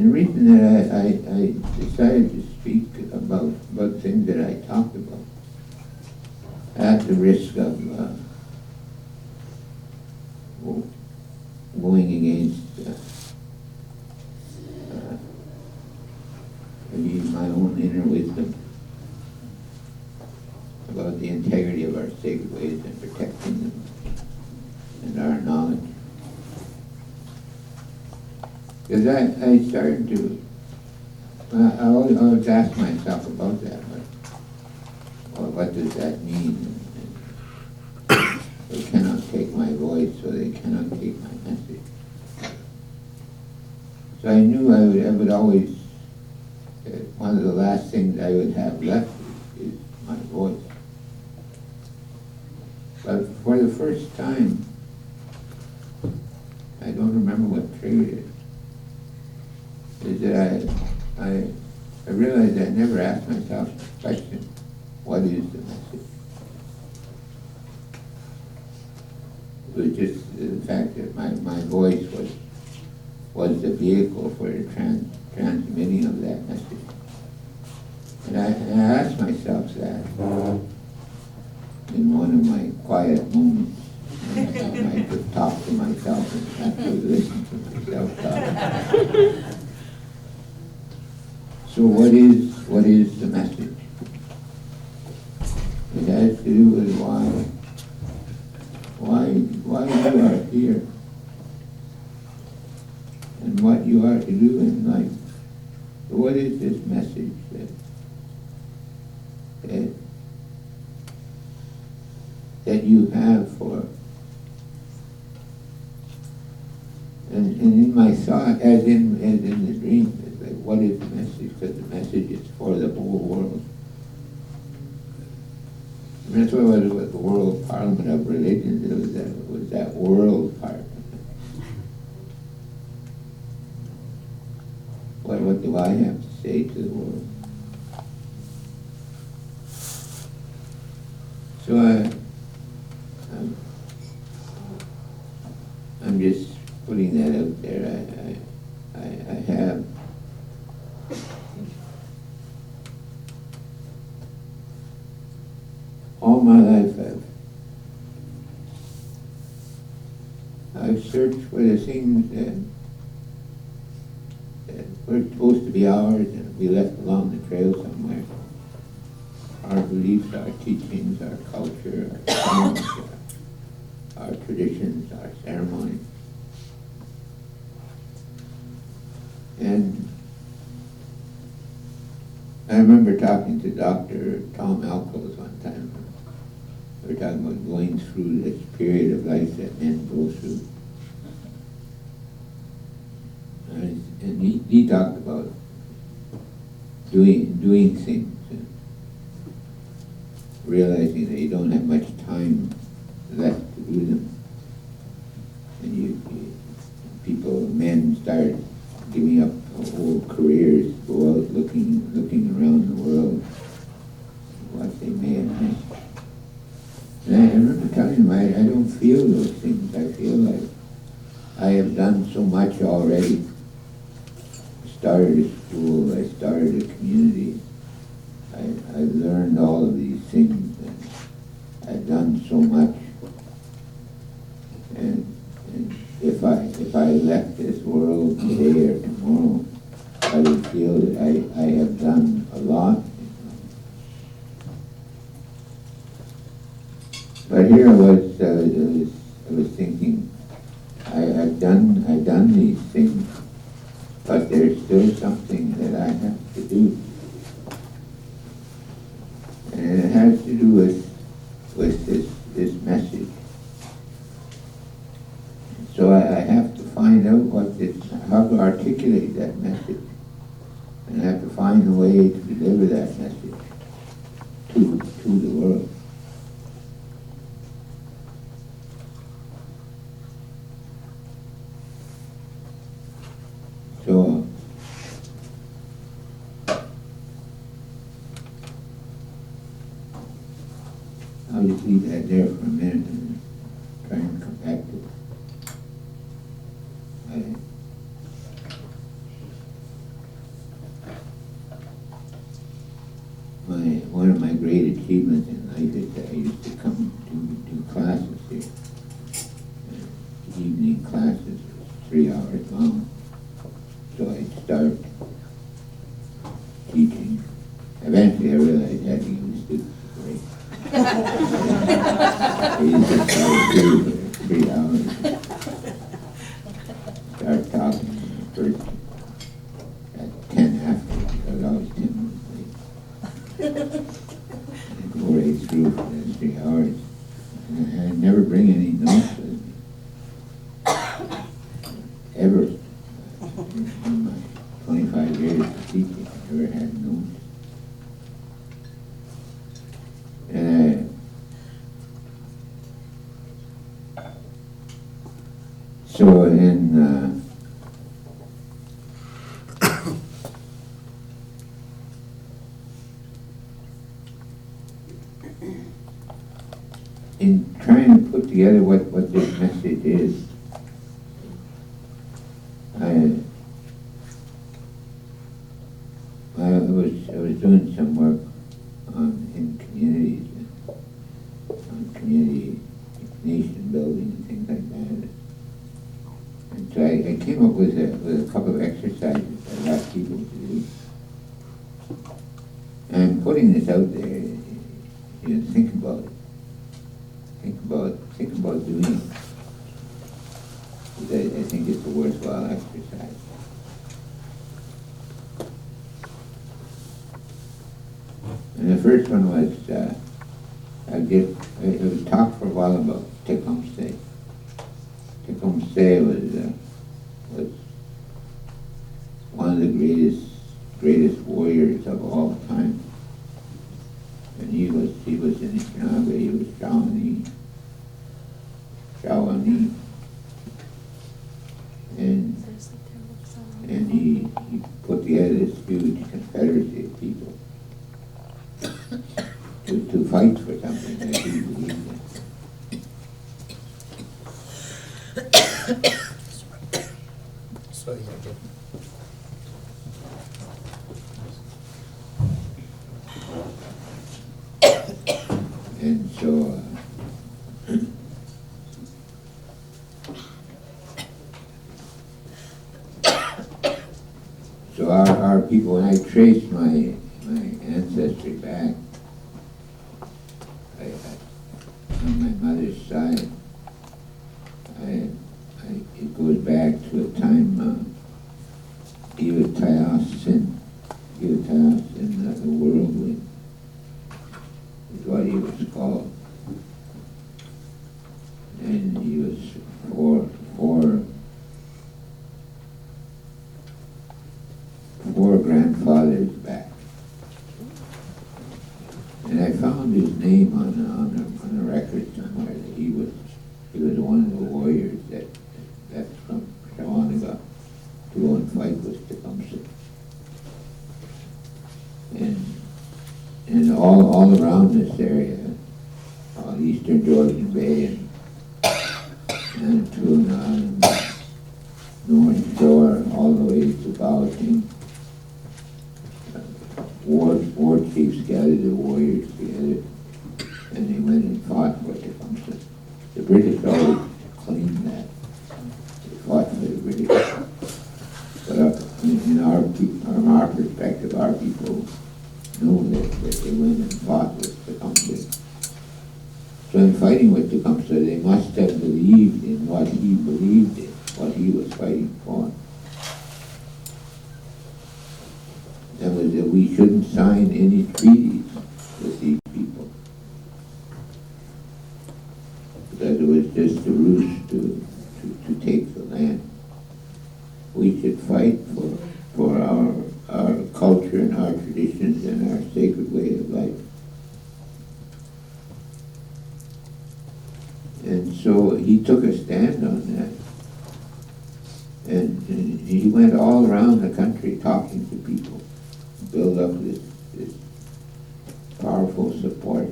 And the reason that I decided to speak about things that I talked about, at the risk of going against maybe my own inner wisdom about the integrity of our sacred ways and protecting them and our knowledge. Because I started to, I always ask myself about that, but what does that mean? They cannot take my voice, so they cannot take my message. So I knew I would always, one of the last things I would have left is my voice. But for the first time, I don't remember what triggered it, is that I realized I never asked myself the question, what is the message? It was just the fact that my voice was the vehicle for the transmitting of that message. And I asked myself that in one of my quiet moments. I could talk to myself and actually listen to myself talk. So what is the message? It has to do with why you are here and what you are to do in life. So what is this message that you have for? And in my thought, as in the dream, it's like, what is the message? Because the message is for the whole world. And that's what it was with the World Parliament of Religions. It was that world part. What do I have to say to the world? So I'm just putting that out there. I have all my life I've searched for the things that were supposed to be ours and we left along the trail somewhere. Our beliefs, our teachings, our culture, our songs, our traditions, our ceremonies. And I remember talking to Dr. Tom Alcos one time. We were talking about going through this period of life that men go through. And he talked about doing things and realizing that you don't have much time left to do them. And men start giving up whole careers, go out looking around the world, what they may have missed. And I remember telling him, I don't feel those things. I feel like I have done so much already. I started a school, I started a community, I learned all of these things, and I've done so much. And if I left this world today or tomorrow, I would feel that I have done a lot. But here I was thinking, I've done these things, but there's still something that I have to do. And it has to do with this message. So I have to find out how to articulate that message. And I have to find a way to deliver that message to the world. So I'll just leave that there for a minute and try and come back to it. one of my great achievements in life is that I used to come to do classes here. Evening classes, 3 hours long. So I'd start teaching. Eventually I realized I had to give the students a break. I used to start for 3 hours. Start talking first at 10 after, because I was 10 minutes late. And go right through for those 3 hours. And I'd never bring any notes with me. Ever. In my 25 years of teaching, I never had notes. So in trying to put together what this message is, I was doing some work in communities, on community nation building and things like that. And so I came up with a couple of exercises that I asked people to do. And I'm putting this out there. Think about it. Think about doing it. Because I think it's a worthwhile exercise. And the first one was, I would talk for a while about Tecumseh. Tecumseh was one of the greatest warriors of all time. And he was Anishinaabe, he was Shawnee. And he put together this huge confederacy of people to fight for something that he believed in. And so our people, when I traced my ancestry back, on my mother's side, it goes back to a time, Iwatayas in the whirlwind is what he was called. And he was four grandfathers back. And I found his name on a record somewhere that he was one of the warriors that's from Shawanaga to go and fight with Tecumseh. And all around this area, eastern Georgian Bay and Manitouna and North Jour, all the way to Balating, war chiefs gathered the warriors together, and they went and fought for Tecumseh. The British always claimed that. They fought for the British. But from our perspective, our people know that they went and fought with Tecumseh. So in fighting with Tecumseh, they must have believed in what he believed in, what he was fighting for. That was that we shouldn't sign any treaties with these people. Because it was just a ruse to take the land. We should fight for our culture and our traditions and our sacred way of life. And so he took a stand on that. And he went all around the country talking to people, build up this powerful support.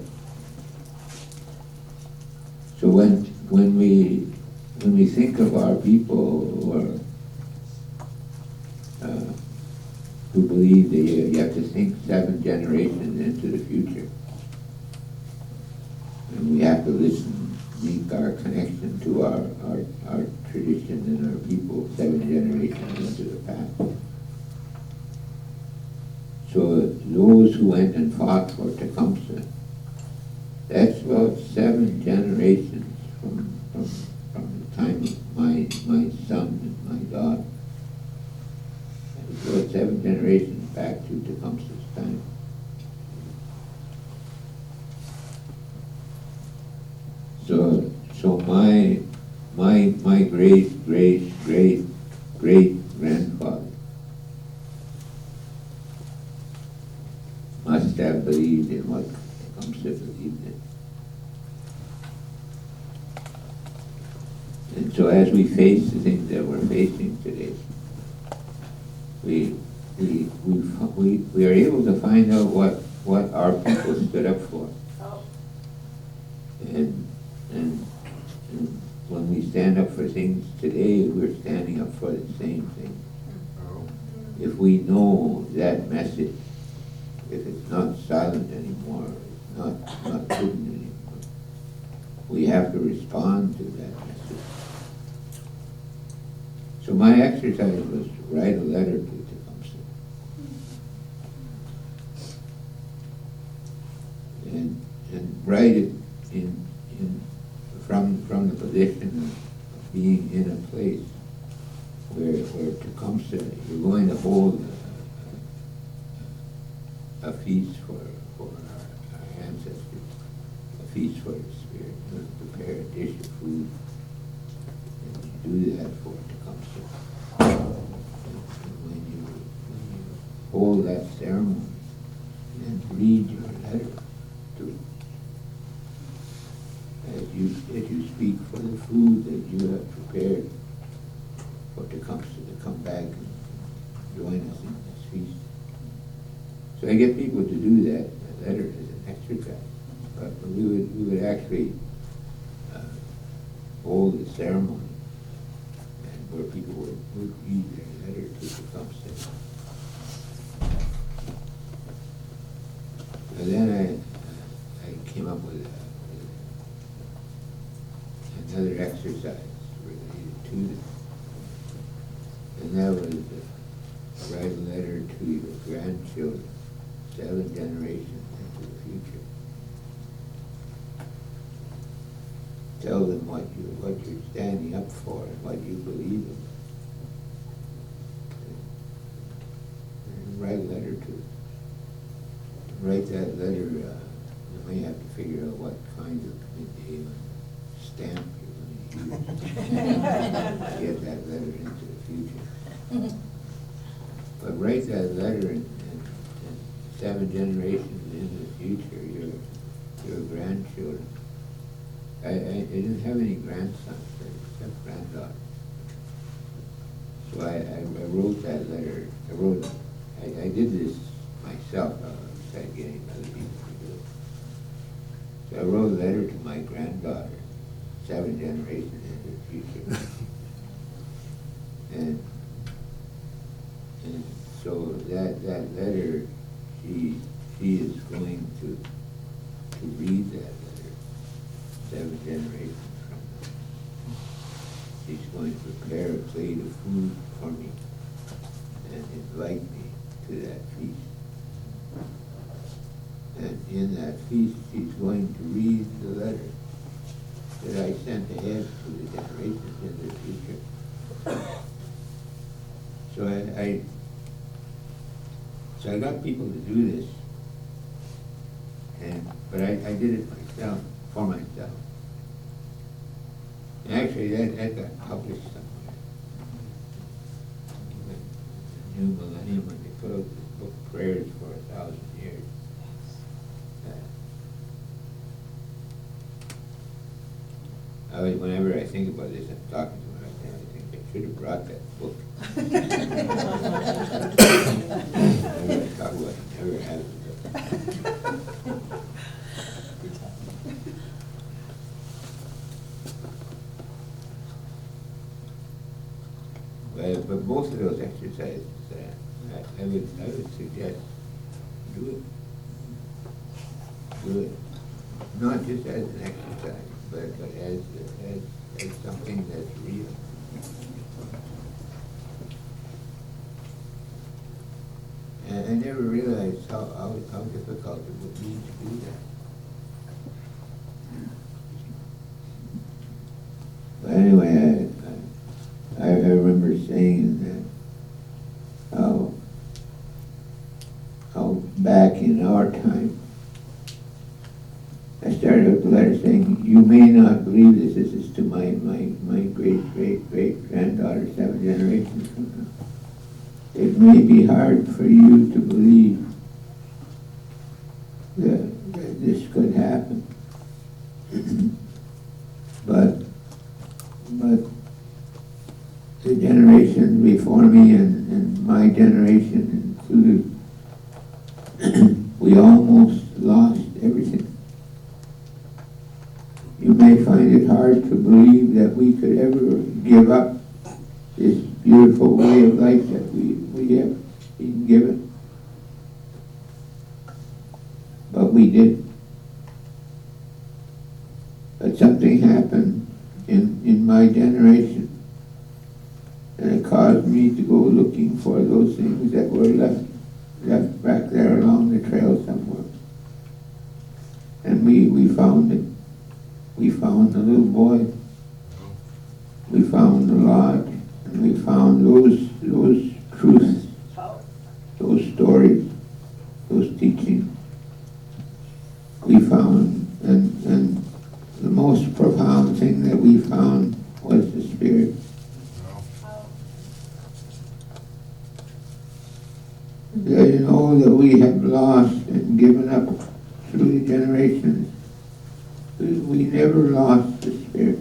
So when we think of our people who are who believe that you have to think 7 generations into the future. And we have to listen, make our connection to our tradition and our people 7 generations into the past. So those who went and fought for Tecumseh, that's about 7 generations from the time of my son and my daughter. It's about 7 generations back to Tecumseh's time. So my great grandfather must have believed in what Tecumseh believed in. And so as we face the things that we're facing today, we are able to find out what our people stood up for. And when we stand up for things today, we're standing up for the same thing. If we know that message, if it's not silent anymore, it's not hidden anymore, we have to respond to that message. So my exercise was to write a letter to Tecumseh. And write it from the position of being in a place where Tecumseh, you're going to hold a feast for our ancestors, a feast for the spirit, and prepare a dish of food, and you do that for Tecumseh. And when you hold that ceremony, and read your letter to as you speak for the food that you have prepared for Tecumseh to come back and join us in this feast. So I get people to do that letter as an exercise. But we would actually hold a ceremony and where people would read their letter to Tecumseh. And then I came up with another exercise related to this. And that was write a letter to your grandchildren, 7 generations into the future. Tell them what you're standing up for and what you believe in. And write a letter to them. Write that letter, you may have to figure out what kind of midday stamp you're going to use to get that letter into the future. But write that letter and 7 generations into the future, your grandchildren. I didn't have any grandsons, I have granddaughters. So I wrote that letter. I did this myself. I started getting other people to do it. So I wrote a letter to my granddaughter, 7 generations into the future. and so that letter, she is going to read that letter 7 generations from now. She's going to prepare a plate of food for me and invite me to that feast. And in that feast, she's going to read the letter that I sent ahead to the generations in the future. So I got people to do this, but I did it myself, for myself. And actually, that got published somewhere. The New Millennium, when they put out this book, Prayers for 1,000 Years. Whenever I think about this, I'm talking to her, I think I should have brought that book. Whenever I talk about it, I never have it. But both of those exercises, I Do it. Not just as an exercise, but as something that's real. And I never realized how difficult it would be to do that. But anyway, I remember saying that how back in our time, I started out the letter saying, you may not believe this. This is to my great-great-great-granddaughter 7 generations from now. It may be hard for you to believe that this could happen. But the generations before me and my generation included, we almost lost everything. You may find it hard to believe that we could ever give up this beautiful way of life that we have been given. But we did. But something happened in my generation, and it caused me to go looking for those things that were left back there along the trail somewhere. And we found it. We found the little boy. We found the lodge, and we found those truths, those stories, those teachings. We found, and the most profound thing that we found was the Spirit. You know that we have lost and given up through the generations. We never lost the Spirit.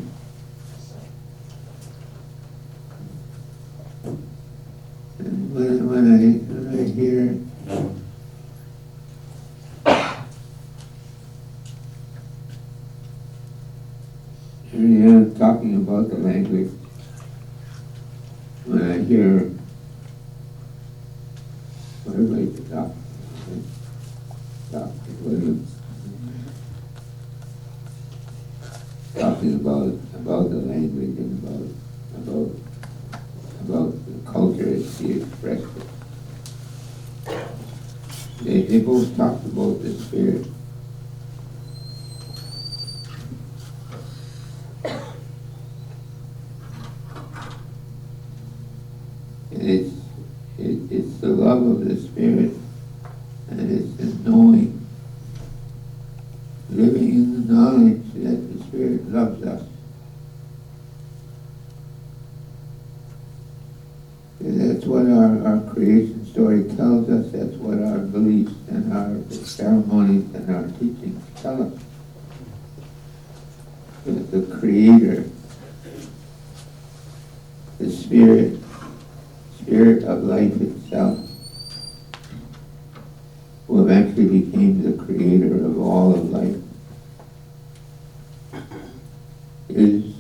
And when I hear talking about the language, when I hear everybody stop, Williams talking about the language and about the culture as he expressed it. They both talked about the Spirit. And it's the love of the Spirit, and it's the knowing, living in the knowledge that the Spirit loves us. And that's what our creation story tells us. That's what our beliefs and our ceremonies and our teachings tell us. That the Creator, the Spirit of life itself, who eventually became the creator of all of life, is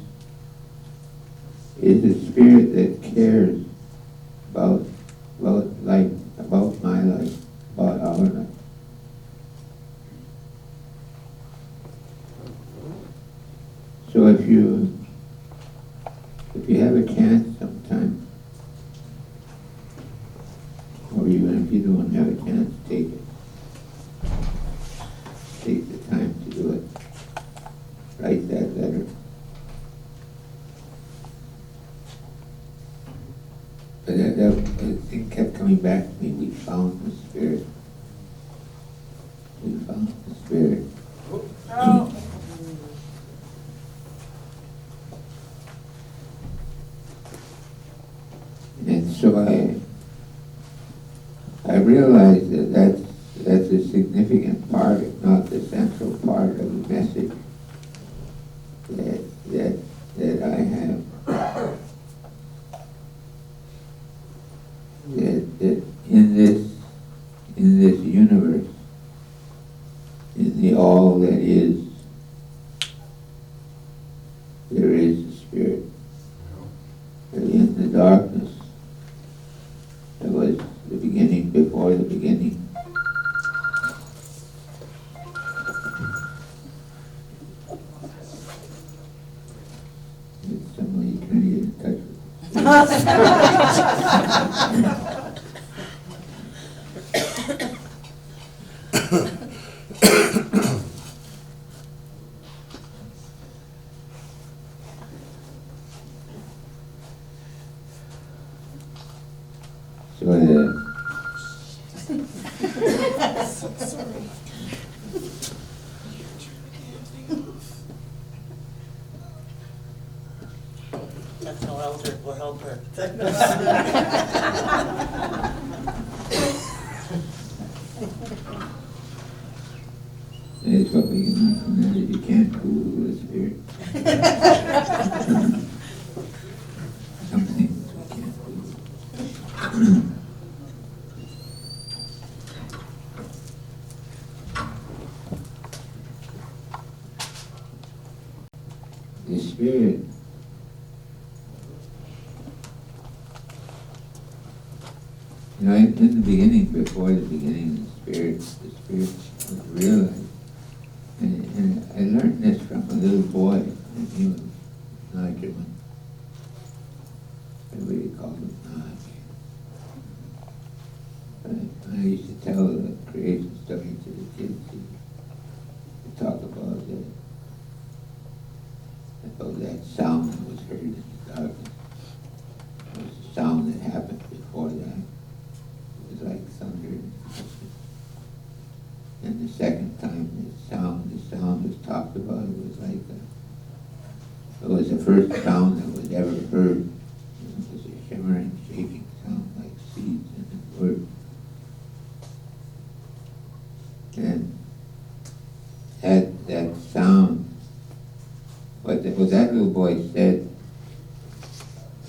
a spirit that cares about life, about my life, about our life. So if you have a chance sometime, or even if you don't have a chance, take it. Take the time to do it. Write that letter. But that thing kept coming back to me. We found the Spirit. We found the Spirit. And so I realized that that's a significant part, if not the central part of the message that I have. That in this universe, in the all that is, there is a Spirit. And in the darkness, that was the beginning before the beginning, So the That's no elder will help her. That's what we can learn from that, is you can't fool the spirit. Some things we can't fool. The spirit, you know, in the beginning, before the beginning, the spirit was realized. And I learned this from a little boy, and he was Nigerian. Everybody called him Naj. But I used to tell the creation story to the kids. We talk about that sound that was heard in the darkness. It was a sound that happened before that. It was like thunder. And the second time the sound was talked about, it was the first sound that was ever heard. It was a shimmering, shaking sound like seeds in the word. And that sound, what that little boy said,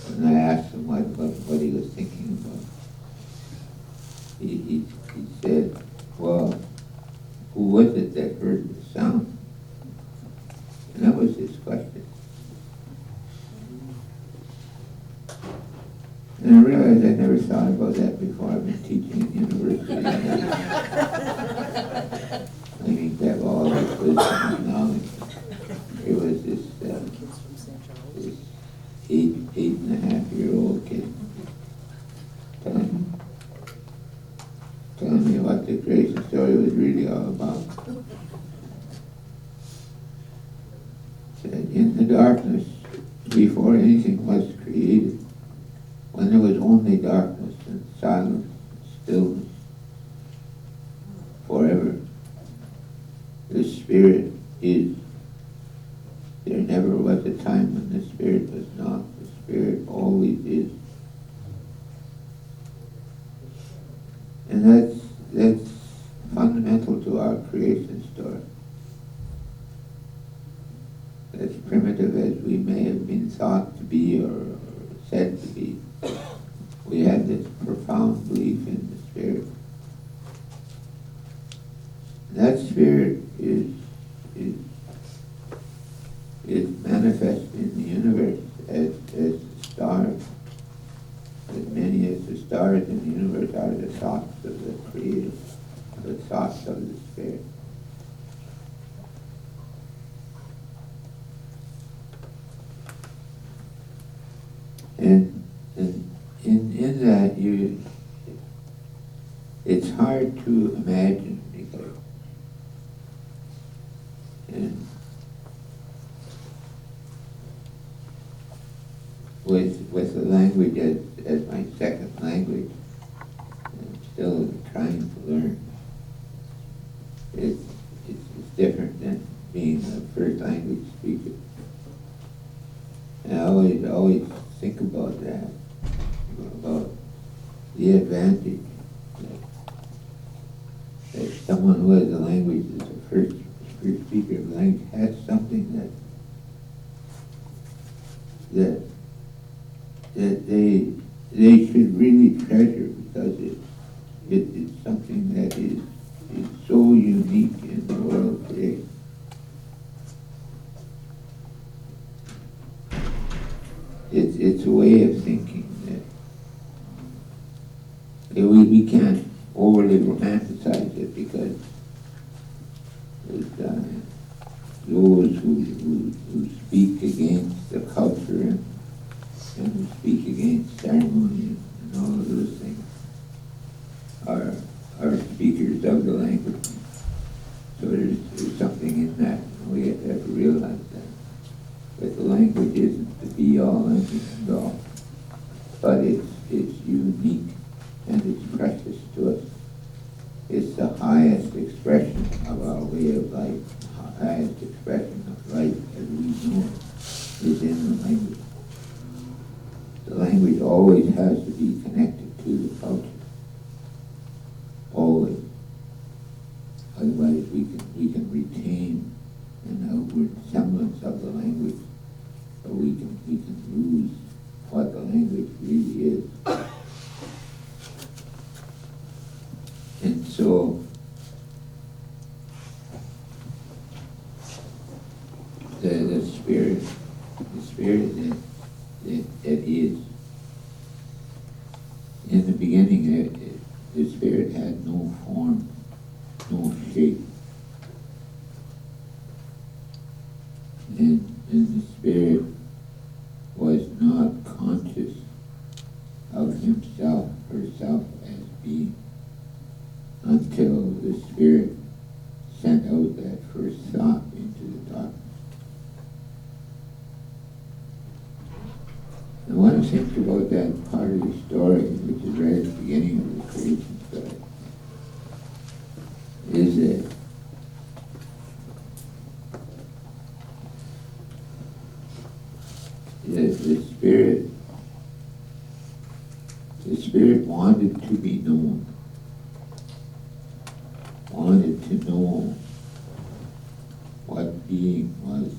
when I asked him what he was thinking about, he said, well, who was it that heard the sound? And that was his question. And I realized I never thought about that before. I've been teaching at university. Claiming to have all this wisdom and knowledge. Here was this 8.5-year-old kid telling me what the creation story was really all about. Said, in the darkness, before anything was created, when there was only darkness and silence and stillness, forever, the Spirit is. There never was a time when the Spirit was not. The Spirit always is. And that's fundamental to our creation story. As primitive as we may have been thought to be or said to be, we have this profound belief in the Spirit. And that Spirit is manifest in the universe as the stars. As many as the stars in the universe are the thoughts of the Creator, the thoughts of the Spirit. And in that it's hard to imagine because with the language as my second language, I'm still trying to learn. It's different than being a first language speaker. And I always think about that, about the advantage that someone who has a language as a first speaker of language has something that they should really treasure because it's something that is so unique in the world today. It's a way of thinking that we can't overly romanticize it because those who speak against the culture and who speak against that, we have to realize that. That the language isn't the be-all and end-all, but it's unique and it's precious to us. It's the highest expression of our way of life, the highest expression of life as we know it is in the language. The language always has to be connected to the culture. Always. Otherwise we can retain an outward semblance of the language, but we can lose what the language really is. And so the spirit that is in the beginning, the spirit had no form, no shape, and the spirit was not conscious of himself, herself as being, until the spirit sent out that first thought into the darkness. And one of the things about that part of the story, which is right at the beginning of the creation story, is that the spirit wanted to be known, wanted to know what being was.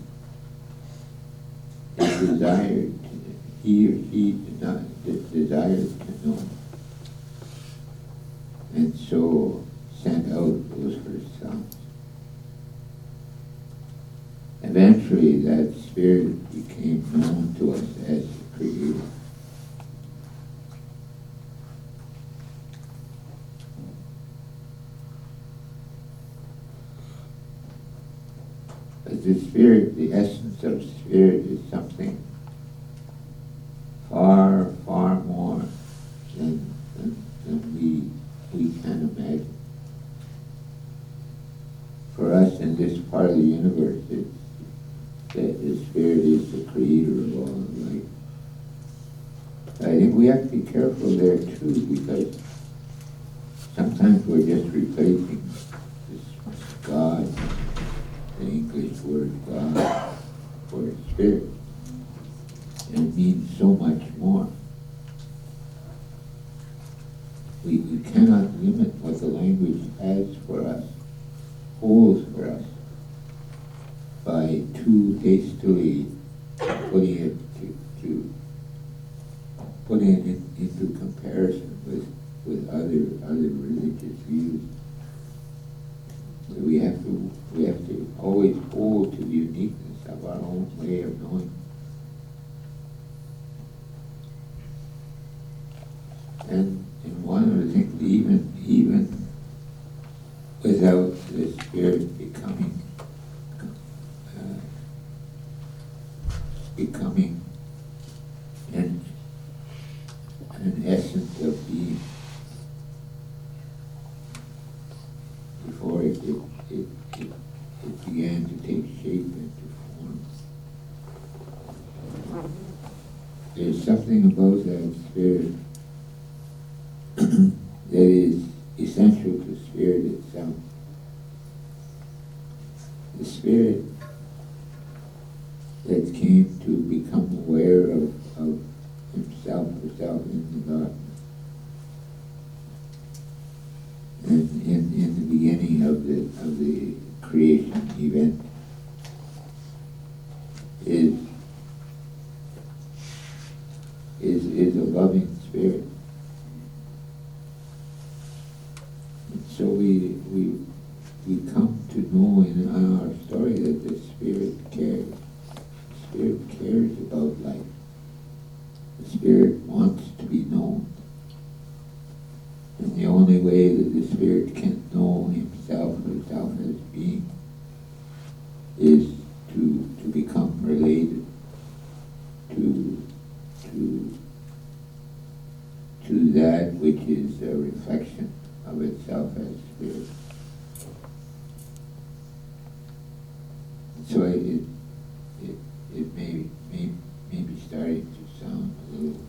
It desired, he or she desired to know, and so sent out those first thoughts. Eventually that spirit became known to us as the Creator. But the spirit, the essence of spirit is something far, far more than we can imagine. For us in this part of the universe, that the spirit is the creator of all life. I think we have to be careful there too, because sometimes we're just replacing this God, the English word God, for spirit. And it means so much more. We cannot limit what the language has for us, holds for us, by too hastily putting it into comparison with other religious views. We have to always hold to the uniqueness of our own way of knowing. And one of the things, even without the spirit becoming an essence of being, before it began to take shape and to form. There's something about that spirit that is essential to spirit itself. The spirit that came to become aware of himself, herself in the darkness. And in the beginning of the creation event is a loving spirit. And so we come to know in our story that the spirit cares. The spirit cares about life. The spirit wants to be known. And the only way that the spirit can know himself or herself as being is to become related to that which is a reflection of itself as spirit. So it may be starting to sound a little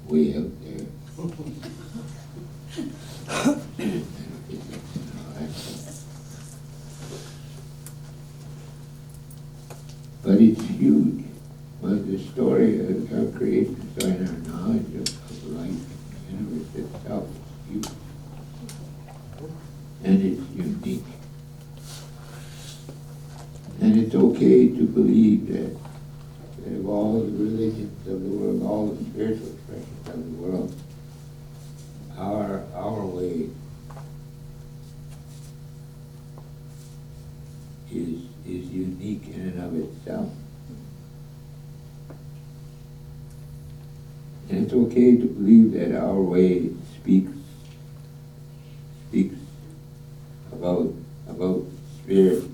way out there. But it's huge. But the story of our creation story and our knowledge of life and the universe itself is huge. And it's unique. And it's okay to believe that of all the religions of the world, all the spiritual expressions of the world, our way is unique in and of itself. And it's okay to believe that our way speaks about spirit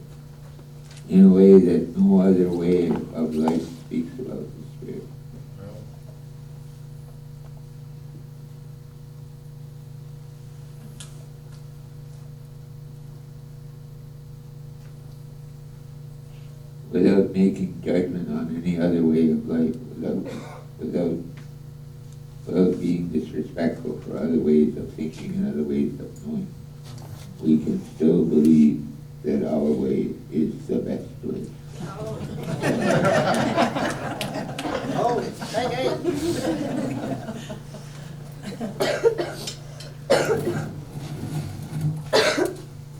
in a way that no other way of life speaks about the spirit. Without making judgment on any other way of life, without being disrespectful for other ways of thinking and other ways of knowing, we can still believe that our way is the best way.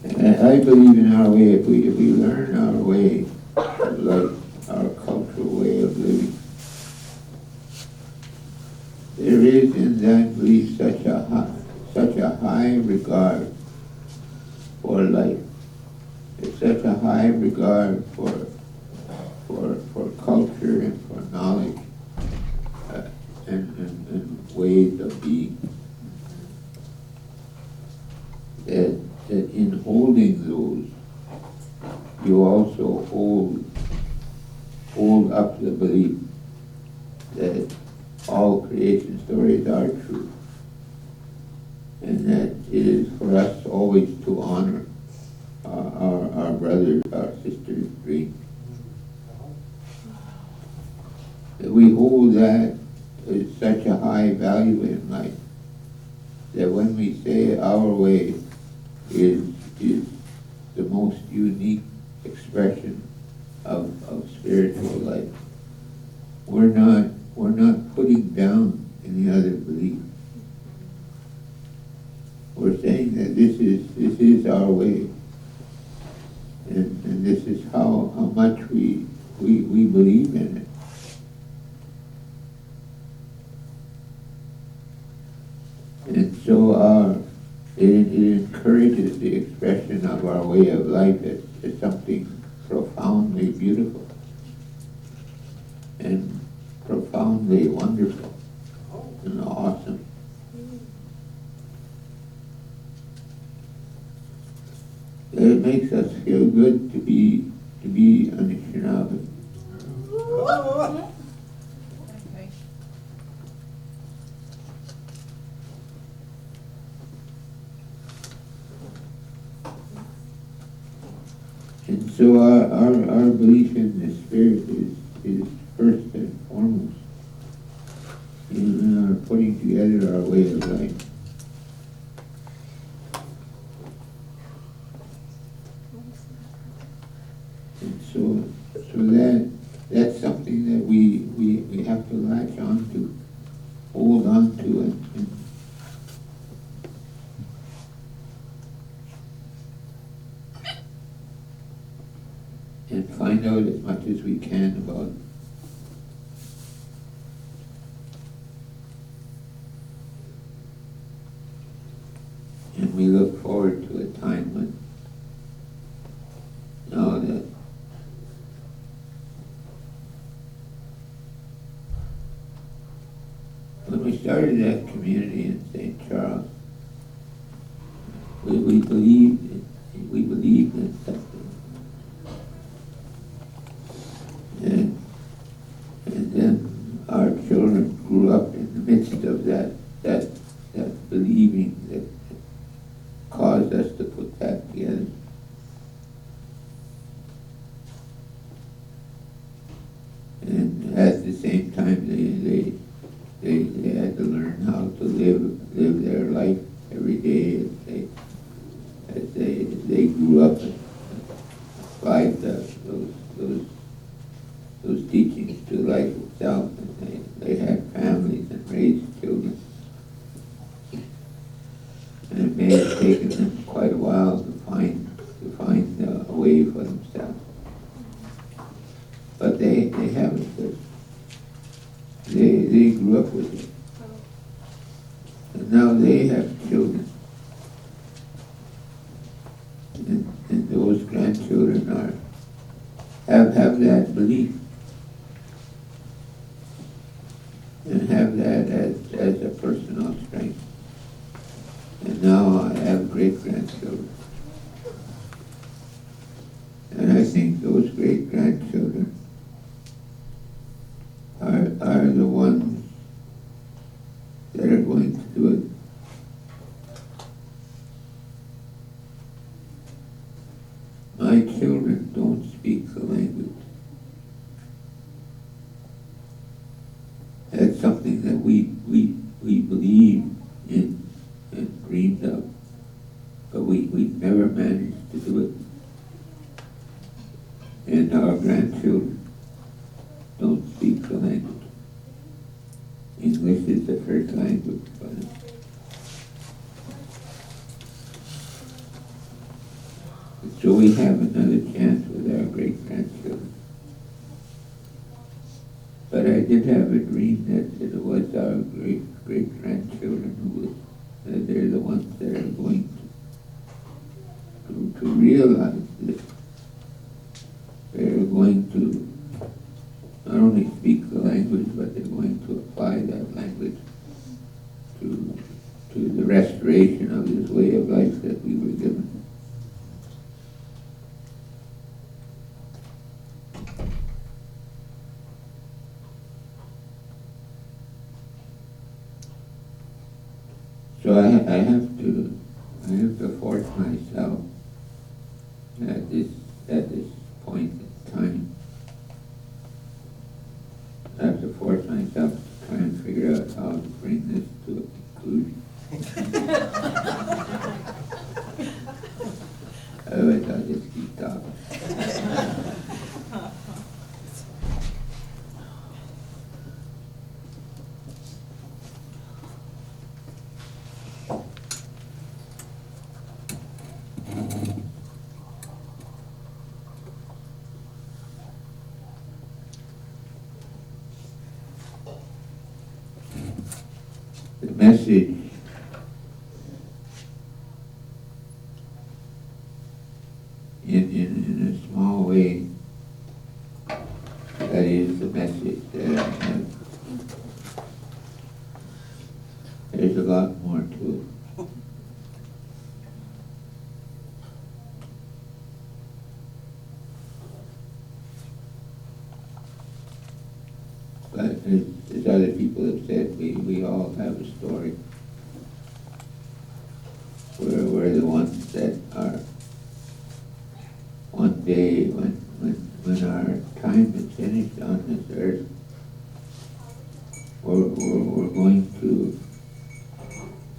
And I believe in our way. If we learn our way of life, our cultural way of living, there is in that belief such a high regard for life. There's such a high regard for culture and for knowledge and ways of being. That in holding those, you also hold up the belief that all creation stories are true, and that it is for us always to honor our brothers, our sisters' dreams. That we hold that as such a high value in life, that when we say our way is the most unique expression of spiritual life, we're not putting down any other belief. We're saying that this is our way, and this is how much we believe in it. And so it encourages the expression of our way of life as something profoundly beautiful and profoundly wonderful and awesome. It makes us feel good to be Anishinaabe. And so our belief in the spirit is first and foremost in our putting together our way of life. And so that's something that we have to latch on to, hold on to, and find out as much as we can about. And we look forward to a time when we started that community in St. Charles, we believed in something. And then our children grew up in the midst of that believing had to learn how to live their life every day as they grew up and applied those teachings to life itself. And they had families and raised children. And it may have taken them quite a while to find a way for themselves. But they haven't. They grew up with it. And now they have children. And those grandchildren have that belief. And have that as a personal strength. And now I have great-grandchildren. And I think those great-grandchildren are the ones that are going to do it. My children don't speak the language. That's something that we believe in and dreamed of, but we never managed to do it. And our grandchildren don't speak the language. English is the first language for them. So we have another chance with our great-grandchildren. But I did have a dream that it was our great-grandchildren who was, they're the ones that are going to realize this. They're going to not only speak the language, but they're going to apply that language to the restoration of this way of life that we were given. So I have to force myself at this point in time. I have to force myself to try and figure out how to bring this to a conclusion. Otherwise I'll just keep talking. The message in a small way, that is the message that I have. There's a lot more to it. But as other people have said, we all have a story. We're the ones that are, one day when our time is finished on this earth, we're going to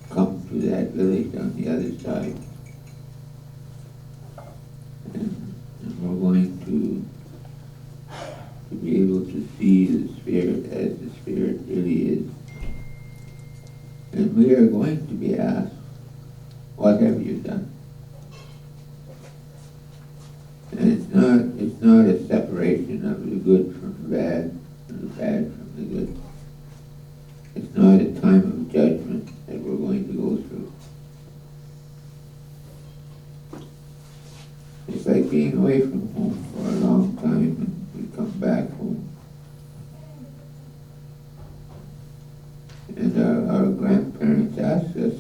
come to that village on the other side. And we're going to be able to see the Spirit as the Spirit really is. And we are going to be asked, what have you done? And it's not a separation of the good from the bad, and the bad from the good. It's not a time of judgment that we're going to go through. It's like being away from home for a long time and we come back home. And our grandparents asked us,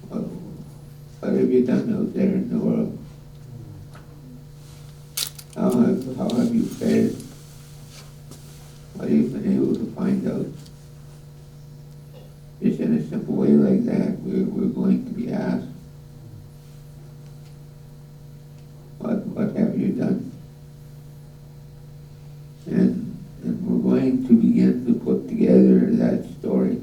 well, what have you done out there in the world? How have you fared? What have you been able to find out? Just in a simple way like that, we're going to be asked, what have you done? And we're going to begin to put together that story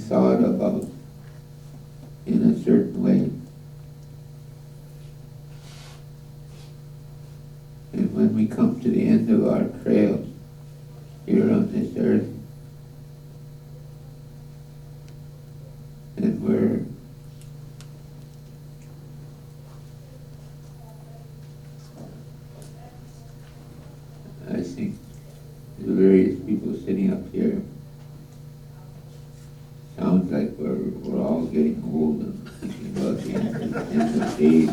thought about in a certain way. And when we come to the end of our trails here on this earth, and I think the various people sitting up here sounds like we're all getting old and thinking about the end of days.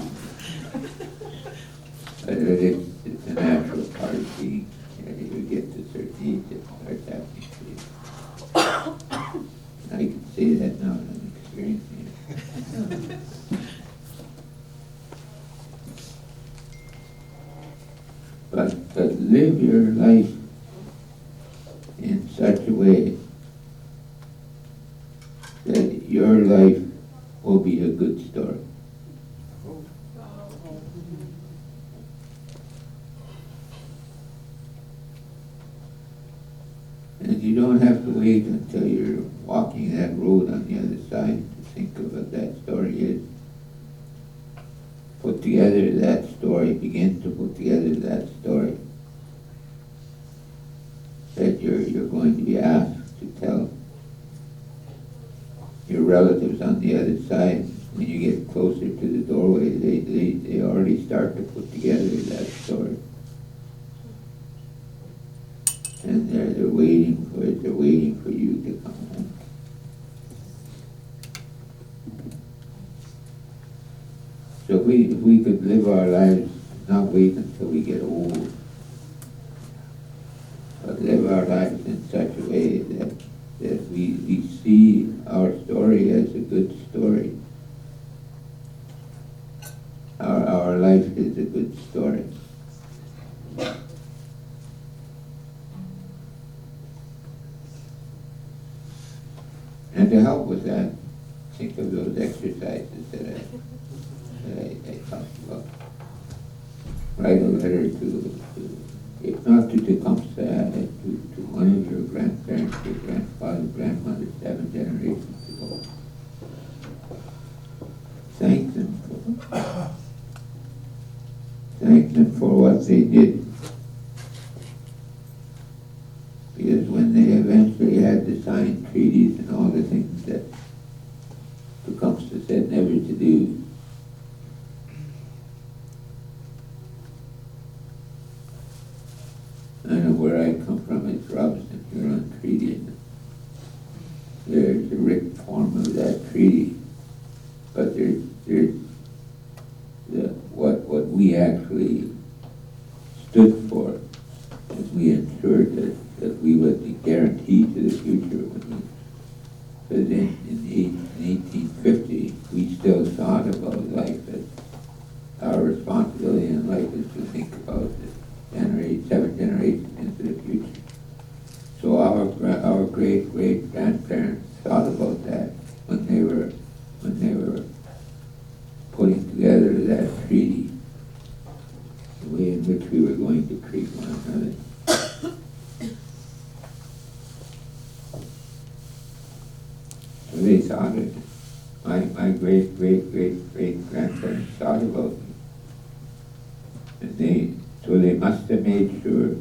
But it's a natural part of being. You get to a certain age, it starts happening to you. I can say that now that I'm experiencing it. But live your life in such a way that your life will be a good story. And you don't have to wait until you're walking that road on the other side to think of what that story is. Put together that story, begin to put together that story that you're going to be asked to tell your relatives on the other side. When you get closer to the doorway, they already start to put together that story. And they're waiting for it, they're waiting for you to come home. So if we could live our lives, not wait until we get old, but live our lives in such a way that we see our story as a good story. Our life is a good story. And to help with that, think of those exercises that I talked about. Write a letter to if not to Tecumseh, to one of your grandparents, your grandfather, grandmother, 7 generations ago. Thank them for what they did. Because when they eventually had to sign treaties and all the things that Tecumseh said never to do, I know where I come from, it's Robinson Huron Treaty, and there's a written form of that treaty, but there's what we actually stood for, is we ensured that we would be guaranteed to the future. Because in 1850, we still thought about life as our responsibility in life is to think about the 7 generations into the future. So our great grandparents thought about that when they were putting together that treaty, the way in which we were going to treat one another. So they thought it. My great grandparents thought about it. And so they must have made sure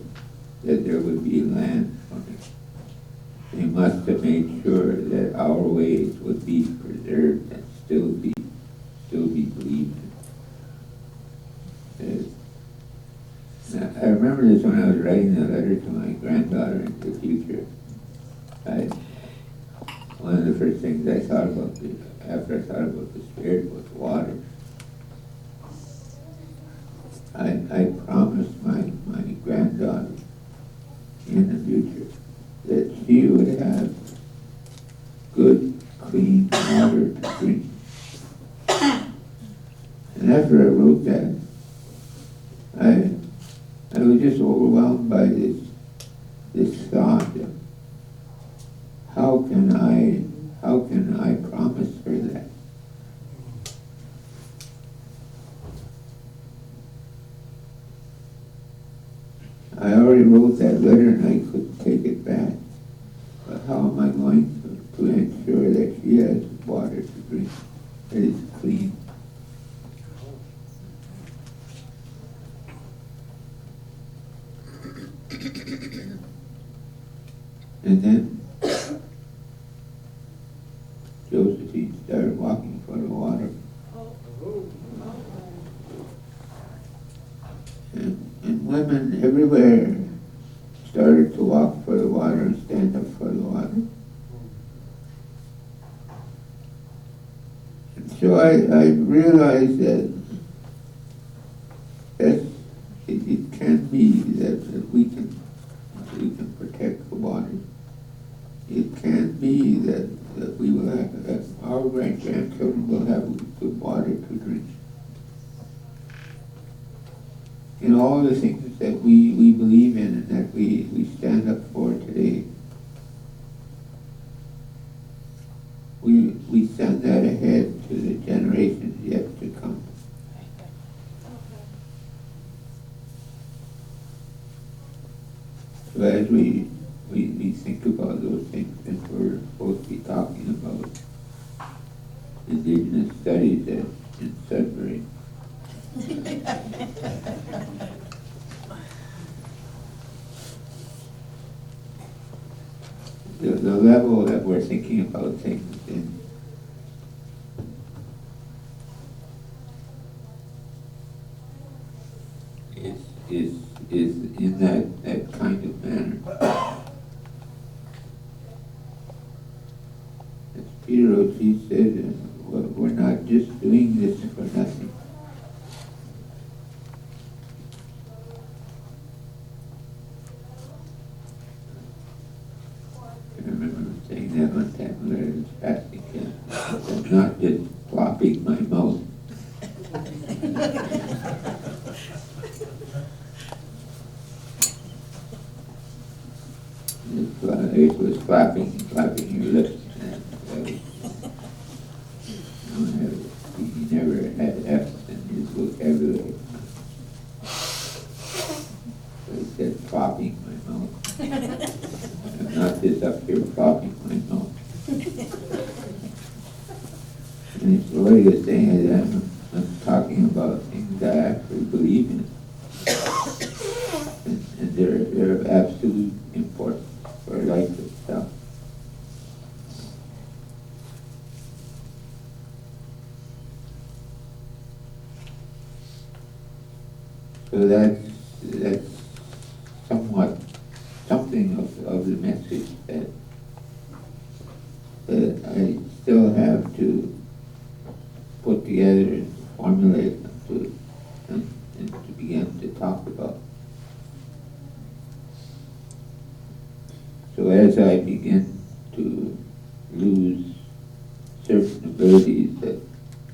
that there would be land for it. They must have made sure that our ways would be preserved and still be believed in. I remember this when I was writing a letter to my granddaughter in the future. One of the first things I thought about after I thought about the Spirit was water. I promised my granddaughter in the future that she would have good, clean water to drink. And after I wrote that, I was just overwhelmed by this thought of how can I promise her that? I already wrote that letter and I couldn't take it back. But how am I going to ensure that she has water to drink that is clean. And then Josephine started walking for the water. And women everywhere started to walk for the water and stand up for the water. And so I realized that it can be that we can protect the water. It can be that we will have, that our grandchildren will have good water to drink. In all the things that we believe in and that we stand up for today, we send that ahead to the generations yet to come. So as we think about those things, and we're supposed to be talking about Indigenous studies in Sudbury. The level that we're thinking about things in is in that kind of manner. As Peter O.T. said, we're not just doing this for nothing. I remember saying that one time when I was fasting camp. I'm not just flopping my mouth. It was flapping your lips. He never had F's in his vocabulary. So he said flopping my mouth. I'm not just up here flopping my mouth. And his way of saying it, I'm talking about things I actually believe in. And they're of absolute importance for life itself. So that's somewhat something of the message that I still have to put together and formulate and to begin to talk about. So as I begin to lose certain abilities that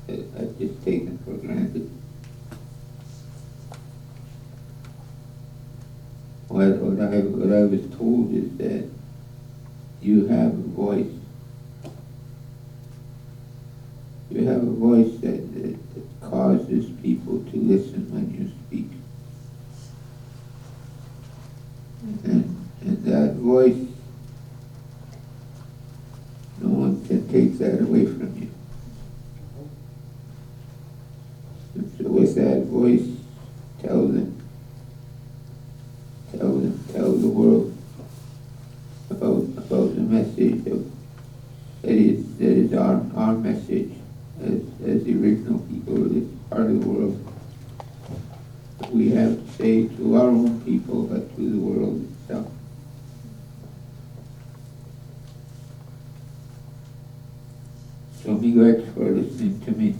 I've just taken for granted, what I was told is that you have a voice. You have a voice that causes people to listen when you speak. And that voice, no one can take that away from you. And so with that voice, tell the world about the message that is our message as the original people of this part of the world. That we have to say to our own people, but to the world itself. So miigwech for listening to me.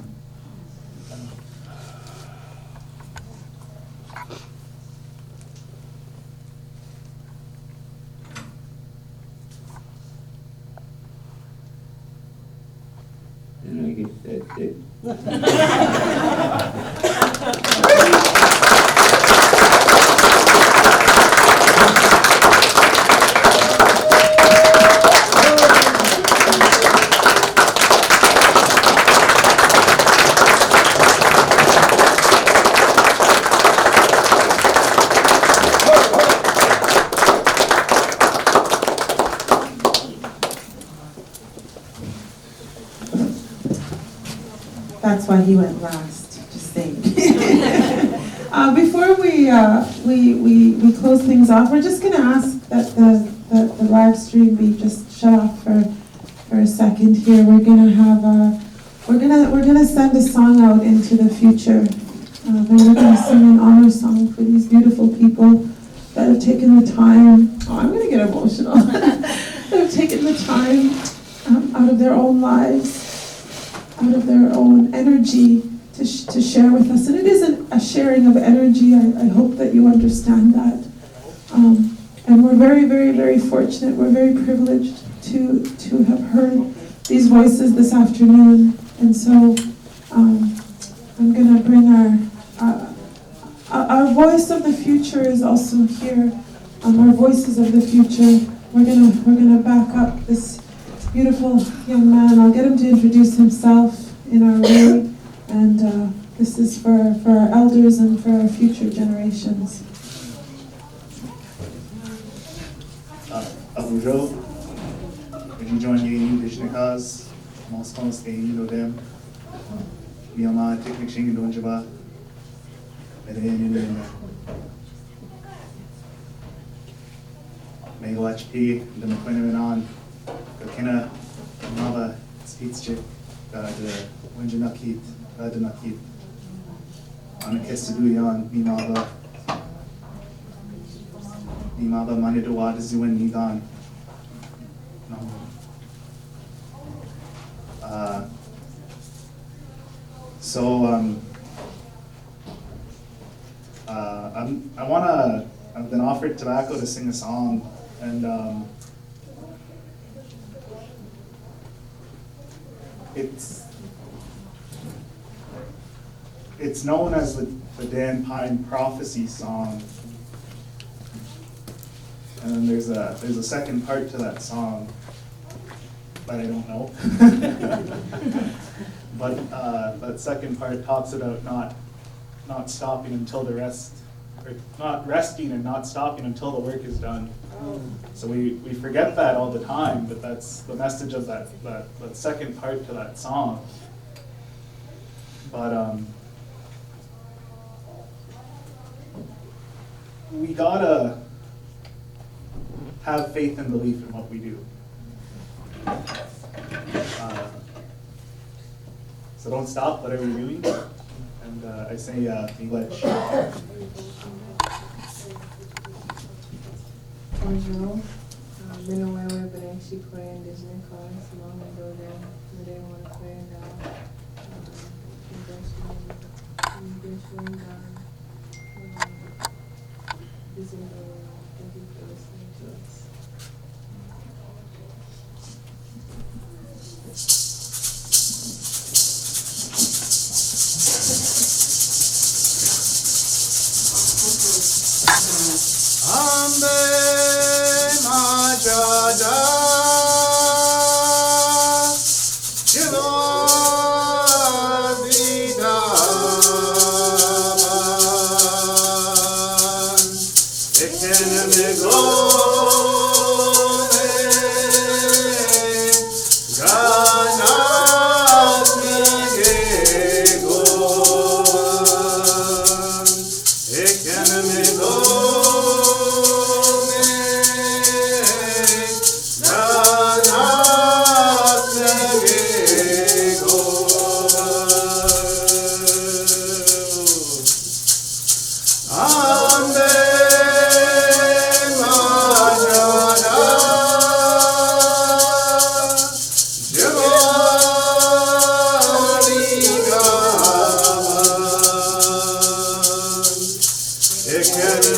And I guess that's it. why he went last, just saying. Before we close things off, we're just gonna ask that the live stream be just shut off for a second here. We're gonna have we're gonna send a song out into the future. And we're gonna sing an honor song for these beautiful people that have taken the time. Oh, I'm gonna get emotional. That have taken the time out of their own lives, out of their own energy to share with us. And it isn't a sharing of energy. I hope that you understand that. And we're very, very, very fortunate. We're very privileged to have heard these voices this afternoon. And so I'm going to bring our voice of the future is also here. Our voices of the future. We're gonna back up this beautiful young man. I'll get him to introduce himself in our way. And this is for our elders and for our future generations. Bonjour. When you join the INDIGENOUS, most of the you know them. We are my technician in Donjaba. May watch P, the McQueen on, the Kena, Mava, Speeds Chip, the Winjanakit, the Nakit. On a kiss to do yon, me Mava. Me Mava Manidawa, the Zuin Nigan. No. I've been offered tobacco to sing a song, and it's known as the Dan Pine Prophecy song, and then there's a second part to that song, but I don't know. But that second part talks about not stopping until the rest, or not resting and not stopping until the work is done. So we forget that all the time, but that's the message of that second part to that song. But we gotta have faith and belief in what we do. So don't stop whatever you're doing. And I say, Miigwech. Bonjour. Binawewe Berenshi Kwe Indigenous Cause, Mama Doga, Mede Wana Kwe and thank you for listening to us. It can be